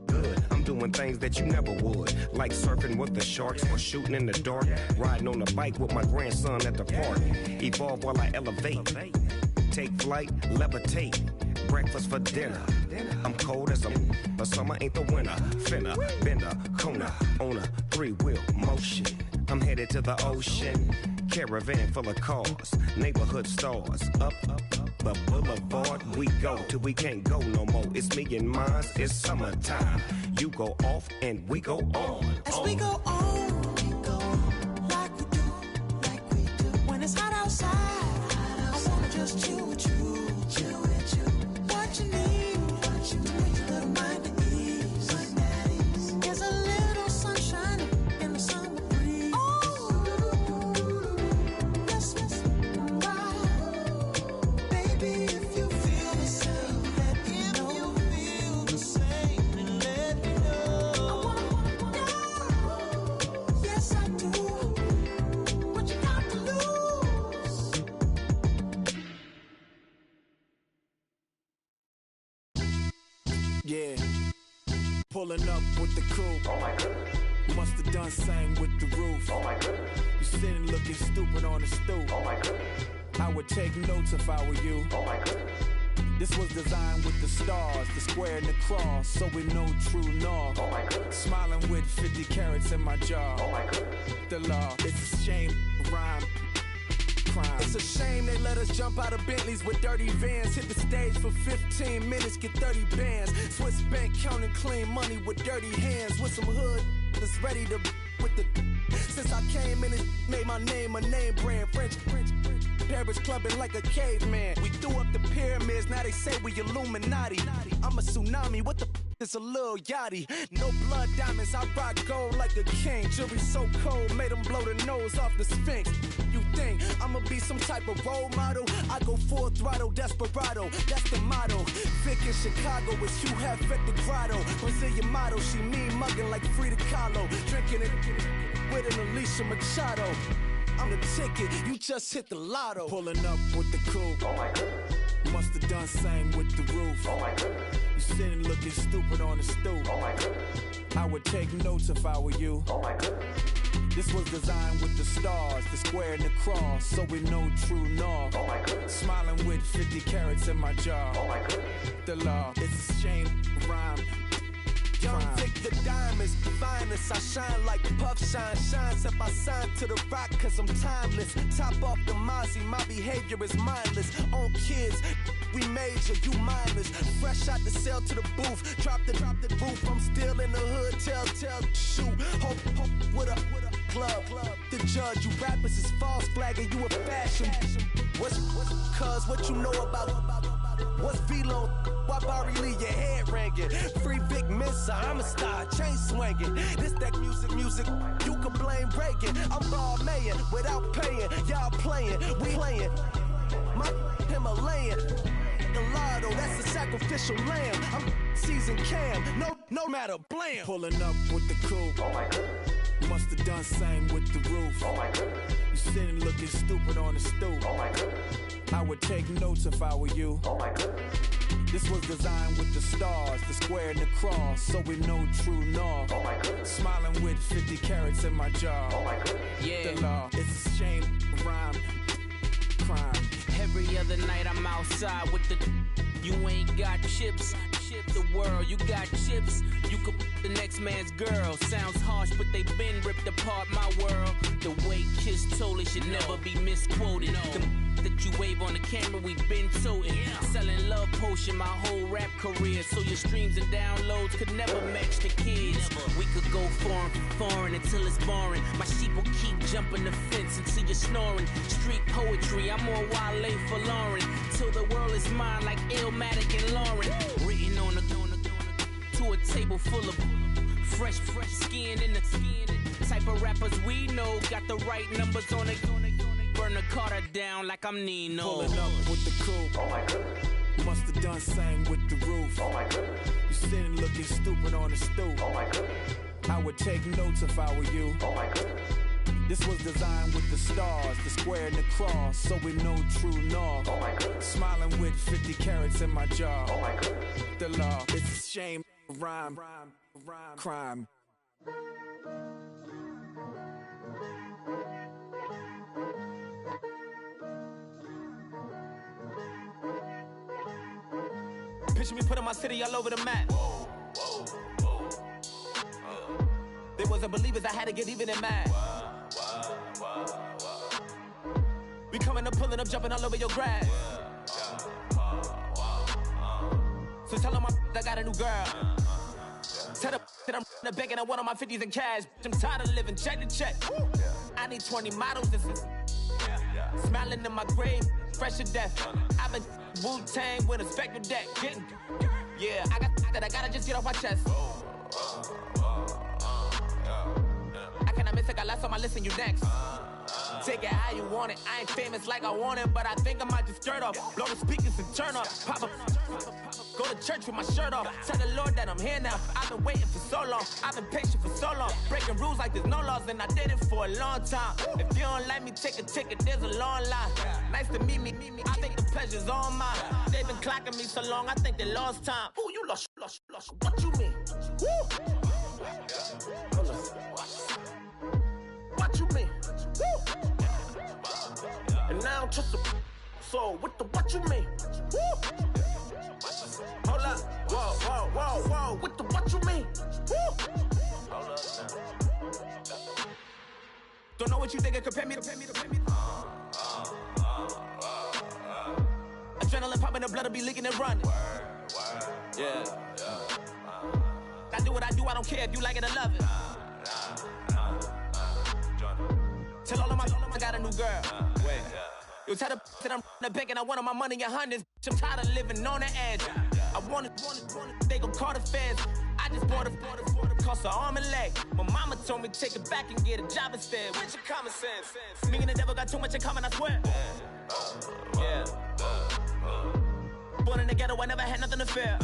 Speaker 11: I'm doing things that you never would, like surfing with the sharks or shooting in the dark. Riding on a bike with my grandson at the park. Evolve while I elevate. Take flight, levitate. Breakfast for dinner. I'm cold as but summer ain't the winter. Finna, bender, Kona, on a 3-wheel motion. I'm headed to the ocean. Caravan full of cars, neighborhood stars. Up the boulevard we go till we can't go no more. It's me and mine, it's summertime. You go off and we go on.
Speaker 10: As we go on, like we do. When it's hot outside, I wanna just chill with you. What you need, to make your little mind at ease. There's a little sunshine in the summer breeze. Yes, right. Baby, if you feel the same, let me know. You feel the same, and let me know. Yes, I do. What you got to lose?
Speaker 12: Yeah, pulling up with the coupe. Oh my goodness. Must have done same with the roof. Oh my goodness. You sitting looking stupid on the stoop. Oh my goodness. I would take notes if I were you. Oh my goodness. This was designed with the stars, the square and the cross, so we know true north. Oh my goodness. Smiling with 50 carats in my jaw. Oh my goodness. The law, it's a shame, rhyme. It's a shame they let us jump out of Bentleys with dirty vans. Hit the stage for 15 minutes, get 30 bands. Swiss bank counting clean money with dirty hands. With some hood that's ready to with the. Since I came in and made my name a name brand. French Paris clubbing like a caveman. We threw up the pyramids, now they say we Illuminati. I'm a tsunami, what the is a little yachty. No blood diamonds, I rock gold like a king. Jury so cold, made them blow the nose off the Sphinx. You think I'ma be some type of role model? I go full throttle, desperado, that's the motto. Vic in Chicago is Hugh Hef at the grotto. Brazilian model, she mean mugging like Frida Kahlo. Drinking it with an Alicia Machado. I'm the ticket, you just hit the lotto. Pulling up with the coupe. Oh my goodness. Must have done same with the roof. Oh my goodness. You sitting looking stupid on the stoop. Oh my goodness. I would take notes if I were you. Oh my goodness. This was designed with the stars, the square and the cross, so we know true north. Oh my goodness. Smiling with 50 carats in my jaw. Oh my goodness. The law, it's a shame, rhyme. Young Vic the diamonds, the finest. I shine like Puff Shine. Shines if I sign to the rock, cause I'm timeless. Top off the Mozzie, my behavior is mindless. On kids, we major, you mindless. Fresh out the cell to the booth. Drop the roof, I'm still in the hood. Tell, shoot. Hope with a club. The judge, you rappers is false flagging, you a fashion. What's cuz, what you know about? What's Velo? Why Barry leave your head ringing? Free Vic Mensa, I'm a star, chain swinging. This that music, you can blame Reagan. I'm ball mayin' without paying. Y'all playing, we playing. My Himalayan. Gelato, that's a sacrificial lamb. I'm seasoned cam, no matter, blam. Pulling up with the coupe. Oh my goodness. Must have done same with the roof. Oh my goodness. You sitting looking stupid on the stoop. Oh my goodness. I would take notes if I were you. Oh my goodness. This was designed with the stars, the square and the cross, so we know true north. Oh my goodness. Smiling with 50 carats in my jaw. Oh my goodness. Yeah. The law, it's a shame, rhyme, crime.
Speaker 9: Every other night I'm outside with the You ain't got chips, the world, you got chips. You could the next man's girl. Sounds harsh, but they been ripped apart my world. The way Kiss told it should never be misquoted. That you wave on the camera, we been toting. Selling love potion my whole rap career. So your streams and downloads could never match the kids. We could go foreign until it's boring. My sheep will keep jumping the fence until you're snoring. Street poetry, I'm more Wale for Lauren. Till the world is mine like Illmatic and Lauren. Written on to a table full of fresh skin in the type of rappers we know. Got the right numbers on it. Burn the Carter down like I'm Nino.
Speaker 12: Pulling up with the crew.
Speaker 11: Oh my goodness.
Speaker 12: Must have done same with the roof.
Speaker 11: Oh my goodness.
Speaker 12: You sitting looking stupid on the stoop.
Speaker 11: Oh my goodness.
Speaker 12: I would take notes if I were you.
Speaker 11: Oh my goodness.
Speaker 12: This was designed with the stars, the square and the cross, so we know true north.
Speaker 11: Oh my goodness.
Speaker 12: Smiling with 50 carats in my jaw.
Speaker 11: Oh my goodness.
Speaker 12: The law, it's a shame, rhyme, crime.
Speaker 13: Picture me putting my city all over the map. They wasn't believers, I had to get even in mad. We coming up, pulling up, jumping all over your grass. So tell them I got a new girl. Tell them that I'm in the bank and I want all my 50s in cash. I'm tired of living check to check. I need 20 models, this is smiling in my grave, fresh to death. I've been Wu-Tang with a spectral deck. Yeah, I got that, I gotta just get off my chest. I cannot miss it, got last on my list and you next. Take it how you want it, I ain't famous like I want it, but I think I might just skirt off. Blow the speakers and turn up, pop up. Go to church with my shirt off. Tell the Lord that I'm here now. I've been waiting for so long. I've been patient for so long. Breaking rules like there's no laws, and I did it for a long time. If you don't like me, take a ticket. There's a long line. Nice to meet me. I think the pleasure's all mine. They've been clocking me so long. I think they lost time. Ooh, you lost. What you mean? Woo. What you mean? Woo. And now I'm just a so what you mean? Woo. Hold up, whoa, with the what you mean? Woo! Hold up now. Don't know what you think, compare me. Adrenaline popping, the blood will be leaking and running. Yeah. I do what I do, I don't care if you like it or love it. Tell all of my I got a new girl. Wait. You tell the that I'm in the bank and I want all my money in hundreds. I'm tired of living on the edge. I want it, they gon' call the feds. I just bought a cost an arm and leg. My mama told me take it back and get a job instead. Where's your common sense? Me and the devil got too much in common, I swear. Yeah. Born in the ghetto, I never had nothing to fear.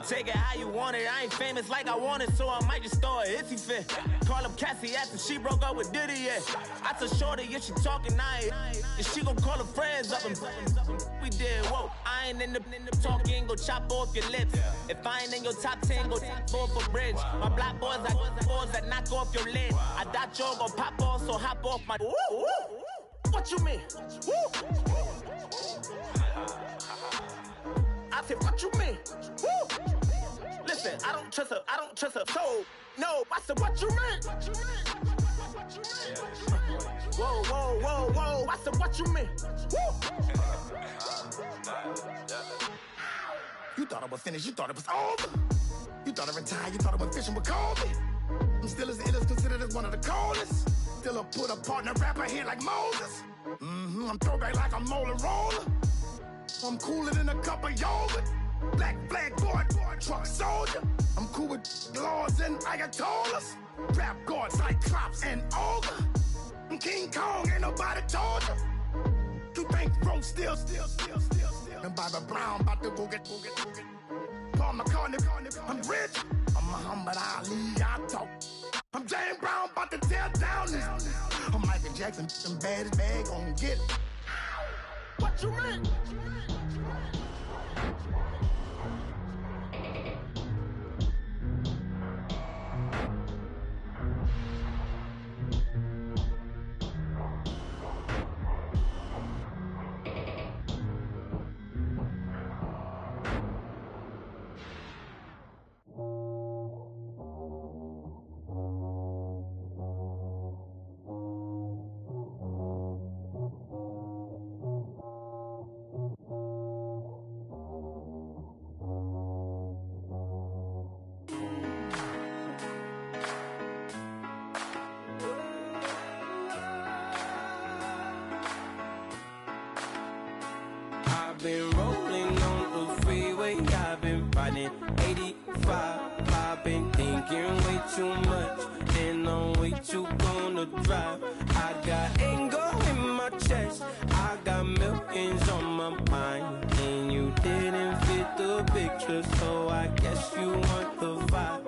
Speaker 13: Take it how you want it, I ain't famous like I want it, so I might just throw a hissy fit. Call up Cassie after she broke up with Diddy, yeah. I told Shorty if she talking, I ain't. If she gon' call her friends up and we did, whoa. I ain't in the talking, go chop off your lips. If I ain't in your top 10, go top 4 for bridge. My black boys, I got boys that knock off your lid. I doubt y'all gon' pop off, so hop off my. What you mean? I said, what you mean? Woo! Listen, I don't trust her. So, no, I said, what you mean? Whoa. I said, what you mean? Woo!
Speaker 1: You thought it was finished, you thought it was over. You thought I retired, you thought I went fishing with Kobe. I'm still as ill as considered as one of the coldest. Still a put a partner rapper here like Moses. I'm throwback like a molar roller. I'm cooler than a cup of yogurt. Black flag boy, truck soldier. I'm cool with laws and ayatollahs. Rap god, Cyclops and ogre. I'm King Kong, ain't nobody told you. You think Rome still. And Bobby Brown about to go get. Paul McCartney, I'm rich. I'm Muhammad Ali, I talk. I'm James Brown, about to tear down this. I'm Michael Jackson, some baddest bag gon' get it. What you mean?
Speaker 5: riding 85. I've been thinking way too much, and I'm way too gonna drive. I got anger in my chest, I got millions on my mind, and you didn't fit the picture, so I guess you want the vibe.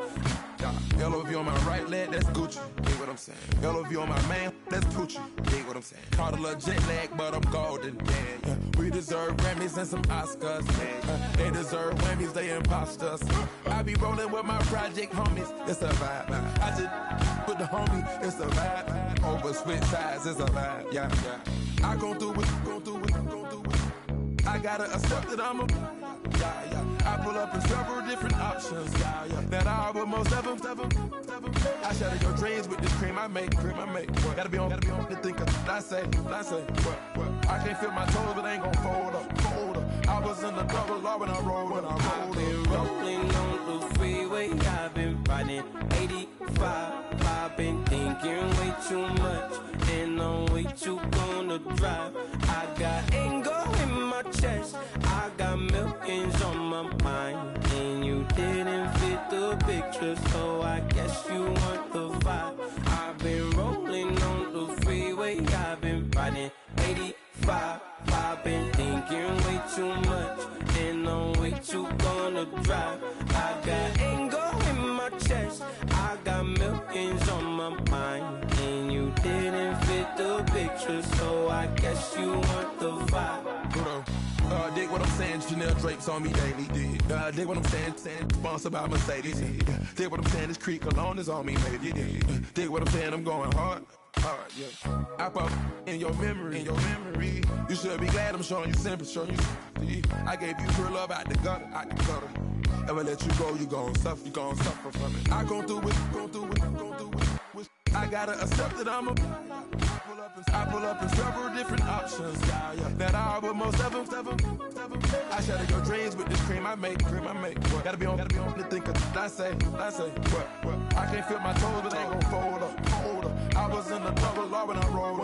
Speaker 14: LOV on my right leg, that's Gucci. Dig what I'm saying? LOV on my man, that's Gucci. Dig what I'm saying? Caught a little jet lag, but I'm golden. Yeah. We deserve Grammys and some Oscars. They deserve Whammies, they imposters. I be rolling with my project homies, it's a vibe. I just put the homie, it's a vibe. Over switch sides, it's a vibe. Yeah. I gon' do it, gon' do it, gon' do it. I gotta accept that I'm a. I pull up in several different options. That I but most of them. I shatter your dreams with this cream I make. Gotta be on the thinker. I say. What? I can't feel my toes, but ain't gon' fold up. I was in the double law when I rolled.
Speaker 5: I've been rolling on the freeway. I've been riding 85. I've been thinking way too much, and I'm way too gonna drive. I got anger in my chest, I got millions on my mind, and you didn't fit the picture, so I guess you want the vibe. I've been rolling on the freeway, I've been riding 85. I've been thinking way too much, and I'm way too gonna drive. I got anger in my chest, I got millions on my mind, and you didn't fit the picture, so I guess you want the vibe.
Speaker 14: Dig what I'm saying, Chanel drapes on me daily. Dig what I'm saying, sponsored by Mercedes. Dig what I'm saying, this creek alone is on me, baby. Dig what I'm saying, I'm going hard, yeah. I pop in your memory. You should be glad I'm showing you sympathy. I gave you pure love out the gutter. Ever let you go, you gon' suffer from it. I gon' do it. I gotta accept that I'm a. I pull up in several different options. That I but most of them. I shatter your dreams with this cream I make. What? Gotta be on the thinker. I say. What? I can't feel my toes, but ain't gon' fold up. I was in the double law when I rolled.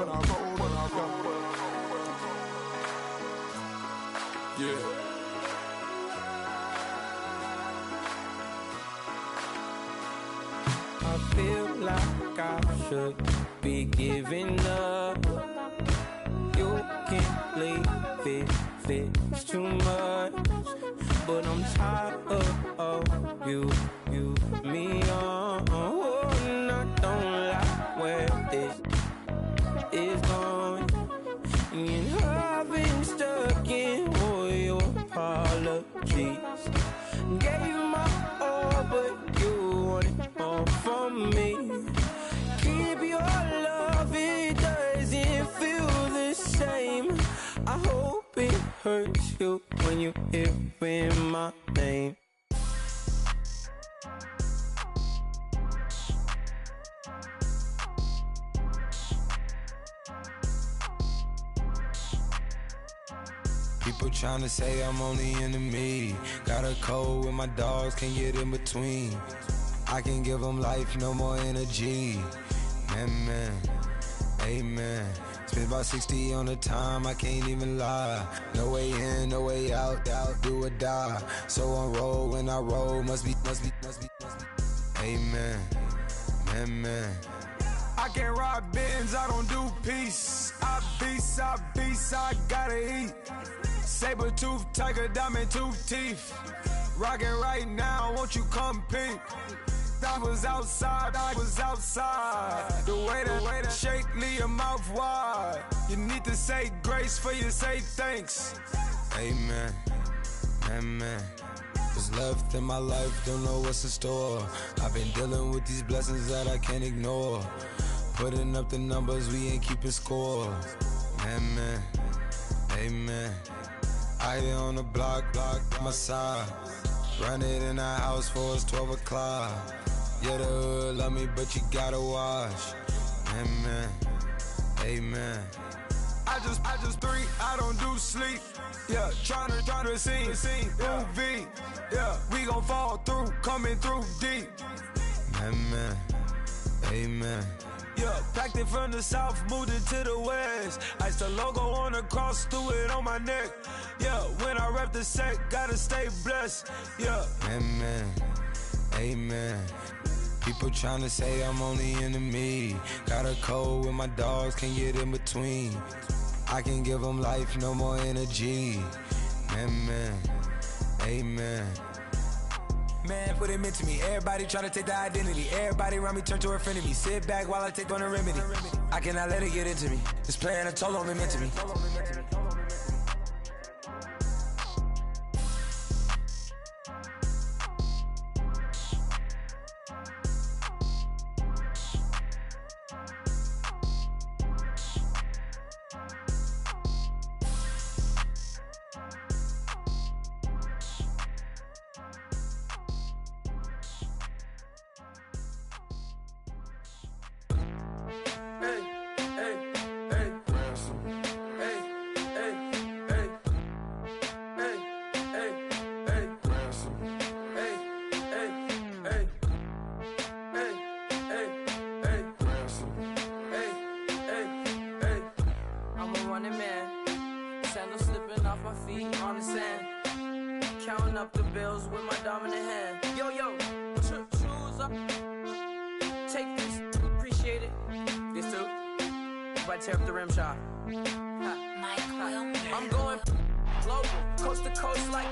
Speaker 14: Yeah.
Speaker 5: I feel like I should be giving up. You can't leave it, it's too much. But I'm tired of you, me on. And I don't like where this is going. And I've been stuck in all your apologies. Gave my all, but you wanted more from me. Keep your love, it doesn't feel the same. I hope it hurts you when you hear my name.
Speaker 15: People tryna say I'm on the enemy. Got a code with my dogs, can't get in between. I can give them life, no more energy. Man, amen. Spent about 60 on the time, I can't even lie. No way in, no way out, do or die. So on roll, when I roll, must be. Amen, man.
Speaker 12: I can't rob Benz, I don't do peace. I beast, I gotta eat. Saber tooth, tiger, diamond tooth teeth. Rockin' right now, won't you come peep? I was outside. The way that shake, leave your mouth wide. You need to say grace for you say thanks.
Speaker 15: Amen, what's left in my life, don't know what's in store. I've been dealing with these blessings that I can't ignore. Putting up the numbers, we ain't keeping score. Amen. I here on the block, my side. Run it in the house for us 12 o'clock. Yeah, the hood love me, but you gotta watch. Amen.
Speaker 12: I just three, I don't do sleep. Yeah, tryna see movie. Yeah, we gon' fall through, coming through deep.
Speaker 15: Amen. Yeah, packed it from the south, moved it to the west. Iced the logo on the cross, threw it on my neck. Yeah, when I rep the set, gotta stay blessed. Yeah. Amen, amen. People tryna say I'm on the enemy. Got a code with my dogs, can't get in between. I can give them life, no more energy. Amen, amen. Man, what it meant to me. Everybody try to take the identity. Everybody around me turn to a friend of me. Sit back while I take on a remedy. I cannot let it get into me. It's playing a toll on me, meant to me.
Speaker 13: Tear up the rim shot. I'm going global, coast to coast like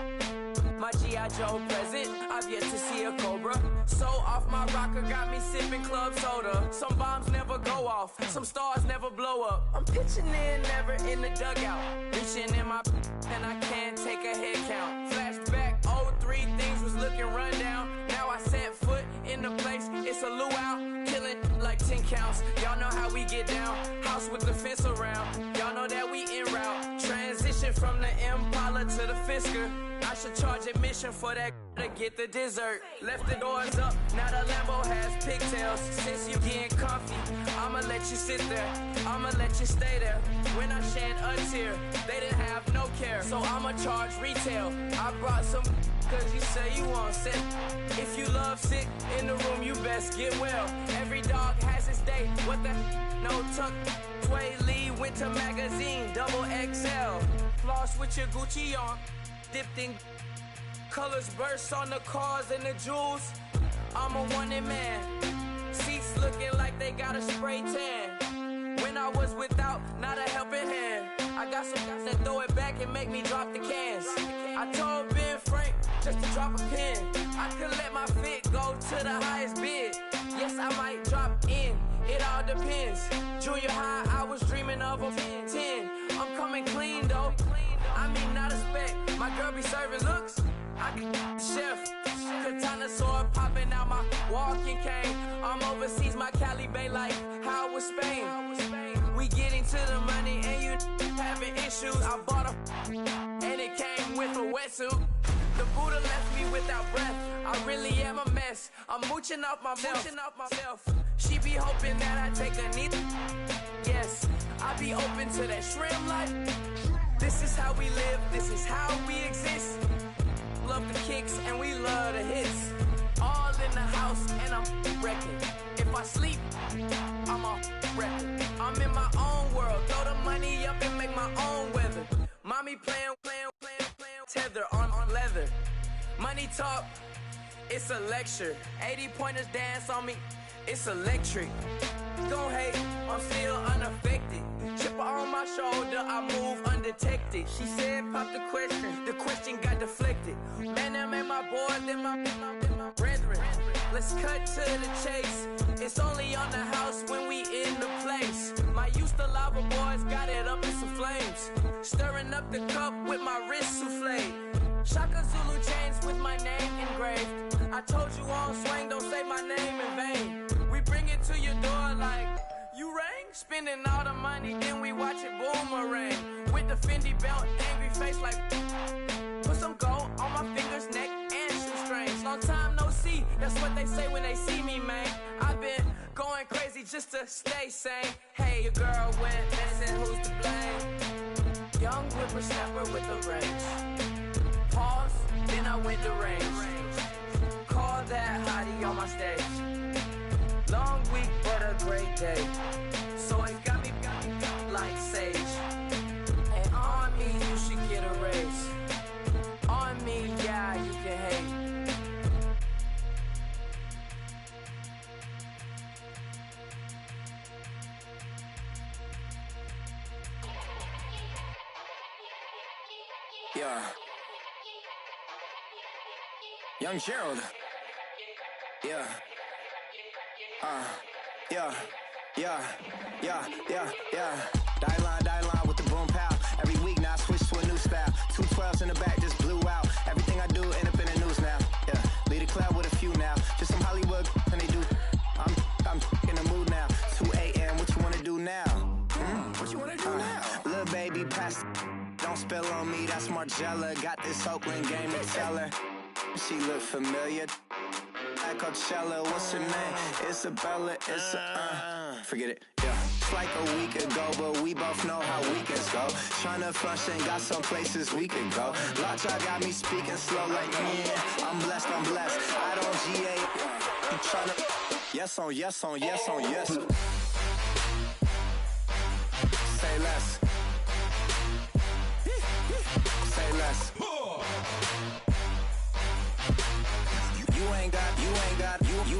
Speaker 13: my G.I. Joe present. I've yet to see a Cobra. So off my rocker, got me sipping club soda. Some bombs never go off, some stars never blow up. I'm pitching in, never in the dugout. Reaching in my and I can't take a head count. Flashback, 03, things was looking run down. Now I set foot in the place, it's a luau. Killing like 10 counts, y'all know how we get down. House with the fence around, y'all know that we en route. Transition from the Impala to the Fisker. I should charge admission for that to get the dessert. Left the doors up, now the Lambo has pigtails. Since you getting comfy, I'ma let you sit there, I'ma let you stay there. When I shed a tear, they didn't have no care, so I'ma charge retail. I brought some cause you say you want sick. If you love sick in the room, you best get well. Every dog has its day, what the no tuck. Sway Lee, Winter Magazine, double XL. Floss with your Gucci on, dipped in colors burst on the cars and the jewels. I'm a wanted man, seats looking like they got a spray tan. When I was without, not a helping hand. I got some guys that throw it back and make me drop the cans. I told Ben Frank just to drop a pin. I could let my fit go to the highest bid. Yes, I might drop in, it all depends. Junior high, I was dreaming of a 10. I'm coming clean though, I mean not a spec. My girl be serving looks, I can chef. Katana sword popping out my walking cane. I'm overseas, my Cali Bay like how was Spain. We getting to the money and you having issues. I bought a and it came with a wetsuit. The Buddha left me without breath. I really am a mess. I'm mooching off myself. She be hoping that I take a knee. Yes, I be open to that shrimp life. This is how we live. This is how we exist. Love the kicks and we love the hits. All in the house and I'm wrecking. If I sleep, I'm a wrecking. I'm in my own world. Throw the money up and make my own weather. Mommy playing tether on leather. Money talk, it's a lecture. 80 pointers dance on me, it's electric. Don't hate, I'm still unaffected. Chipper on my shoulder, I move undetected. She said pop the question got deflected. Man, them ain't my boys, them my brethren. Let's cut to the chase. It's only on the house when we in the place. My used to lava boys got it up in some flames. Stirring up the cup with my wrist souffle. Shaka Zulu chains with my name engraved. I told you on swing, don't say my name in vain. We bring it to your door like, you rang? Spending all the money, then we watch it boomerang. With the Fendi belt, angry face like, put some gold on my fingers, neck, and shoestrings. Long time no see, that's what they say when they see me, man. I've been going crazy just to stay sane. Hey, your girl went missing, who's to blame? Young whippersnapper with the range. Pause, then I went to range. Call that hottie on my stage. Long week, but a great day.
Speaker 16: Young Gerald. Yeah. Die line with the boom pow. Every week now I switch to a new style. 212s in the back just blew out. Everything I do end up in the news now. Yeah, lead a club with a few now. Just some Hollywood and they do. I'm in the mood now. 2 a.m. What you wanna do now? What you wanna do now? Little baby, pass. Don't spill on me. That's Margella. Got this Oakland game to tell her. She look familiar. Like Coachella, what's her name? Isabella, forget it, yeah. It's like a week ago, but we both know how weekends go. Tryna function, got some places we could go. Lockjaw got me speaking slow like, yeah, I'm blessed. I don't GA, I'm tryna, yes on yes. Say less. Say less.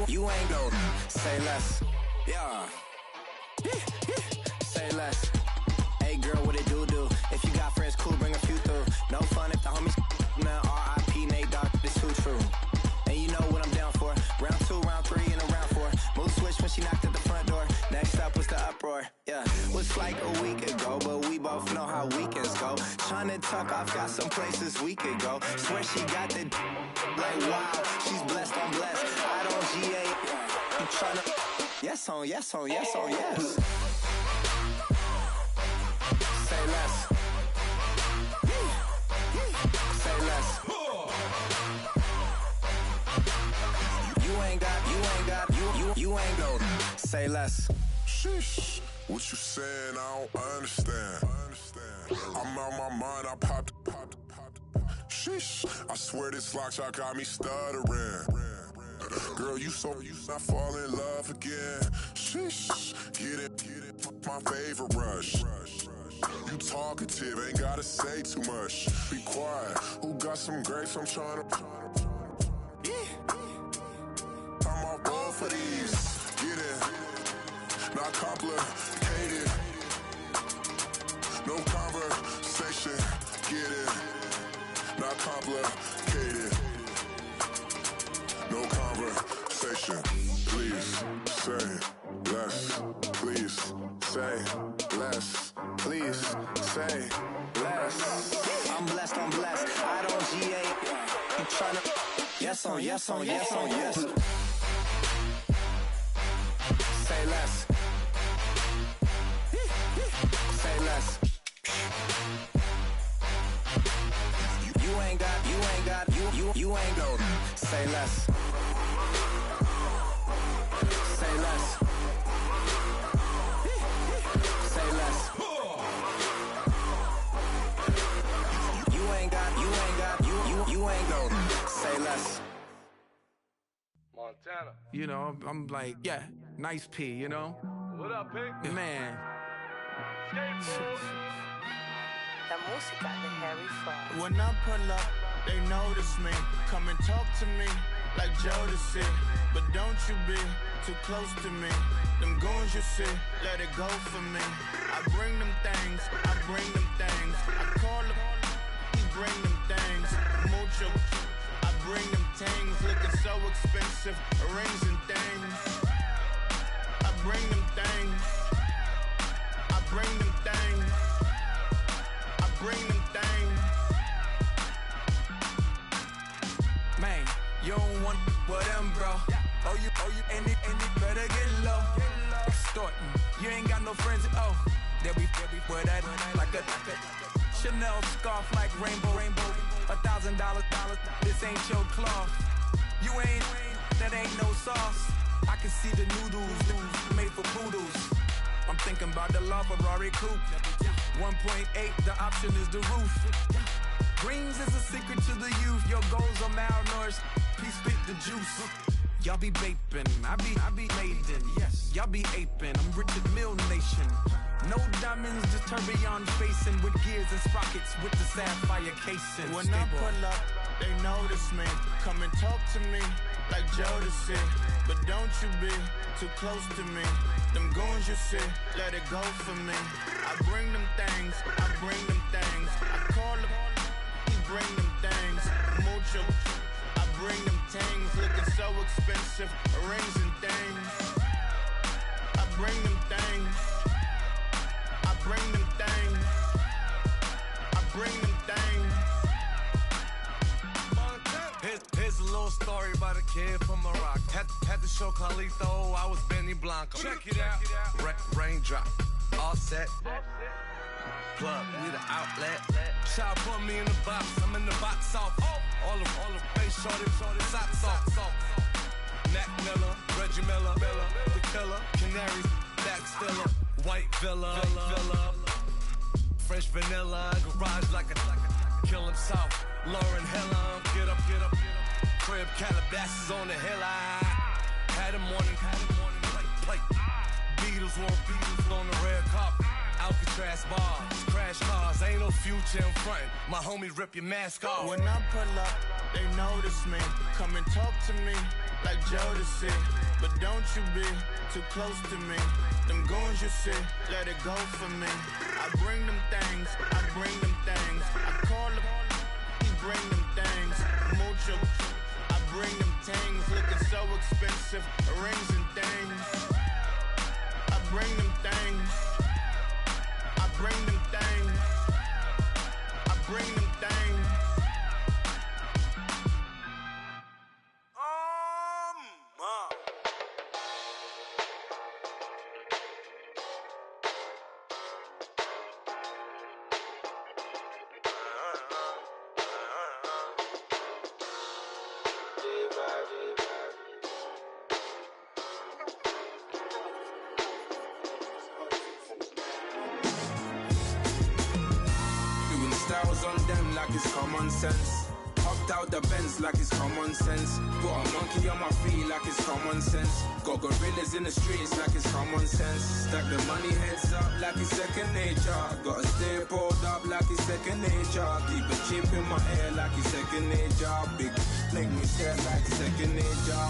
Speaker 16: You ain't go. Say less. Yeah. Say less. Hey girl, what it do? If you got friends, cool, bring a few through. No fun if the homies now. R.I.P. Nate Dogg, this too true. And you know what I'm down for. Round 2, round 3, and a round 4. Mood switch when she knocked at the front door. Next up was the uproar. Yeah, was like a week ago, but we both know how weekends go. Tryna tuck off, got some places we could go. Swear she got the like wow, she's blessed, I'm blessed. I don't GA, I'm tryna yes on yes. Say less. Say less. You ain't go. Say less.
Speaker 17: Sheesh, what you saying? I don't understand. I'm out my mind. I popped. Sheesh, I swear this lockjaw got me stuttering. Girl, you not fall in love again. Sheesh, get it, my favorite rush. You talkative, ain't gotta say too much. Be quiet. Who got some grapes? I'm tryna. I'm off both of these. Get it, not complicated. No conversation. Get it, not complicated. No conversation. Please say less. Please say less. Please say less.
Speaker 16: I'm blessed. I don't GA. I'm tryna yes on yes. Say less. Say less. You ain't go. Say less. Say less. Say less. You ain't go. Say less.
Speaker 12: Montana. You know, I'm like, yeah, nice P, you know? What up, P? Man.
Speaker 18: When I pull up, they notice me. Come and talk to me like Jodeci. But don't you be too close to me. Them goons you see, let it go for me. I bring them things. I call them, he bring them things. Mucho, I bring them things. Looking so expensive, rings and things. I bring them things. I bring them things. Bring them things.
Speaker 8: Man, you don't want with them, bro. Oh, you, and it better get low. Extorting, you ain't got no friends. Oh, they'll be for that like a Chanel scarf like rainbow. $1,000. This ain't your cloth. You ain't, that ain't no sauce. I can see the noodles made for poodles. I'm thinking about the La Ferrari coupe. 1.8, the option is the roof. Greens is a secret to the youth. Your goals are malnourished. Please spit the juice. Y'all be vaping, I be laden. Yes, y'all be aping. I'm Richard Mill Nation. No diamonds, just tourbillon facing with gears and sprockets with the sapphire casing.
Speaker 18: When I pull up, they notice me. Come and talk to me like Jodeci. But don't you be too close to me. Them goons you see, let it go for me. I bring them things. I call them, he bring them things. Mucho, I bring them
Speaker 19: little story about a kid from Morocco. Had to show Carlito I was Benny Blanco. Check it out. Raindrop, all set. Plug, we the outlet. Shot put me in the box. I'm in the box off. All the face shorty, socks off. Mac Miller, Reggie Miller, the killer, Canaries, Back Stiller, White Villa, French vanilla, garage like a kill himself. Lauren Hiller, get up. Crib Calabasas on the hill. I had a morning plate. Beatles on the red carpet. Alcatraz bars, crash cars, ain't no future in front. My homies rip your mask off.
Speaker 18: When I pull up, they notice me. Come and talk to me like Jodeci. But don't you be too close to me. Them goons you see, let it go for me. I bring them things, I call them, he bring them things. Mucho, I bring them things. Looking so expensive, rings and things. I bring them things. Bring them things. I bring them things.
Speaker 15: It's common sense. Hopped out the Benz like it's common sense. Put a monkey on my feet like it's common sense. Got gorillas in the streets like it's common sense. Stack the money heads up like it's second nature. Gotta stay pulled up like it's second nature. Keep a chip in my hair like it's second nature. Big make me stare like second nature.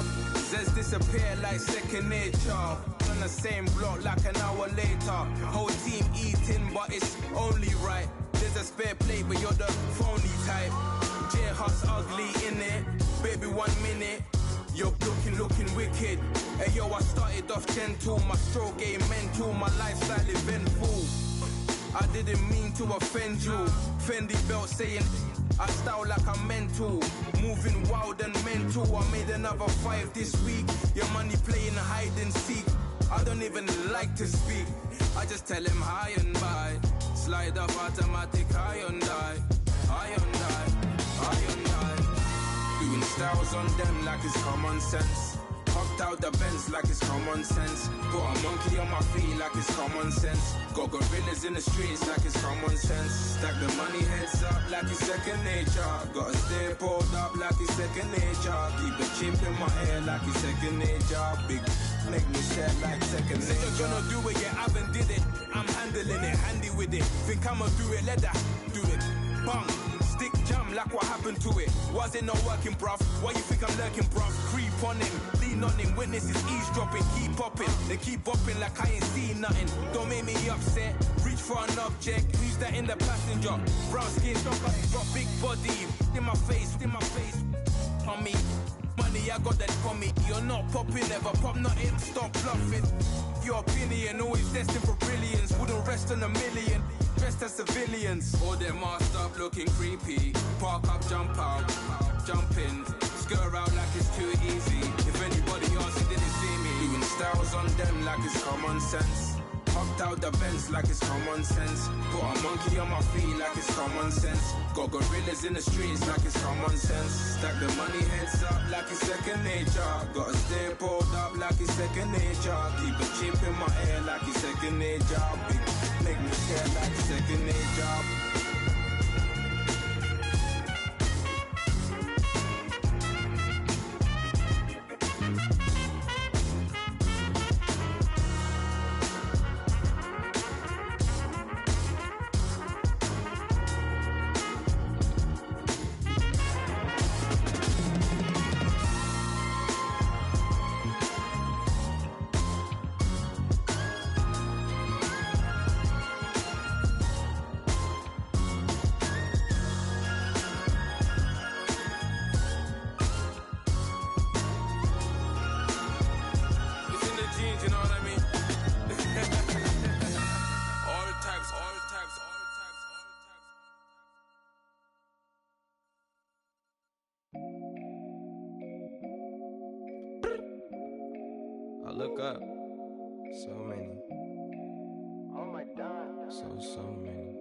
Speaker 15: Says disappear like second nature. On the same block like an hour later. Whole team eating but it's only right. There's a spare plate, but you're the phony type. J-Hut's ugly, innit? Baby, 1 minute. You're looking wicked. Hey, yo, I started off gentle. My stroke game mental. My lifestyle eventful. I didn't mean to offend you. Fendi belt saying I style like I'm mental. Moving wild and mental. I made another 5 this week. Your money playing hide and seek. I don't even like to speak. I just tell him hi and bye. Slide up automatic, Hyundai. Doing styles on them like it's common sense. Hopped out the Benz like it's common sense. Put a monkey on my feet like it's common sense. Got gorillas in the streets like it's common sense. Stack the money heads up like it's second nature. Gotta stay pulled up like it's second nature. Keep the chip in my hair like it's second nature. Big make me stare like second nature. You're gonna do it, yeah, I haven't did it. I'm handling it, handy with it. Think I'ma do it, let that do it. Bang, stick jam like what happened to it. Was it not working, bruv? Why you think I'm lurking, bruv? Creep on him, lean on him, witnesses eavesdropping. Keep popping, they keep bopping like I ain't seen nothing. Don't make me upset, reach for an object. Who's that in the passenger? Brown skin, got big body. In my face, on me. Money, I got that for me. You're not popping, never pop nothing. Stop bluffing. Your opinion, always destined for brilliance. Wouldn't rest on a million. Dressed as civilians. All them masked up looking creepy. Park up, jump out, jump in. Skirt out like it's too easy. If anybody else didn't see me. Doing styles on them like it's common sense. Hopped out the Benz like it's common sense. Put a monkey on my feet like it's common sense. Got gorillas in the streets like it's common sense. Stack the money heads up like it's second nature. Gotta stay pulled up like it's second nature. Keep a chip in my hair like it's second nature. Big make me stare like second nature. look up. So many.
Speaker 16: Oh my God.
Speaker 15: So many.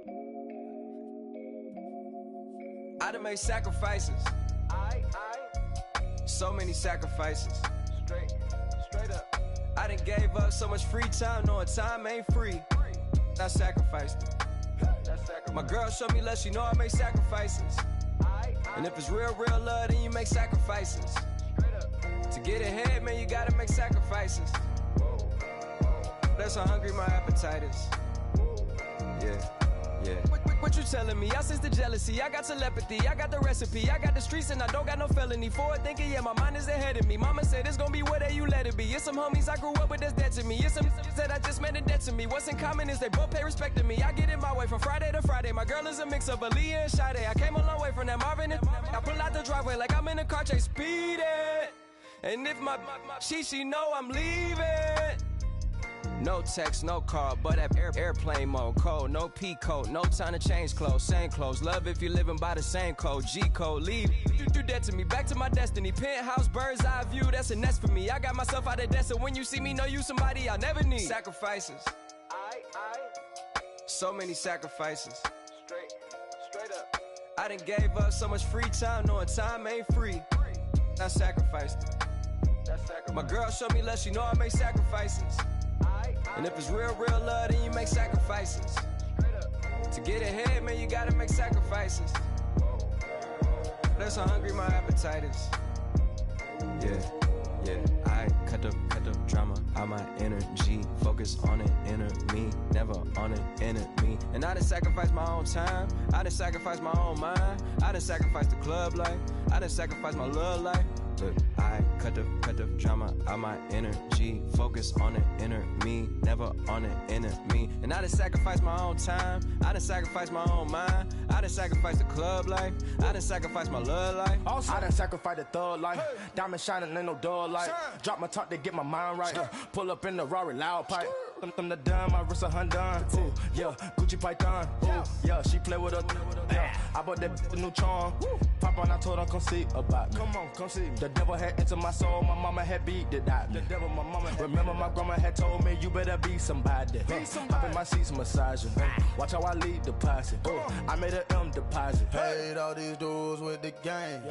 Speaker 15: I done made sacrifices. So many sacrifices.
Speaker 16: Straight up.
Speaker 15: I done gave up so much free time, knowing time ain't free. I sacrificed it. My girl showed me love, she know I make sacrifices. And if it's real love, then you make sacrifices. To get ahead, man, you gotta make sacrifices. That's how hungry my appetite is. Yeah. What you telling me? I sense the jealousy, I got telepathy, I got the recipe, I got the streets and I don't got no felony. Forward thinking, yeah, my mind is ahead of me. Mama said it's gonna be whatever you let it be. It's some homies I grew up with that's dead to me. It's some that I just met and dead to me. What's in common is they both pay respect to me. I get in my way from Friday to Friday. My girl is a mix of Aaliyah and Sade. I came a long way from that Marvin and I pull out the driveway like I'm in a car chase speeding. And if my she know I'm leaving. No text, no call, but at airplane mode. Code, no P code, no time to change clothes. Same clothes, love if you're living by the same code. G code, leave. You do that to me, back to my destiny. Penthouse, bird's eye view, that's a nest for me. I got myself out of debt, so when you see me, know you somebody I'll never need. Sacrifices. So many sacrifices.
Speaker 16: Straight up.
Speaker 15: I done gave up so much free time, knowing time ain't free. I sacrificed it. My girl showed me love, she know I make sacrifices. And if it's real love, then you make sacrifices. To get ahead, man, you gotta make sacrifices. That's how hungry my appetite is. Yeah. I cut the drama out my energy. Focus on it, inner me, never on it, enemy. And I done sacrifice my own time. I done sacrifice my own mind. I done sacrifice the club life. I done sacrifice my love life. Look, I cut the drama out my energy. Focus on it, inner me, never on it, enemy. And I done sacrifice my own time. I done sacrifice my own mind. I done sacrifice the club life. I done sacrifice my love life.
Speaker 20: Also, I done sacrifice the thug life. Diamond shining, ain't no dull light. Drop my top to get my mind right. Pull up in the Rari loud pipe. Them the dime, my wrist a Hyundai. Ooh, yeah, Gucci Python. Ooh, yeah, she play with her. Yeah, I bought that new charm. Pop on, I told her come see about me. Come on, come see me. The devil had entered my soul, my mama had beat it out. The devil, my mama. Remember my grandma had told me you better be somebody. Hop in my seats, massaging. Watch how I lead the posse. I made a M deposit.
Speaker 6: Paid all these dues with the game.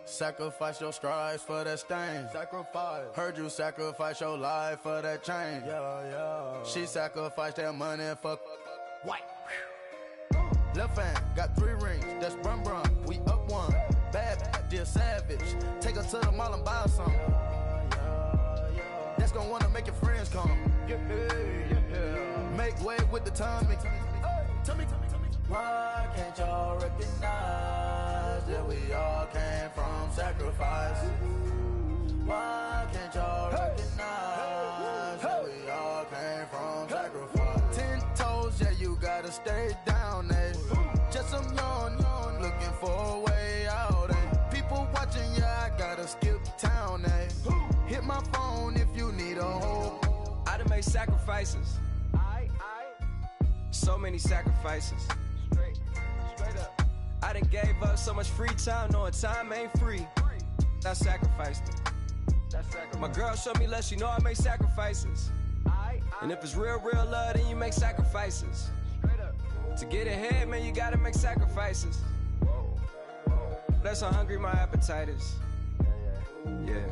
Speaker 6: Sacrifice your strides for that stain.
Speaker 20: Sacrifice.
Speaker 6: Heard you sacrifice your life for that change. She sacrificed that money for
Speaker 20: white.
Speaker 6: Left hand got 3 rings. That's brum brum. We up one. Bad, dear savage. Take her to the mall and buy some. That's gonna wanna make your friends come. Make way with the timing. Tell me. Why can't y'all recognize that we all came from sacrifice? Why can't y'all recognize that we all came from sacrifice? 10 toes, yeah, you gotta stay down, eh? Just some yawn, looking for a way out, eh? People watching, yeah, I gotta skip town, eh? Hit my phone if you need a hold.
Speaker 15: I done made sacrifices. So many sacrifices.
Speaker 16: Straight up.
Speaker 15: I done gave up so much free time, knowing time ain't free. I sacrificed it. My girl showed me love, she know I make sacrifices. And if it's real love, then you make sacrifices. To get ahead, man, you gotta make sacrifices. That's how hungry my appetite is. Yeah.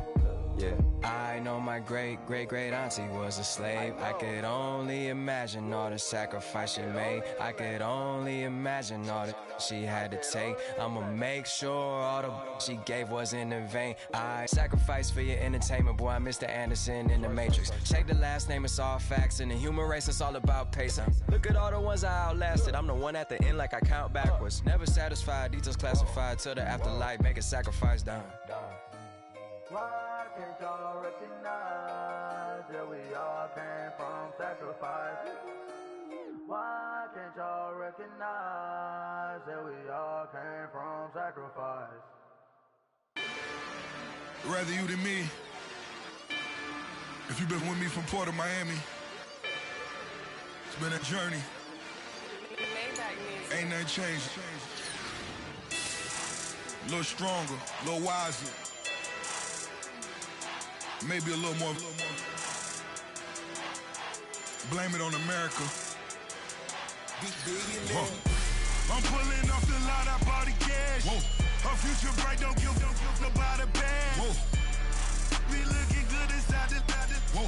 Speaker 15: I know my great auntie was a slave. I could only imagine all the sacrifice she made. I could only imagine all that she had to take. I'ma make sure all the she gave wasn't in vain. I sacrificed for your entertainment, boy. I'm Mr. Anderson in the Matrix. Check the last name, it's all facts. In the human race, it's all about pacing. Look at all the ones I outlasted. I'm the one at the end like I count backwards. Never satisfied, details classified till the afterlife. Make a sacrifice down.
Speaker 6: Why can't y'all recognize that we all came from sacrifice? Why can't y'all recognize that we all came from sacrifice?
Speaker 17: Rather you than me. If you've been with me from Port of Miami, it's been a journey. Ain't nothing changed. A little stronger, a little wiser. maybe a little more. Blame it on America. I'm pulling off the lot, I bought the cash. Whoa. Her future bright, don't give nobody bad. Whoa. Be looking good inside the. Whoa.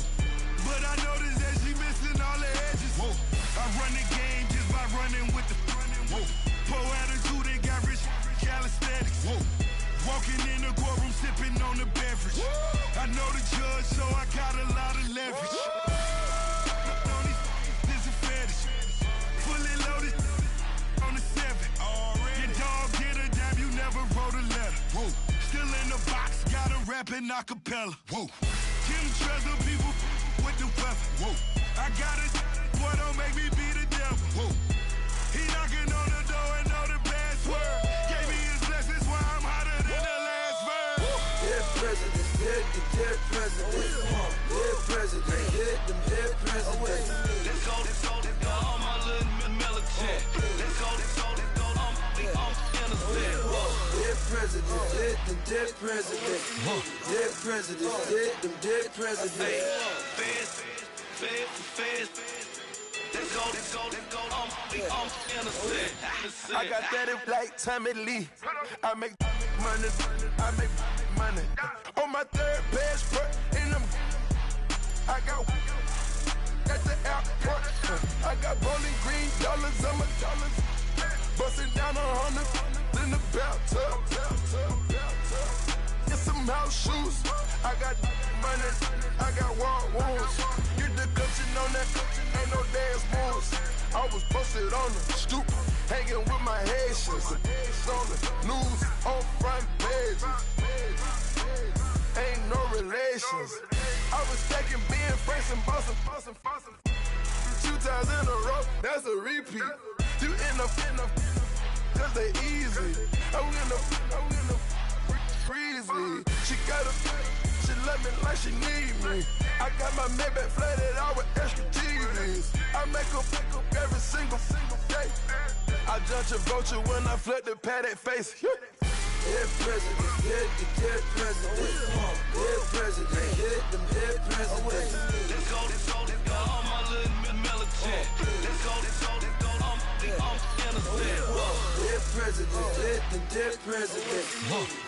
Speaker 17: But I noticed that she missing all the edges. Whoa. I run the game just by running with the. Whoa. Poor attitude, they got rich calisthenics. Whoa. Walking in the courtroom, sipping on the beverage. Whoa. I know the judge, so I got a lot of leverage. This is a fetish. Fully loaded on the 7. Your dog did a dab, you never wrote a letter. Whoa. Still in the box, got a rapping acapella. Whoa. Kim Treasure, people with the weapon. Whoa. I got it, boy, don't make me be the devil. Whoa. He knocking on the door and know the password. Gave me his blessings while I'm hotter than the last verse.
Speaker 5: Dead president, dead president. Dead president, dead president.
Speaker 19: Let's go, all my little militant. Let's go, I'm innocent.
Speaker 5: Dead president, dead president. Dead president, dead president. Feds. Let's go, I'm innocent.
Speaker 14: I got that in like Tommy Lee. I make money. On my third passport, in them, I got at the airport. I got bowling green dollars on my dollars. Busting down 100 in the bathtub. Get some house shoes. I got money. I got war wounds. Get the coaching on that. Ain't no dance moves. I was posted on the stoop, hanging with my Haitians. On the news, on front pages. Ain't no relations. I was stacking being friends and bossing. 2 times in a row, that's a repeat. You end up, cause they easy. I'm gonna freezy. She love me like she need me. I got my Maybach flooded out with extra TVs. I make up every single day. I judge a vulture when I flip the Paddock face.
Speaker 5: Dead president, dead president. Dead president, dead president.
Speaker 19: Let's go, all my little militant. Let's go, I'm innocent.
Speaker 5: Dead president, dead president.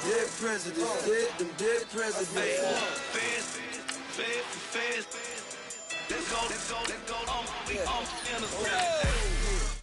Speaker 5: Dead president, dead president.
Speaker 19: Feds. Let's go, I'm innocent.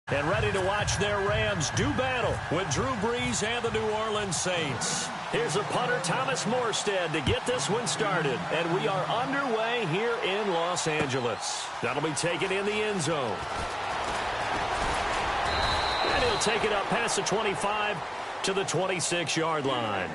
Speaker 2: And ready to watch their Rams do battle with Drew Brees and the New Orleans Saints. Here's a punter, Thomas Morstead, to get this one started. And we are underway here in Los Angeles. That'll be taken in the end zone. And he'll take it up past the 25 to the 26-yard line.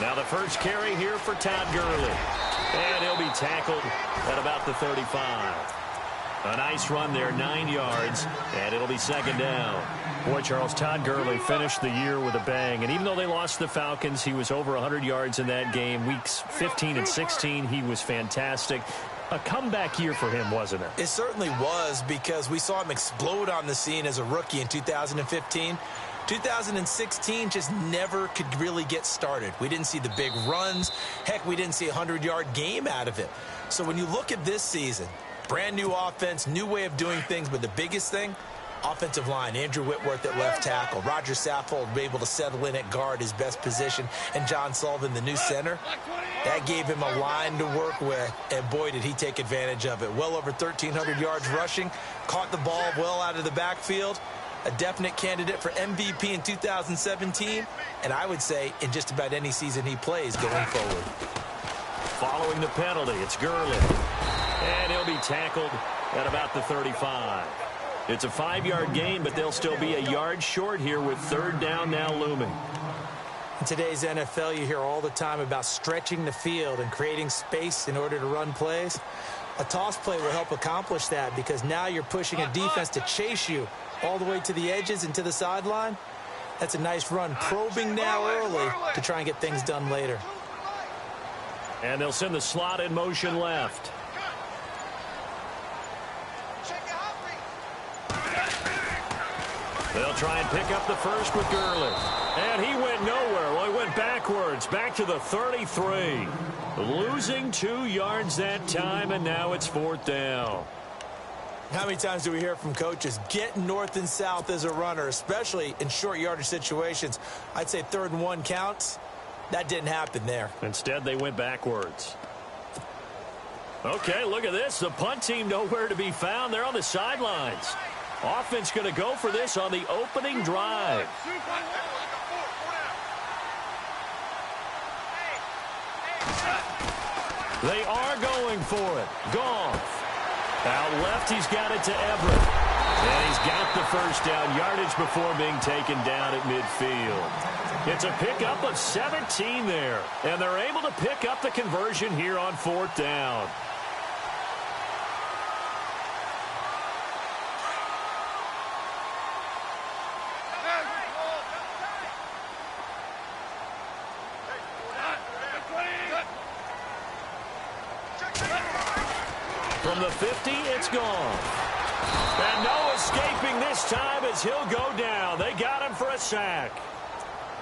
Speaker 2: Now the first carry here for Todd Gurley. And he'll be tackled at about the 35. A nice run there, 9 yards, and it'll be second down. Boy, Charles, Todd Gurley finished the year with a bang. And even though they lost the Falcons, he was over 100 yards in that game. Weeks 15 and 16, he was fantastic. A comeback year for him, wasn't it?
Speaker 3: It certainly was, because we saw him explode on the scene as a rookie in 2015. 2016 just never could really get started. We didn't see the big runs. Heck, we didn't see a 100-yard game out of it. So when you look at this season, brand new offense, new way of doing things, but the biggest thing, offensive line. Andrew Whitworth at left tackle. Roger Saffold able to settle in at guard, his best position, and John Sullivan, the new center. That gave him a line to work with, and boy, did he take advantage of it. Well over 1,300 yards rushing, caught the ball well out of the backfield. A definite candidate for MVP in 2017, and I would say in just about any season he plays going forward.
Speaker 2: Following the penalty, it's Gurley. And he'll be tackled at about the 35. It's a 5-yard gain, but they'll still be a yard short here with third down now looming.
Speaker 3: In today's NFL, you hear all the time about stretching the field and creating space in order to run plays. A toss play will help accomplish that, because now you're pushing a defense to chase you all the way to the edges and to the sideline. That's a nice run, probing now early to try and get things done later.
Speaker 2: And they'll send the slot in motion left. They'll try and pick up the first with Gurley. And he went nowhere. Well, he went backwards, back to the 33. Losing 2 yards that time, and now it's fourth down.
Speaker 3: How many times do we hear from coaches, get north and south as a runner, especially in short yardage situations? I'd say 3rd and 1 counts. That didn't happen there.
Speaker 2: Instead, they went backwards. Okay, look at this. The punt team nowhere to be found. They're on the sidelines. Offense going to go for this on the opening drive. They are going for it. Goff. Out left, he's got it to Everett. And he's got the first down yardage before being taken down at midfield. It's a pickup of 17 there. And they're able to pick up the conversion here on fourth down. From the 50, it's gone. And no escaping this time as he'll go down. They got him for a sack.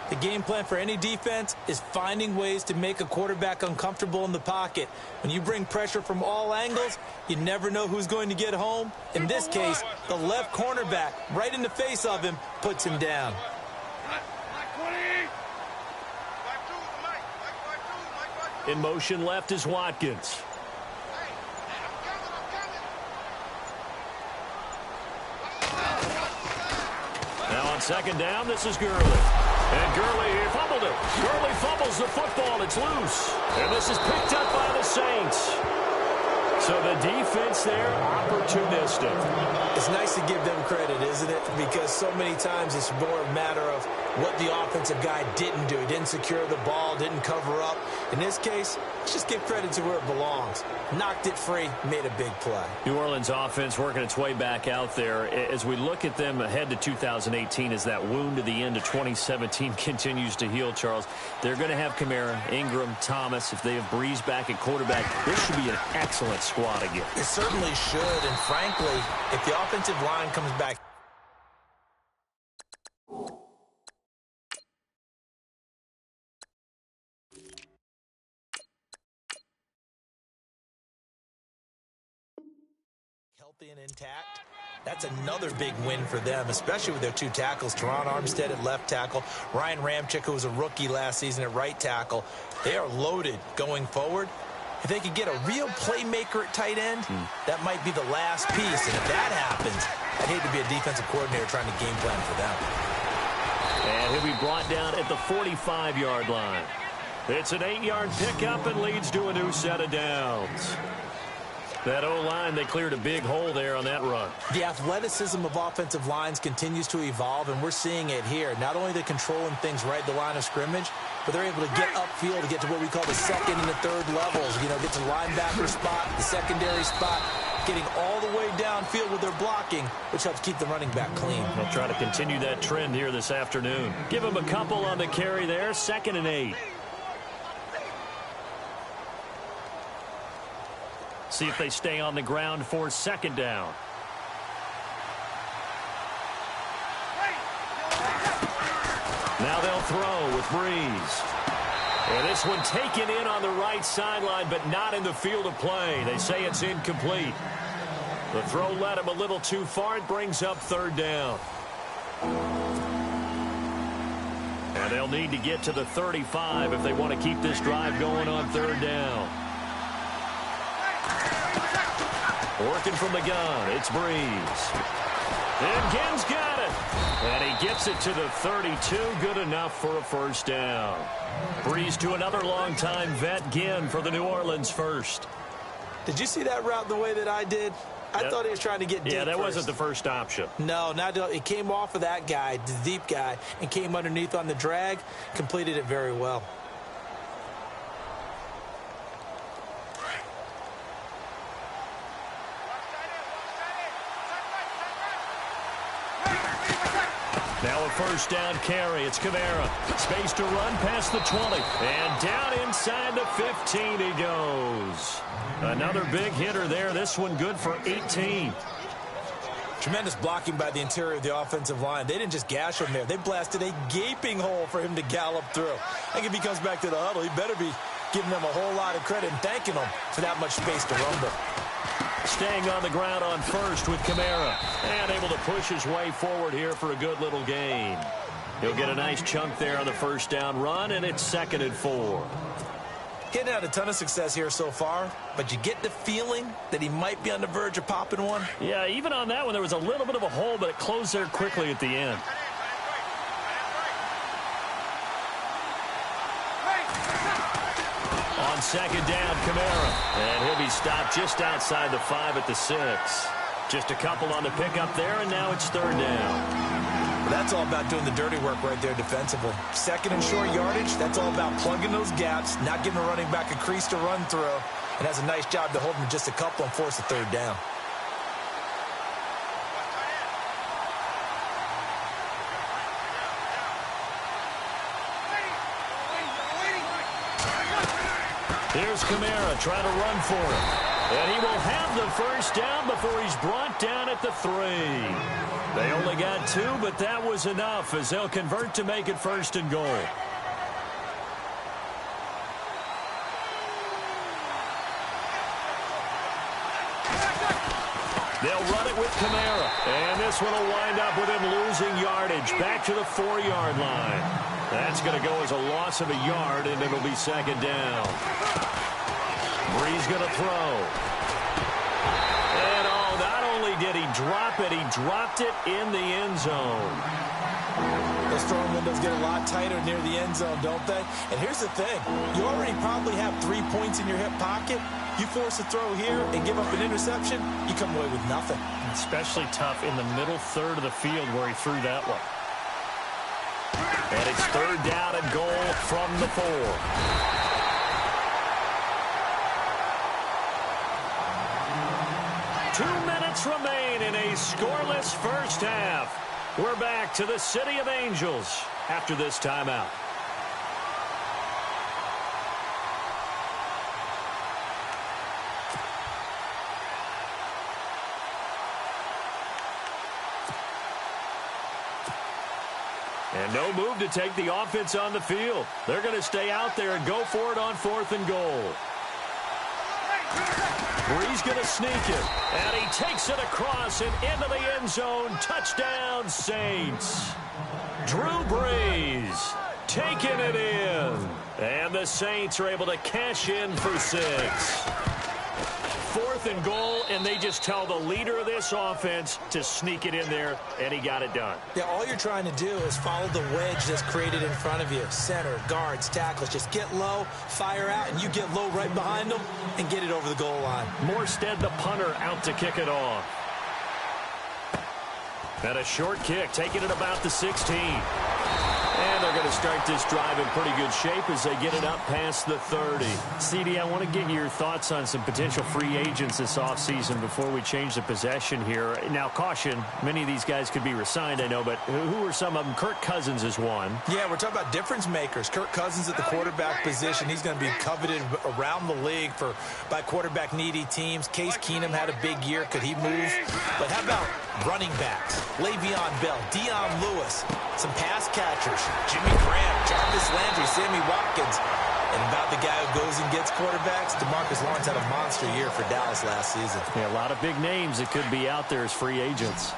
Speaker 3: The game plan for any defense is finding ways to make a quarterback uncomfortable in the pocket. When you bring pressure from all angles, you never know who's going to get home. In this case, the left cornerback, right in the face of him, puts him down.
Speaker 2: In motion left is Watkins. Now on second down, this is Gurley. And Gurley, he fumbled it. Gurley fumbles the football. It's loose. And this is picked up by the Saints. So the defense there, opportunistic.
Speaker 3: It's nice to give them credit, isn't it? Because so many times it's more a matter of what the offensive guy didn't do. He didn't secure the ball, didn't cover up. In this case, let's just give credit to where it belongs. Knocked it free, made a big play.
Speaker 2: New Orleans offense working its way back out there. As we look at them ahead to 2018, as that wound at the end of 2017 continues to heal, Charles, they're going to have Kamara, Ingram, Thomas. If they have Breeze back at quarterback, this should be an excellent squad again.
Speaker 3: It certainly should, and frankly, if the offensive line comes back. Healthy and intact, that's another big win for them, especially with their 2 tackles. Teron Armstead at left tackle, Ryan Ramczyk, who was a rookie last season, at right tackle. They are loaded going forward. If they could get a real playmaker at tight end, that might be the last piece. And if that happens, I'd hate to be a defensive coordinator trying to game plan for them.
Speaker 2: And he'll be brought down at the 45-yard line. It's an 8-yard pickup and leads to a new set of downs. That O-line, they cleared a big hole there on that run.
Speaker 3: The athleticism of offensive lines continues to evolve, and we're seeing it here. Not only are they controlling things right at the line of scrimmage, but they're able to get upfield to get to what we call the second and the third levels. You know, get to the linebacker spot, the secondary spot, getting all the way downfield with their blocking, which helps keep the running back clean.
Speaker 2: They'll try to continue that trend here this afternoon. Give them a couple on the carry there, 2nd and 8. See if they stay on the ground for 2nd down. Now they'll throw with Breeze. And this one taken in on the right sideline, but not in the field of play. They say it's incomplete. The throw led him a little too far. It brings up 3rd down. And they'll need to get to the 35 if they want to keep this drive going on 3rd down. Working from the gun, it's Breeze. And Ginn's got it. And he gets it to the 32. Good enough for a 1st down. Breeze to another longtime vet, Ginn, for the New Orleans first.
Speaker 3: Did you see that route the way that I did? I thought he was trying to get deep.
Speaker 2: Yeah, that wasn't the first option.
Speaker 3: No, it came off of that guy, the deep guy, and came underneath on the drag. Completed it very well.
Speaker 2: Now a 1st down carry. It's Kamara. Space to run past the 20. And down inside the 15 he goes. Another big hitter there. This one good for 18.
Speaker 3: Tremendous blocking by the interior of the offensive line. They didn't just gash him there. They blasted a gaping hole for him to gallop through. I think if he comes back to the huddle, he better be giving them a whole lot of credit and thanking them for that much space to rumble.
Speaker 2: Staying on the ground on 1st with Kamara. And able to push his way forward here for a good little gain. He'll get a nice chunk there on the 1st down run, and it's 2nd and 4.
Speaker 3: Getting had a ton of success here so far, but you get the feeling that he might be on the verge of popping one.
Speaker 2: Yeah, even on that one, there was a little bit of a hole, but it closed there quickly at the end. On 2nd down, Kamara. And he'll be stopped just outside the 5 at the 6. Just a couple on the pickup there, and now it's 3rd down.
Speaker 3: That's all about doing the dirty work right there defensively. 2nd and short yardage, that's all about plugging those gaps, not giving a running back a crease to run through. And has a nice job to hold him just a couple and force a 3rd down.
Speaker 2: Here's Kamara trying to run for it. And he will have the 1st down before he's brought down at the 3. They only got 2, but that was enough as they'll convert to make it 1st and goal. They'll run it with Kamara. And this one will wind up with him losing yardage back to the 4-yard line. That's going to go as a loss of a yard, and it'll be 2nd down. Breeze going to throw. And not only did he drop it, he dropped it in the end zone.
Speaker 3: Those throwing windows get a lot tighter near the end zone, don't they? And here's the thing. You already probably have 3 points in your hip pocket. You force a throw here and give up an interception, you come away with nothing.
Speaker 2: Especially tough in the middle 3rd of the field where he threw that one. And it's 3rd down and goal from the 4. Remain in a scoreless first half. We're back to the City of Angels after this timeout. And no move to take the offense on the field. They're going to stay out there and go for it on 4th and goal. Breeze going to sneak it, and he takes it across and into the end zone. Touchdown, Saints. Drew Brees taking it in, and the Saints are able to cash in for 6. 4th and goal, and they just tell the leader of this offense to sneak it in there, and he got it done.
Speaker 3: Yeah, all you're trying to do is follow the wedge that's created in front of you. Center, guards, tackles. Just get low, fire out, and you get low right behind them and get it over the goal line.
Speaker 2: Morstead, the punter, out to kick it off. And a short kick, taking it about the 16. And they're going to start this drive in pretty good shape as they get it up past the 30. CD, I want to get your thoughts on some potential free agents this offseason before we change the possession here. Now, caution, many of these guys could be resigned, I know, but who are some of them? Kirk Cousins is one.
Speaker 3: Yeah, we're talking about difference makers. Kirk Cousins at the quarterback position. He's going to be coveted around the league by quarterback-needy teams. Case Keenum had a big year. Could he move? But how about running backs? Le'Veon Bell, Dion Lewis, some pass catchers. Jimmy Graham, Jarvis Landry, Sammy Watkins. And about the guy who goes and gets quarterbacks, DeMarcus Lawrence had a monster year for Dallas last season.
Speaker 2: Yeah, a lot of big names that could be out there as free agents.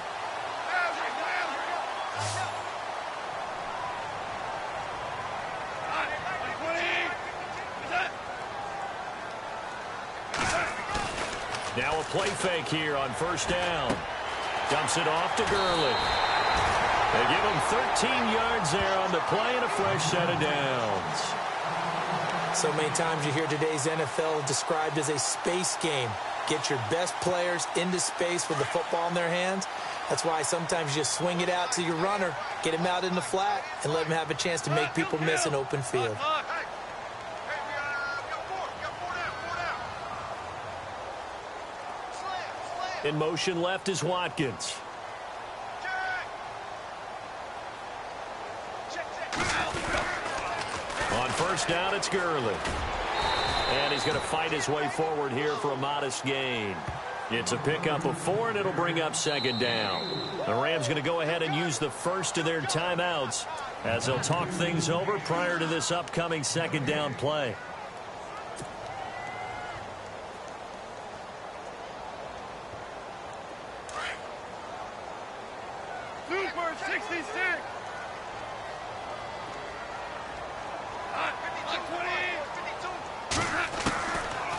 Speaker 2: Now a play fake here on 1st down. Dumps it off to Gurley. They give him 13 yards there on the play and a fresh set of downs.
Speaker 3: So many times you hear today's NFL described as a space game. Get your best players into space with the football in their hands. That's why sometimes you swing it out to your runner, get him out in the flat, and let him have a chance to make people miss an open field.
Speaker 2: In motion left is Watkins. On 1st down, it's Gurley. And he's going to fight his way forward here for a modest gain. It's a pickup of 4, and it'll bring up 2nd down. The Rams going to go ahead and use the first of their timeouts as they'll talk things over prior to this upcoming 2nd down play.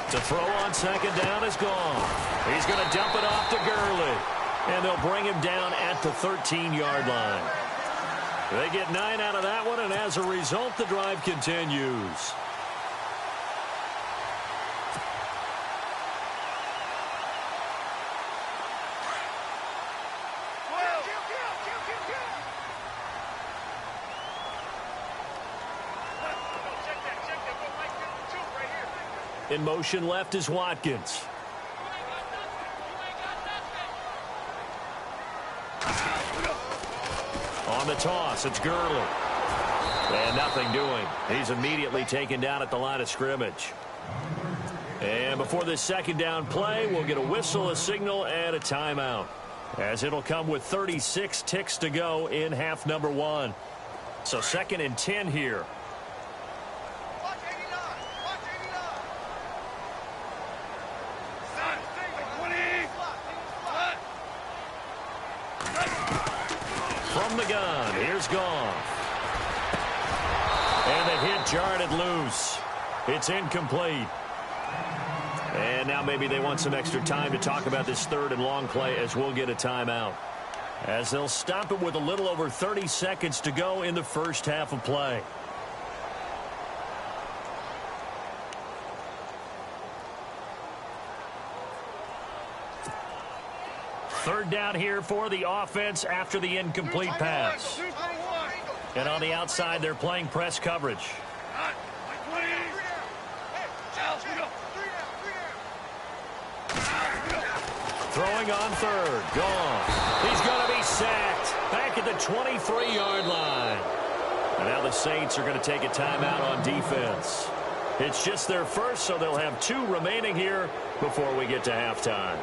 Speaker 2: To throw on 2nd down is gone. He's going to dump it off to Gurley. And they'll bring him down at the 13-yard line. They get 9 out of that one, and as a result, the drive continues. In motion left is Watkins. On the toss, it's Gurley. And nothing doing. He's immediately taken down at the line of scrimmage. And before this 2nd down play, we'll get a whistle, a signal, and a timeout, as it'll come with 36 ticks to go in half number 1. So 2nd and 10 here. From the gun, here's Goff. And the hit jarred it loose. It's incomplete. And now maybe they want some extra time to talk about this 3rd and long play, as we'll get a timeout, as they'll stop it with a little over 30 seconds to go in the first half of play. Third down here for the offense after the incomplete pass. And on the outside, they're playing press coverage. Throwing on 3rd. Gone. He's going to be sacked back at the 23-yard line. And now the Saints are going to take a timeout on defense. It's just their first, so they'll have 2 remaining here before we get to halftime.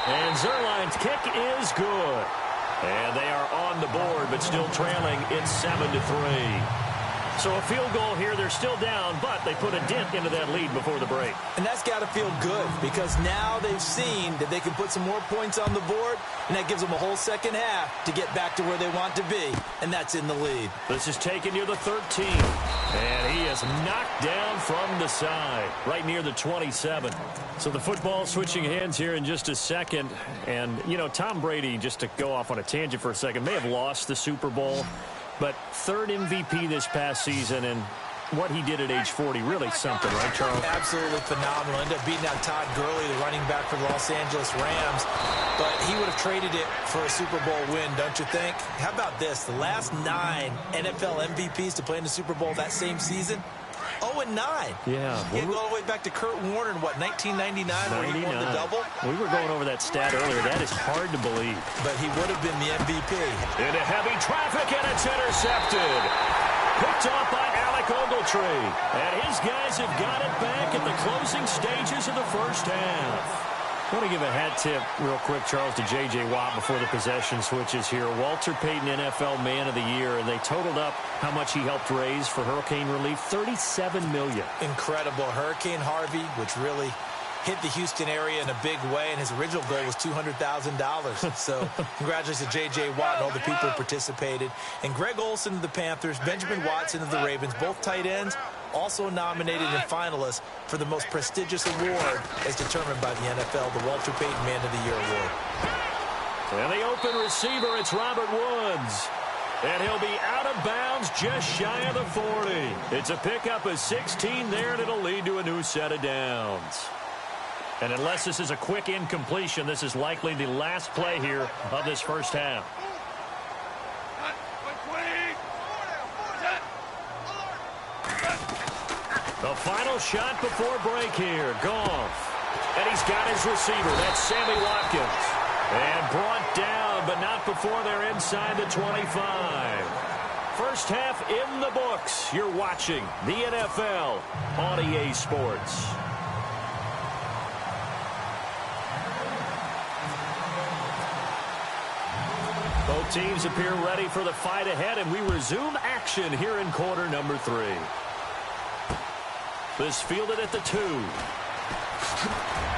Speaker 2: And Zerline's kick is good. And they are on the board, but still trailing. It's 7-3. So a field goal here. They're still down, but they put a dent into that lead before the break.
Speaker 3: And that's got to feel good because now they've seen that they can put some more points on the board, and that gives them a whole second half to get back to where they want to be, and that's in the lead.
Speaker 2: This is taken near the 13, and he is knocked down from the side, right near the 27. So the football switching hands here in just a second, and, you know, Tom Brady, just to go off on a tangent for a second, may have lost the Super Bowl, but third MVP this past season, and what he did at age 40, really something, right, Charles?
Speaker 3: Absolutely phenomenal. Ended up beating out Todd Gurley, the running back for the Los Angeles Rams, but he would have traded it for a Super Bowl win, don't you think? How about this? The last 9 NFL MVPs to play in the Super Bowl that same season, 0-9.
Speaker 2: Yeah.
Speaker 3: You go all the way back to Kurt Warner in, what, 1999, where he won the double?
Speaker 2: We were going over that stat earlier. That is hard to believe.
Speaker 3: But he would have been the MVP.
Speaker 2: Into heavy traffic, and it's intercepted. Picked off by Alec Ogletree. And his guys have got it back at the closing stages of the first half. I want to give a hat tip real quick, Charles, to J.J. Watt before the possession switches here. Walter Payton, NFL Man of the Year, and they totaled up how much he helped raise for hurricane relief, $37 million.
Speaker 3: Incredible. Hurricane Harvey, which really hit the Houston area in a big way, and his original goal was $200,000. So congratulations to J.J. Watt and all the people who participated. And Greg Olsen of the Panthers, Benjamin Watson of the Ravens, both tight ends, also nominated and finalists for the most prestigious award as determined by the NFL, the Walter Payton Man of the Year Award.
Speaker 2: And the open receiver, it's Robert Woods. And he'll be out of bounds just shy of the 40. It's a pickup of 16 there, and it'll lead to a new set of downs. And unless this is a quick incompletion, this is likely the last play here of this first half. The final shot before break here. Goff. And he's got his receiver. That's Sammy Watkins. And brought down, but not before they're inside the 25. First half in the books. You're watching the NFL on EA Sports. Both teams appear ready for the fight ahead, and we resume action here in quarter number 3. This fielded at the 2.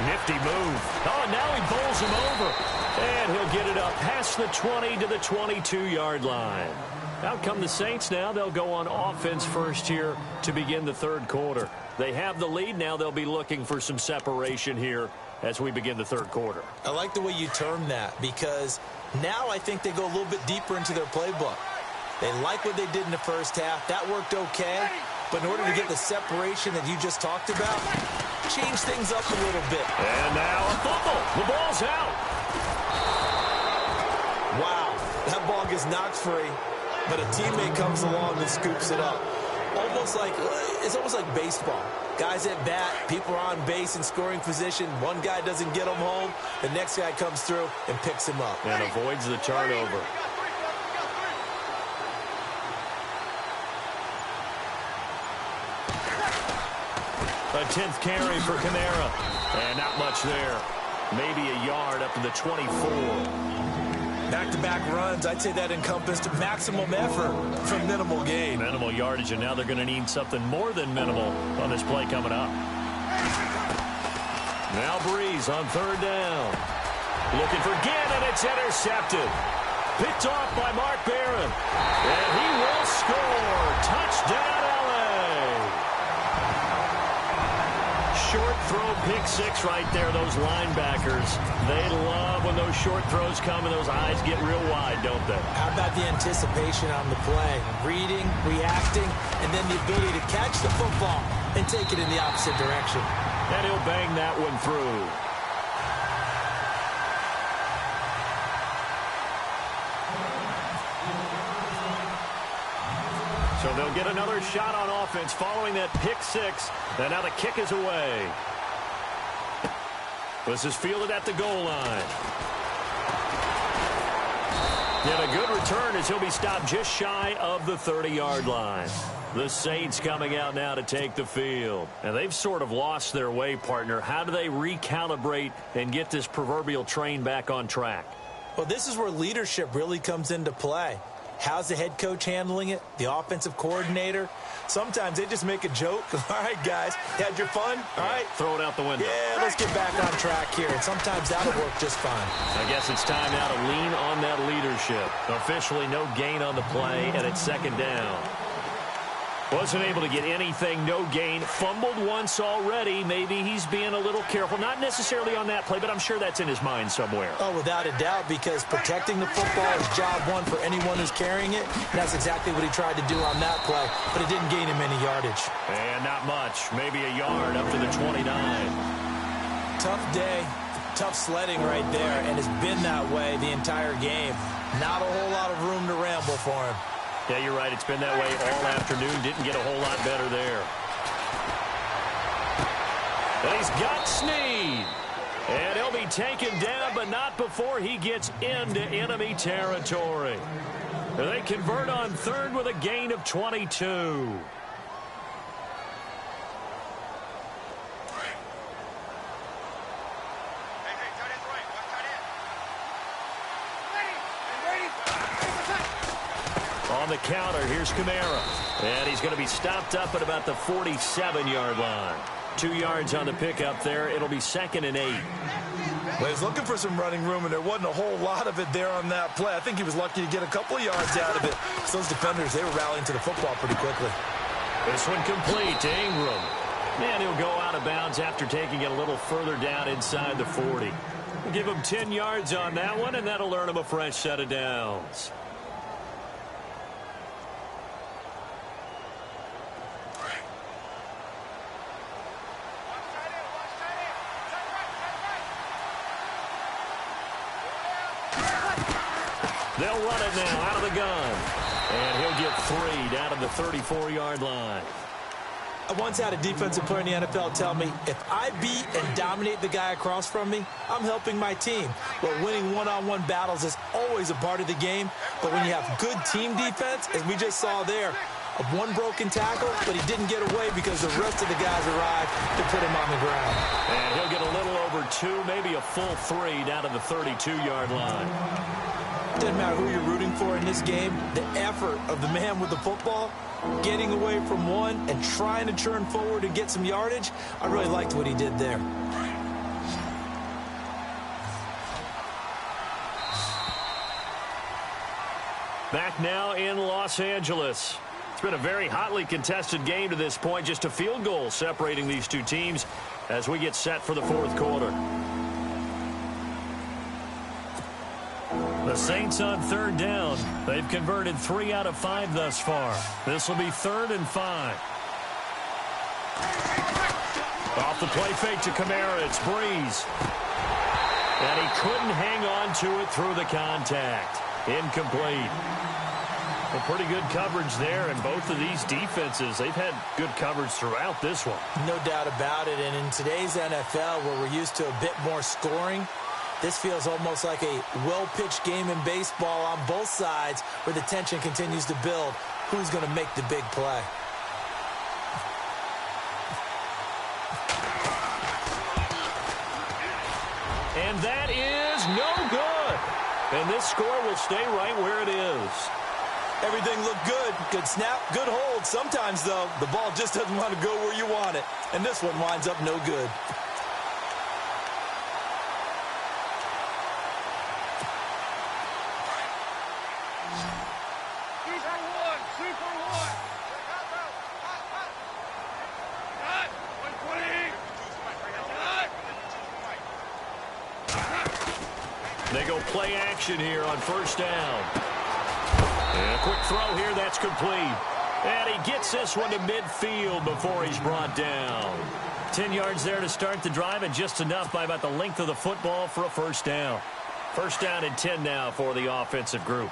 Speaker 2: Nifty move. Oh, now he bowls him over. And he'll get it up past the 20 to the 22-yard line. Out come the Saints now. They'll go on offense first here to begin the third quarter. They have the lead. Now they'll be looking for some separation here as we begin the third quarter.
Speaker 3: I like the way you termed that because now I think they go a little bit deeper into their playbook. They like what they did in the first half. That worked okay. But in order to get the separation that you just talked about, change things up a little bit.
Speaker 2: And now a fumble. The ball's out.
Speaker 3: Wow. That ball gets knocked free, but a teammate comes along and scoops it up. It's almost like baseball. Guys at bat, people are on base in scoring position. One guy doesn't get them home. The next guy comes through and picks him up.
Speaker 2: And avoids the turnover. A 10th carry for Kamara. And not much there. Maybe a yard up to the 24.
Speaker 3: Back-to-back runs, I'd say that encompassed maximum effort for minimal gain.
Speaker 2: Minimal yardage, and now they're going to need something more than minimal on this play coming up. Now Breeze on third down. Looking for Ginn, and it's intercepted. Picked off by Mark Barron. And he will score. Touchdown, L.A. Short throw, pick six right there. Those linebackers, they love when those short throws come and those eyes get real wide, don't they?
Speaker 3: How about the anticipation on the play? Reading, reacting, and then the ability to catch the football and take it in the opposite direction.
Speaker 2: And he'll bang that one through. So they'll get another shot on offense following that pick six. And now the kick is away. This is fielded at the goal line. And a good return as he'll be stopped just shy of the 30-yard line. The Saints coming out now to take the field. And they've sort of lost their way, partner. How do they recalibrate and get this proverbial train back on track?
Speaker 3: Well, this is where leadership really comes into play. How's the head coach handling it? The offensive coordinator? Sometimes they just make a joke. All right, guys, had your fun? All right.
Speaker 2: Throw it out the window.
Speaker 3: Yeah, let's get back on track here. And sometimes that'll work just fine.
Speaker 2: I guess it's time now to lean on that leadership. Officially no gain on the play, and it's second down. Wasn't able to get anything, no gain. Fumbled once already. Maybe he's being a little careful. Not necessarily on that play, but I'm sure that's in his mind somewhere.
Speaker 3: Oh, without a doubt, because protecting the football is job one for anyone who's carrying it. And that's exactly what he tried to do on that play, but it didn't gain him any yardage.
Speaker 2: And not much. Maybe a yard up to the 29.
Speaker 3: Tough day, tough sledding right there, and it's been that way the entire game. Not a whole lot of room to ramble for him.
Speaker 2: Yeah, you're right. It's been that way all afternoon. Didn't get a whole lot better there. And he's got Snead. And he'll be taken down, but not before he gets into enemy territory. And they convert on third with a gain of 22. On the counter, here's Kamara. And he's going to be stopped up at about the 47-yard line. 2 yards on the pickup there. It'll be 2nd and 8.
Speaker 3: Well, he's looking for some running room, and there wasn't a whole lot of it there on that play. I think he was lucky to get a couple of yards out of it. So those defenders, they were rallying to the football pretty quickly.
Speaker 2: This one complete to Ingram. And he'll go out of bounds after taking it a little further down inside the 40. We'll give him 10 yards on that one, and that'll earn him a fresh set of downs. They'll run it now out of the gun. And he'll get 3 down to the 34-yard line.
Speaker 3: I once had a defensive player in the NFL tell me, if I beat and dominate the guy across from me, I'm helping my team. Well, winning one-on-one battles is always a part of the game. But when you have good team defense, as we just saw there, one broken tackle, but he didn't get away because the rest of the guys arrived to put him on the ground.
Speaker 2: And he'll get a little over 2, maybe a full 3 down to the 32-yard line.
Speaker 3: Doesn't matter who you're rooting for in this game, the effort of the man with the football, getting away from one and trying to turn forward and get some yardage, I really liked what he did there.
Speaker 2: Back now in Los Angeles. It's been a very hotly contested game to this point. Just a field goal separating these two teams as we get set for the fourth quarter. The Saints on third down. They've converted 3 out of 5 thus far. This will be 3rd and 5. Off the play fake to Kamara. It's Breeze. And he couldn't hang on to it through the contact. Incomplete. Well, pretty good coverage there, and both of these defenses, they've had good coverage throughout this one.
Speaker 3: No doubt about it, and in today's NFL, where we're used to a bit more scoring, this feels almost like a well-pitched game in baseball on both sides where the tension continues to build. Who's going to make the big play?
Speaker 2: And that is no good. And this score will stay right where it is.
Speaker 3: Everything looked good. Good snap, good hold. Sometimes, though, the ball just doesn't want to go where you want it. And this one winds up no good.
Speaker 2: They go play action here on first down. And a quick throw here, that's complete. And he gets this one to midfield before he's brought down. 10 yards there to start the drive, and just enough by about the length of the football for a first down. First down and 10 now for the offensive group.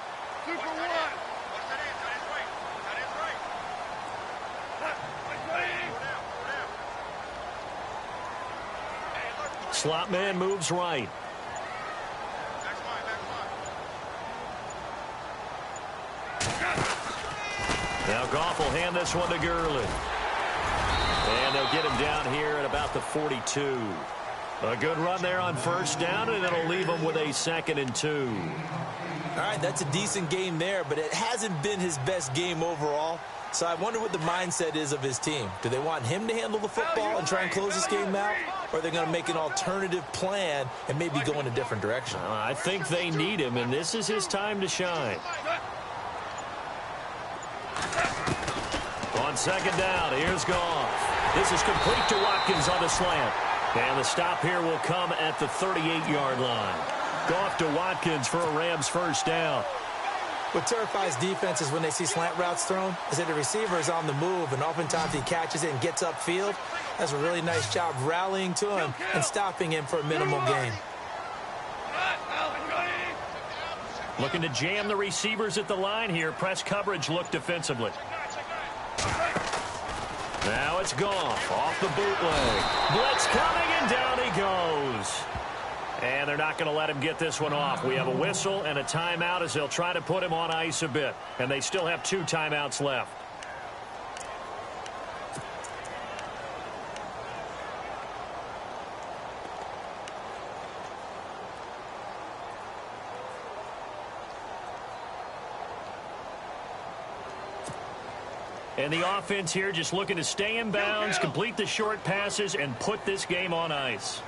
Speaker 2: Slot man moves right. Now Goff will hand this one to Gurley. And they'll get him down here at about the 42. A good run there on first down, and it'll leave him with a 2nd and 2.
Speaker 3: All right, that's a decent game there, but it hasn't been his best game overall. So I wonder what the mindset is of his team. Do they want him to handle the football and try and close this game out? Or are they going to make an alternative plan and maybe go in a different direction?
Speaker 2: I think they need him, and this is his time to shine. On 2nd down, here's Goff. This is complete to Watkins on the slant. And the stop here will come at the 38-yard line. Goff to Watkins for a Rams first down.
Speaker 3: What terrifies defenses when they see slant routes thrown is that the receiver is on the move, and oftentimes he catches it and gets upfield. Does a really nice job rallying to him and stopping him for a minimal gain.
Speaker 2: Looking to jam the receivers at the line here. Press coverage look defensively. Now it's Goff off the bootleg. Blitz coming, and down he goes. And they're not going to let him get this one off. We have a whistle and a timeout as they'll try to put him on ice a bit. And they still have 2 timeouts left. And the offense here just looking to stay in bounds, complete the short passes, and put this game on ice.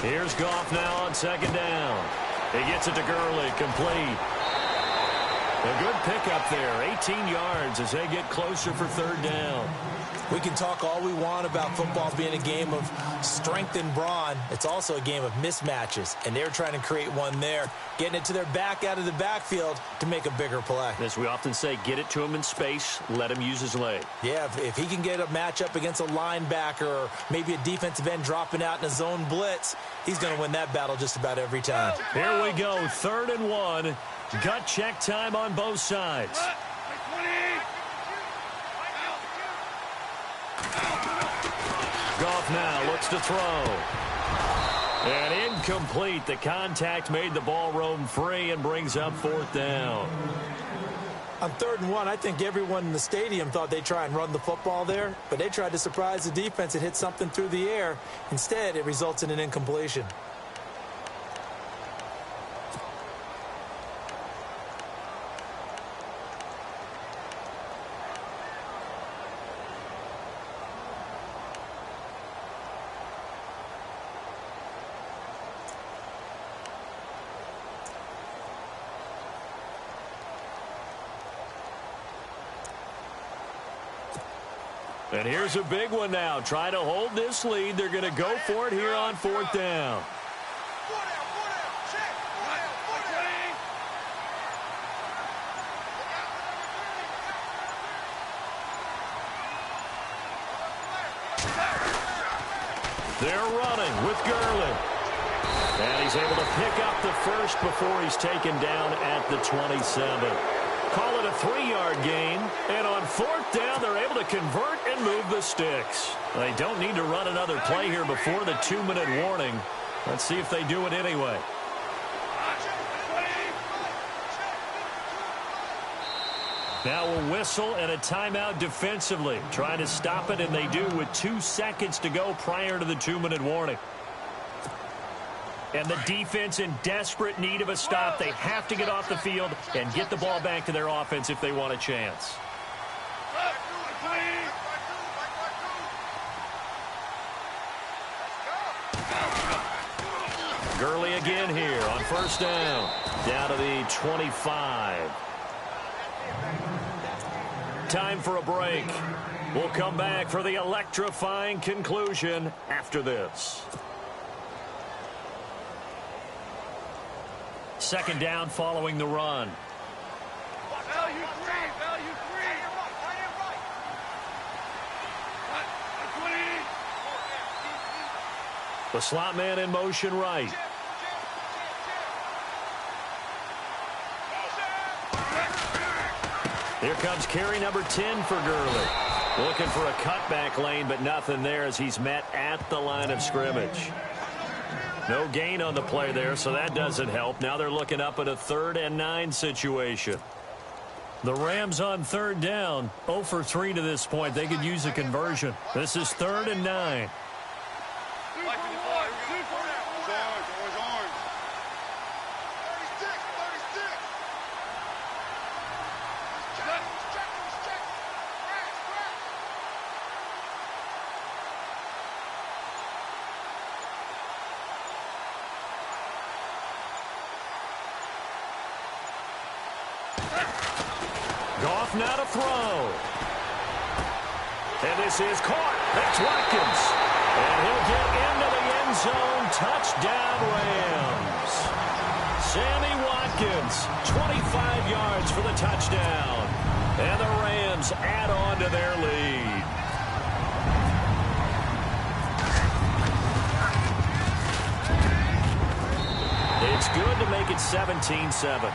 Speaker 2: Here's Goff now on 2nd down. He gets it to Gurley, complete. A good pickup there, 18 yards as they get closer for 3rd down.
Speaker 3: We can talk all we want about football being a game of strength and brawn. It's also a game of mismatches, and they're trying to create one there, getting it to their back out of the backfield to make a bigger play.
Speaker 2: As we often say, get it to him in space, let him use his leg.
Speaker 3: Yeah, if he can get a matchup against a linebacker or maybe a defensive end dropping out in a zone blitz, he's going to win that battle just about every time.
Speaker 2: Here we go, 3rd and 1. Gut check time on both sides. Goff now looks to throw. And incomplete. The contact made the ball roam free and brings up 4th down.
Speaker 3: On 3rd and 1, I think everyone in the stadium thought they'd try and run the football there, but they tried to surprise the defense and hit something through the air. Instead, it results in an incompletion.
Speaker 2: And here's a big one now. Trying to hold this lead. They're going to go for it here on 4th down. They're running with Gurley. And he's able to pick up the first before he's taken down at the 27. Call it a 3-yard gain. And on 4th down, they're able to convert and move the sticks. They don't need to run another play here before the 2-minute warning. Let's see if they do it anyway. Now a whistle and a timeout defensively. Trying to stop it, and they do with 2 seconds to go prior to the 2-minute warning. And the defense in desperate need of a stop. They have to get off the field and get the ball back to their offense if they want a chance. Gurley again here on 1st down. Down to the 25. Time for a break. We'll come back for the electrifying conclusion after this. 2nd down following the run. The slot man in motion right. Here comes carry number 10 for Gurley. Looking for a cutback lane, but nothing there as he's met at the line of scrimmage. No gain on the play there, so that doesn't help. Now they're looking up at a 3rd and 9 situation. The Rams on third down, 0 for 3 to this point. They could use a conversion. This is 3rd and 9. Goff now to throw. And this is caught. That's Watkins. And he'll get into the end zone. Touchdown, Rams. Sammy Watkins, 25 yards for the touchdown. And the Rams add on to their lead. It's good to make it 17-7.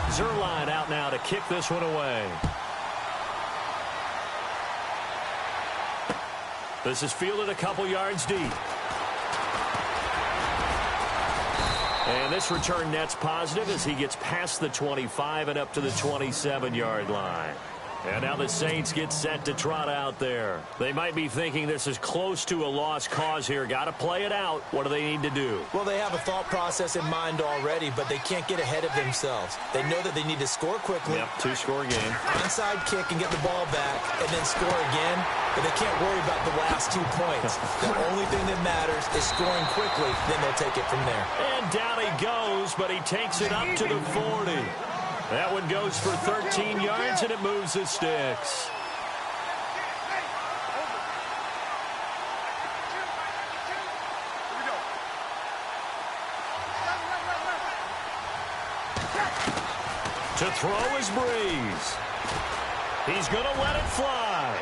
Speaker 2: Zerline out now to kick this one away. This is fielded a couple yards deep. And this return net's positive as he gets past the 25 and up to the 27-yard line. And now the Saints get set to trot out there. They might be thinking this is close to a lost cause here. Got to play it out. What do they need to do?
Speaker 3: Well, they have a thought process in mind already, but they can't get ahead of themselves. They know that they need to score quickly.
Speaker 2: Yep, 2-score game.
Speaker 3: Onside kick and get the ball back and then score again, but they can't worry about the last 2 points. The only thing that matters is scoring quickly, then they'll take it from there.
Speaker 2: And down he goes, but he takes it up to the 40. That one goes for 13 yards, and it moves the sticks. To throw is Breeze. He's going to let it fly.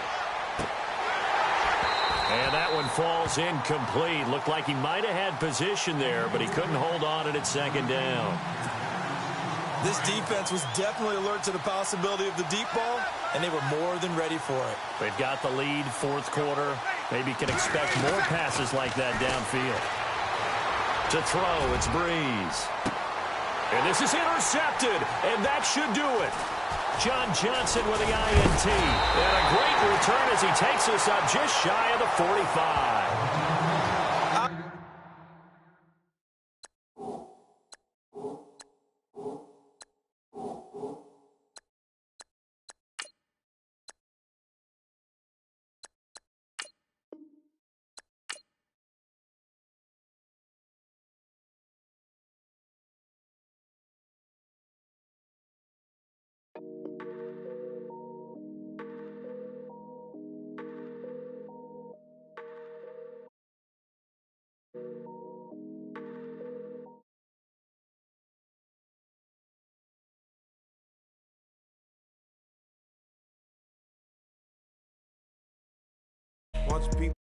Speaker 2: And that one falls incomplete. Looked like he might have had position there, but he couldn't hold on at 2nd down.
Speaker 3: This defense was definitely alert to the possibility of the deep ball, and they were more than ready for it.
Speaker 2: They've got the lead, 4th quarter. Maybe can expect more passes like that downfield. To throw, it's Breeze. And this is intercepted, and that should do it. John Johnson with the INT. And a great return as he takes us up just shy of the 45.
Speaker 19: Watch people.